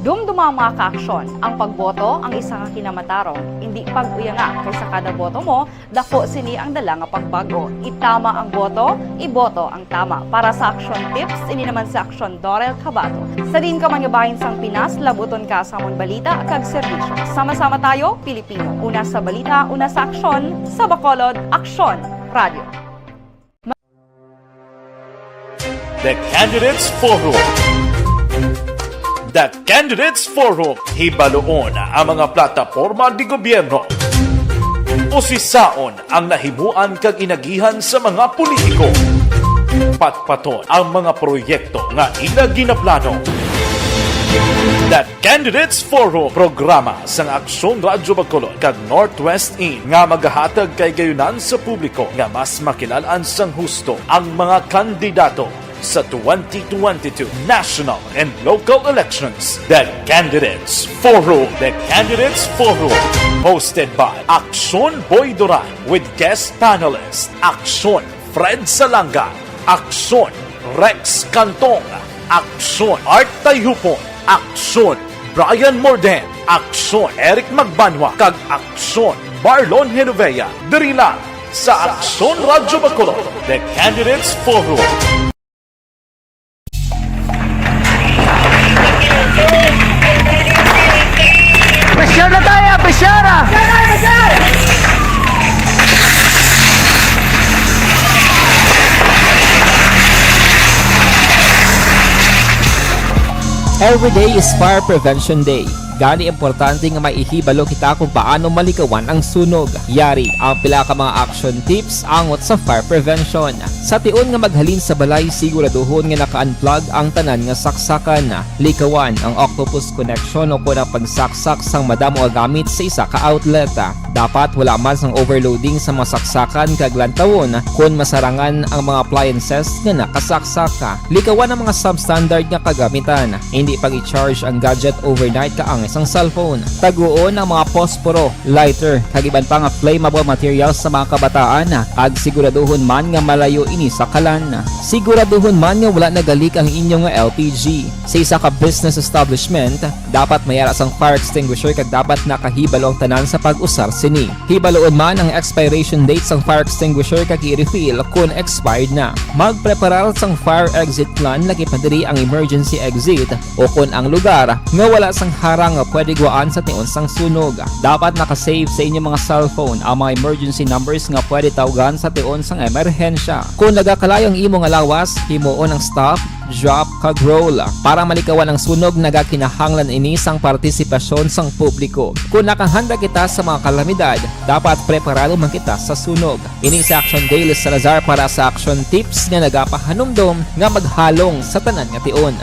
Dumduma ang mga kaaksyon, ang pagboto ang isa ka kinamatarong, hindi pag-uyanga kaysa kada boto mo, dako sini ang dala nga pagbago. Itama ang boto, iboto ang tama. Para sa action tips, ini naman sa Aksyon Dorel Cabato. Sa din ka manyabahin sang Pinas, labuton ka sa amon balita kag serbisyo. Sama-sama tayo, Pilipino. Una sa balita, una sa aksyon, sa Bacolod, Aksyon Radio. The Candidates Forum. The Candidates Forum, hibaloon ang mga plataporma di gobyerno. Usisaon ang nahimuan kag inagihan sa mga politiko. Patpaton ang mga proyekto nga ila ginaplano. The Candidates Forum, programa sang Aksyon Radyo Bacolod kag Northwest In nga magahatag kay gayunan sa publiko nga mas makilalaan sang husto ang mga kandidato sa 2022 national and local elections. The Candidates Forum. The Candidates Forum. Hosted by Aksyon Boy Duran with guest panelists Aksyon Fred Salanga, Aksyon Rex Cantong, Aksyon Art Tayhupon, Aksyon Brian Morden, Aksyon Eric Magbanwa, kag Aksyon Marlon Genovea. Diri lang sa Aksyon Radyo Bacolod. The Candidates Forum. Pressure na tayo! Pressure na! Every day is Fire Prevention Day. Gani importante nga maihibalo kita kung paano malikawan ang sunog. Yari ang pila ka mga action tips angot sa fire prevention. Sa tion nga maghalin sa balay, siguraduhon nga naka-unplug ang tanan nga saksakan. Likawan ang octopus connection o kung pagsaksak sang madamo gamit sa isa ka outlet. Dapat wala man sang overloading sa masaksakan kag lantawon kung masarangan ang mga appliances nga nakasaksaka. Likawan ang mga substandard nga kagamitan. Hindi pag i-charge ang gadget overnight kaang isang cellphone. Taguon ang mga posporo, lighter, kag iban pa nga flammable materials sa mga kabataan. Ag siguraduhon man nga malayo ini sa kalan. Siguraduhon man nga wala nagalik ang inyong LPG. Sa isa ka business establishment, dapat mayara sang fire extinguisher kag dapat nakahibalo ang tanan sa pag-usar sini. Hibaloon man ang expiration date sang fire extinguisher kag i-refill kung expired na. Magpreparar sang fire exit plan lagi pa diri ang emergency exit o kung ang lugar nga wala sang harang nga pwede guwaan sa tion sang sunog. Dapat nakasave sa inyong mga cellphone ang mga emergency numbers nga pwede tawagan sa tion sang emerhensya. Kung nagakalayo ang imong alawas, himuon ang stop, drop, kag roll. Para malikawan ang sunog, nagakinahanglan ini sang partisipasyon sang publiko. Kung nakahanda kita sa mga kalamidad, dapat preparado man kita sa sunog. Ini sa Action Daily Salazar para sa action tips nga nagapahanumdom nga maghalong sa tanan nga tion.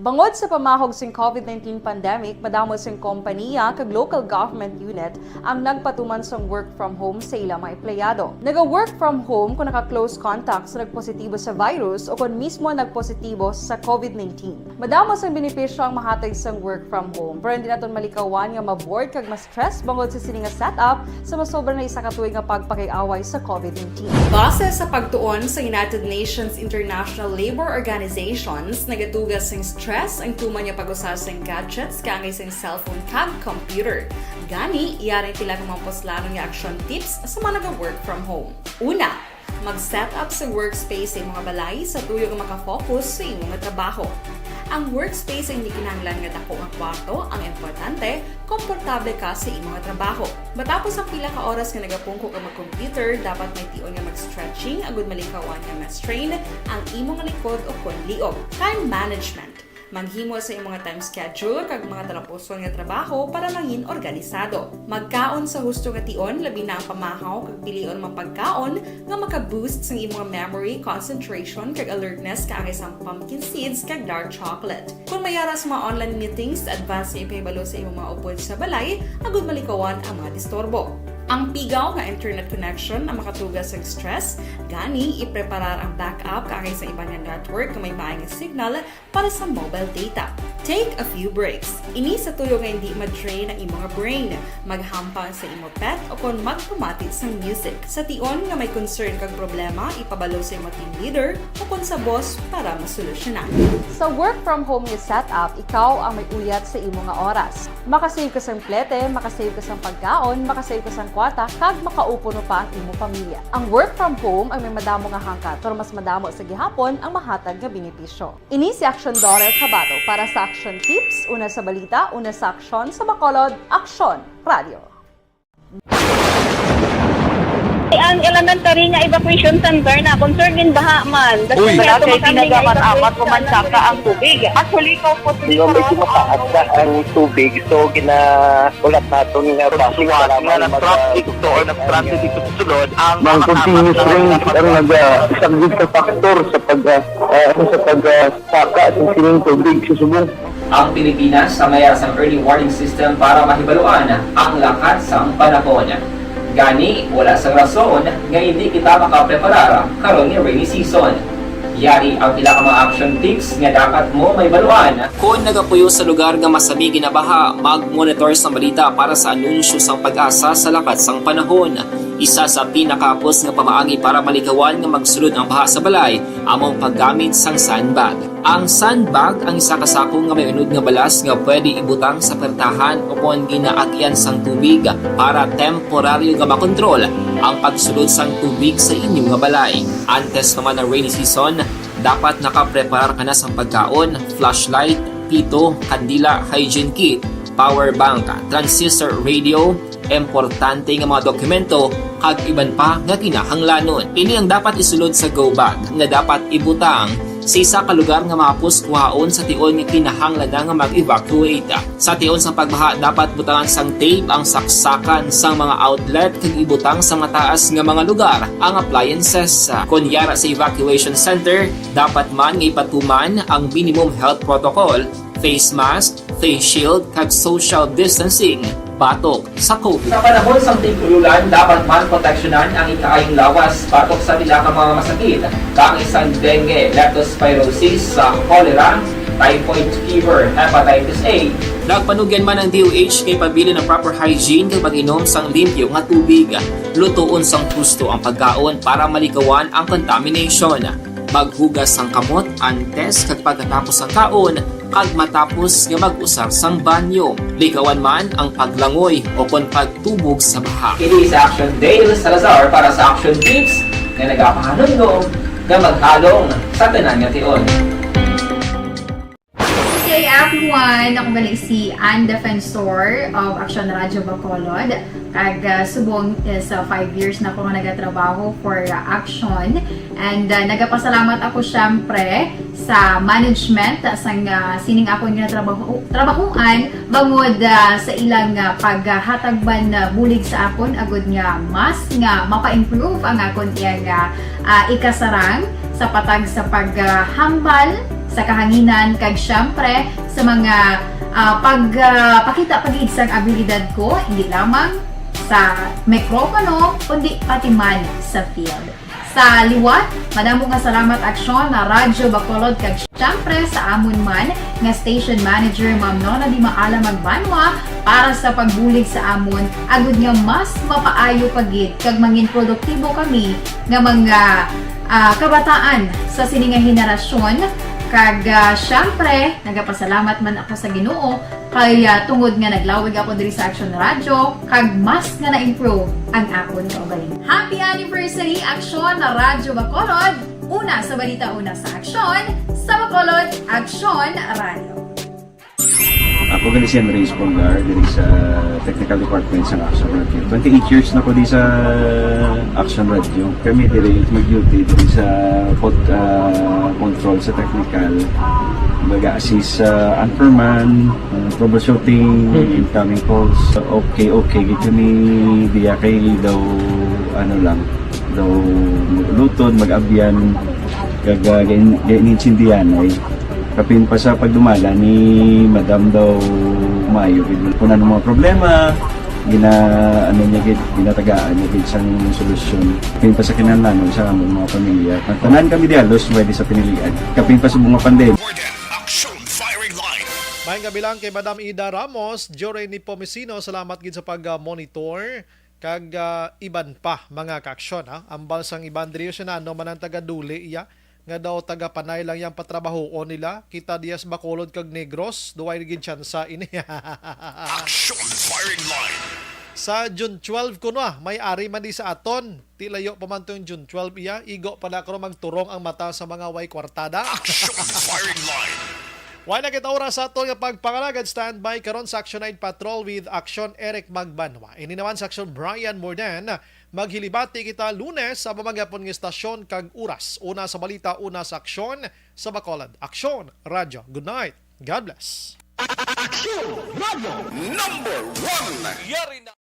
Bangod sa pamahog sing COVID-19 pandemic, madamo sing kompanya kag local government unit ang nagpatuman sang work from home sa ilang mga empleyado. Naga-work from home kung naka-close contact sa nagpositibo sa virus o kung mismo nagpositibo sa COVID-19. Madamo sang benepisyo ang mahatag sang work from home, pero hindi naton malikawan nga ma-bored kag ma-stress bangod sa sini nga setup sa masobra na isa ka tuig nga pagpakiaway sa COVID-19. Base sa pagtuon sa United Nations International Labour Organizations, nagatugas sing stress ang tuman niya pag-usar sa gadgets kangay sa cellphone kag computer. Gani, iyaring tila ng mga poslano nga action tips sa mga nag-work from home. Una, mag-set up sa workspace sa mga balay sa tuyo nga makafocus sa imong trabaho. Ang workspace ay hindi kinahanglan nga dako nga kwarto, ang importante, komportable ka sa imong trabaho. Matapos ang pila ka oras nga nagapungko ka mag-computer, dapat may tion nga mag-stretching agud malikawan nga ma-strain ang imong likod o kon liog. Time management. Maghimo sa imong time schedule kag mga talapuson nga trabaho para maging organisado. Magkaon sa husto nga tion, labi na ang pamahaw kag pilion man pagkaon nga maka-boost sa imong memory, concentration kag alertness kaangay sang pumpkin seeds kag dark chocolate. Kung mayara sa mga online meetings, advance nga ipahibalo sa imong mga upod sa balay, agud malikawan ang mga disturbo. Ang pigaw nga internet connection na makatugas sa stress, gani ipreparar ang backup kakay sa ibang network na may maayong signal para sa mobile data. Take a few breaks. Ini sa tuyo nga hindi ma-drain ang imong brain, maghampang sa imo pet o kon magpumati sa music. Sa tion nga may concern kag problema, ipabalo sa imo team leader o kon sa boss para masolusyonan. Sa work from home nga setup, ikaw ang may uyat sa imo nga oras. Makasave ka sa plete, makasave ka sa pagkaon, makasave ka sa kwata, kag makaupo no pa ang imo pamilya. Ang work from home ay may madamo nga hangkat, pero mas madamo sa gihapon ang mahatag nga benepisyo. Ini si Action Daughter Kabato para sa Action Tips, una sa balita, una sa aksyon sa Bacolod, Action Radio. Ang elementary nga evacuation center na concern din baha man. Uy, kaya pinagamat-amat kumansaka ang tubig. Actually, ikaw po Medyo mataas na ang tubig. So, ulat natin nga pasuwag nga ng traffic to or ng traffic dito sa sulod ang mga continuous rain ang isang good factor sa pagsaka at sining tubig sa subong. Ang Pilipinas sa mayroon sa early warning system para mahibaluan ang lakas sa panahon. Gani, wala sa rason nga hindi kita makapreparar karon ni rainy season. Yari ang pila ka mga action tips nga dapat mo may baluan. Kung nagapuyo sa lugar nga masabi ginabaha, mag-monitor sa balita para sa anunsyo sang pag-asa sa lakat sang panahon. Isa sa pinakapos nga pamaagi para malikawan nga magsulod ang baha sa balay, among paggamit sang sandbag. Ang sandbag ang isa ka sako nga may unod nga balas nga pwede ibutang sa pertahan o kung ginaagyan sang tubig para temporaryo nga makontrol ang pagsulod sang tubig sa inyong nga balay. Antes naman ng rainy season, dapat nakapreparar ka na sa pagkaon, flashlight, pito, kandila, hygiene kit, power bank, transistor radio, importante nga mga dokumento kag iban pa nga kinahanglanon. Ini ang dapat isulod sa go bag nga dapat ibutang sa isa ka lugar nga mapus kuhaon sa tion nga kinahanglan nga mag-evacuate. Sa tion sa pagbaha dapat butangan sang tape ang saksakan sang mga outlet kag ibutang sa mataas nga mga lugar ang appliances. Kunyara sa evacuation center, dapat man nga ipatuman ang minimum health protocol, face mask, face shield kag social distancing. Batok sa COVID. Sa panahon sa tig-ululan, dapat man proteksyonan ang ikaayong lawas batok sa pila ka mga masakit. Kang isang dengue, leptospirosis, cholera, typhoid fever, hepatitis A. Nagpanugyan man ang DOH kay pabili ng proper hygiene kay pag-inom sang limpyo nga tubig. Lutuon sang gusto ang pagkaon para malikawan ang contamination. Maghugas sang kamot antes kag pagkatapos ang kaon kag matapos nga mag-usar sang banyo. Likawan man ang paglangoy o kon pagtubog sa baha. Kini sa Action Dale Salazar para sa Action Tips nga nagapahanundong nga maghalong sa tanan nga tion. Hey everyone! Ako gali si Ann Defensor of Action Radio Bacolod. Kag subong sa 5 years na ako nga nagatrabaho for Action. And nagapasalamat ako syempre sa management sang sining ako nga trabahuan bangod sa ilang paghatagban na bulig sa akon agud nga mas nga mapa-improve ang akon nga ikasarang sa patag sa paghambal sa kahanginan kag syempre sa mga pakita pagid sang abilidad ko hindi lamang sa mikropono kundi pati man sa field. Sa liwat, madamo nga salamat Aksyon na Radyo Bacolod kag syempre sa amon man nga station manager Ma'am Nona Di Maala Magbanwa para sa pagbulig sa amon agud nga mas mapaayo pagid kag mangin produktibo kami nga mga kabataan sa sining nga henerasyon. Kag syempre, nagapasalamat man ako sa Ginoo kay tungod nga naglawig ako diri sa Action Radio kag mas nga na-improve ang akon kaugalingon. Happy anniversary Action na Radyo Bacolod! Una sa balita, una sa aksyon, sa Bacolod, Action Radio. Ako gali si Henry Espolgar diri sa Technical Department sa Action Radio. 28 years na ko di sa Action Radio. Kami diri mag-duty diri sa control sa technical. Mag-assist sa anchorman, troubleshooting, incoming calls. Okay, gito ni diya kay daw daw lutod, mag-abyan, ganinsindihan ay kapin pa sa pagdumala ni Madam daw Mayo. Kung ano mga problema, ano niya gid, ginatagaan niya gid sang solusyon. Kapin pa sa kinahanglan sa among mga pamilya. Tanan kami dialos pwede sa pinilian. Kapin pa sa mga pandemya. Action Firing Line. Maayong gabi lang kay Madam Ida Ramos, Jory ni Pomesino, salamat gid sa pag-monitor kag iban pa mga kaaksyon ha. Ambal sang iban diri siya na ano man ang taga-duli iya nga daw taga Panay lang yang patrabahoon nila. Kita Diaz Bacolod kag Negros, duway gid tsansa ini. Action Firing Line. Sa June 12 kuno may-ari man di sa aton. Ti layo pa man yung June 12 iya, igo pa na karon magturong ang mata sa mga way kwartada. Action Firing Line. Why na kita oras sa aton nga pagpangalagad, standby karon sa Action 9 Patrol with Action Eric Magbanwa. Ini naman sa Action Brian Mordan. Maghilibati kita Lunes sa mamagapon ng istasyon kag oras. Una sa balita, una sa aksyon sa Bacolod. Action Radio. Good night. God bless. Action Radio #1. Yari na.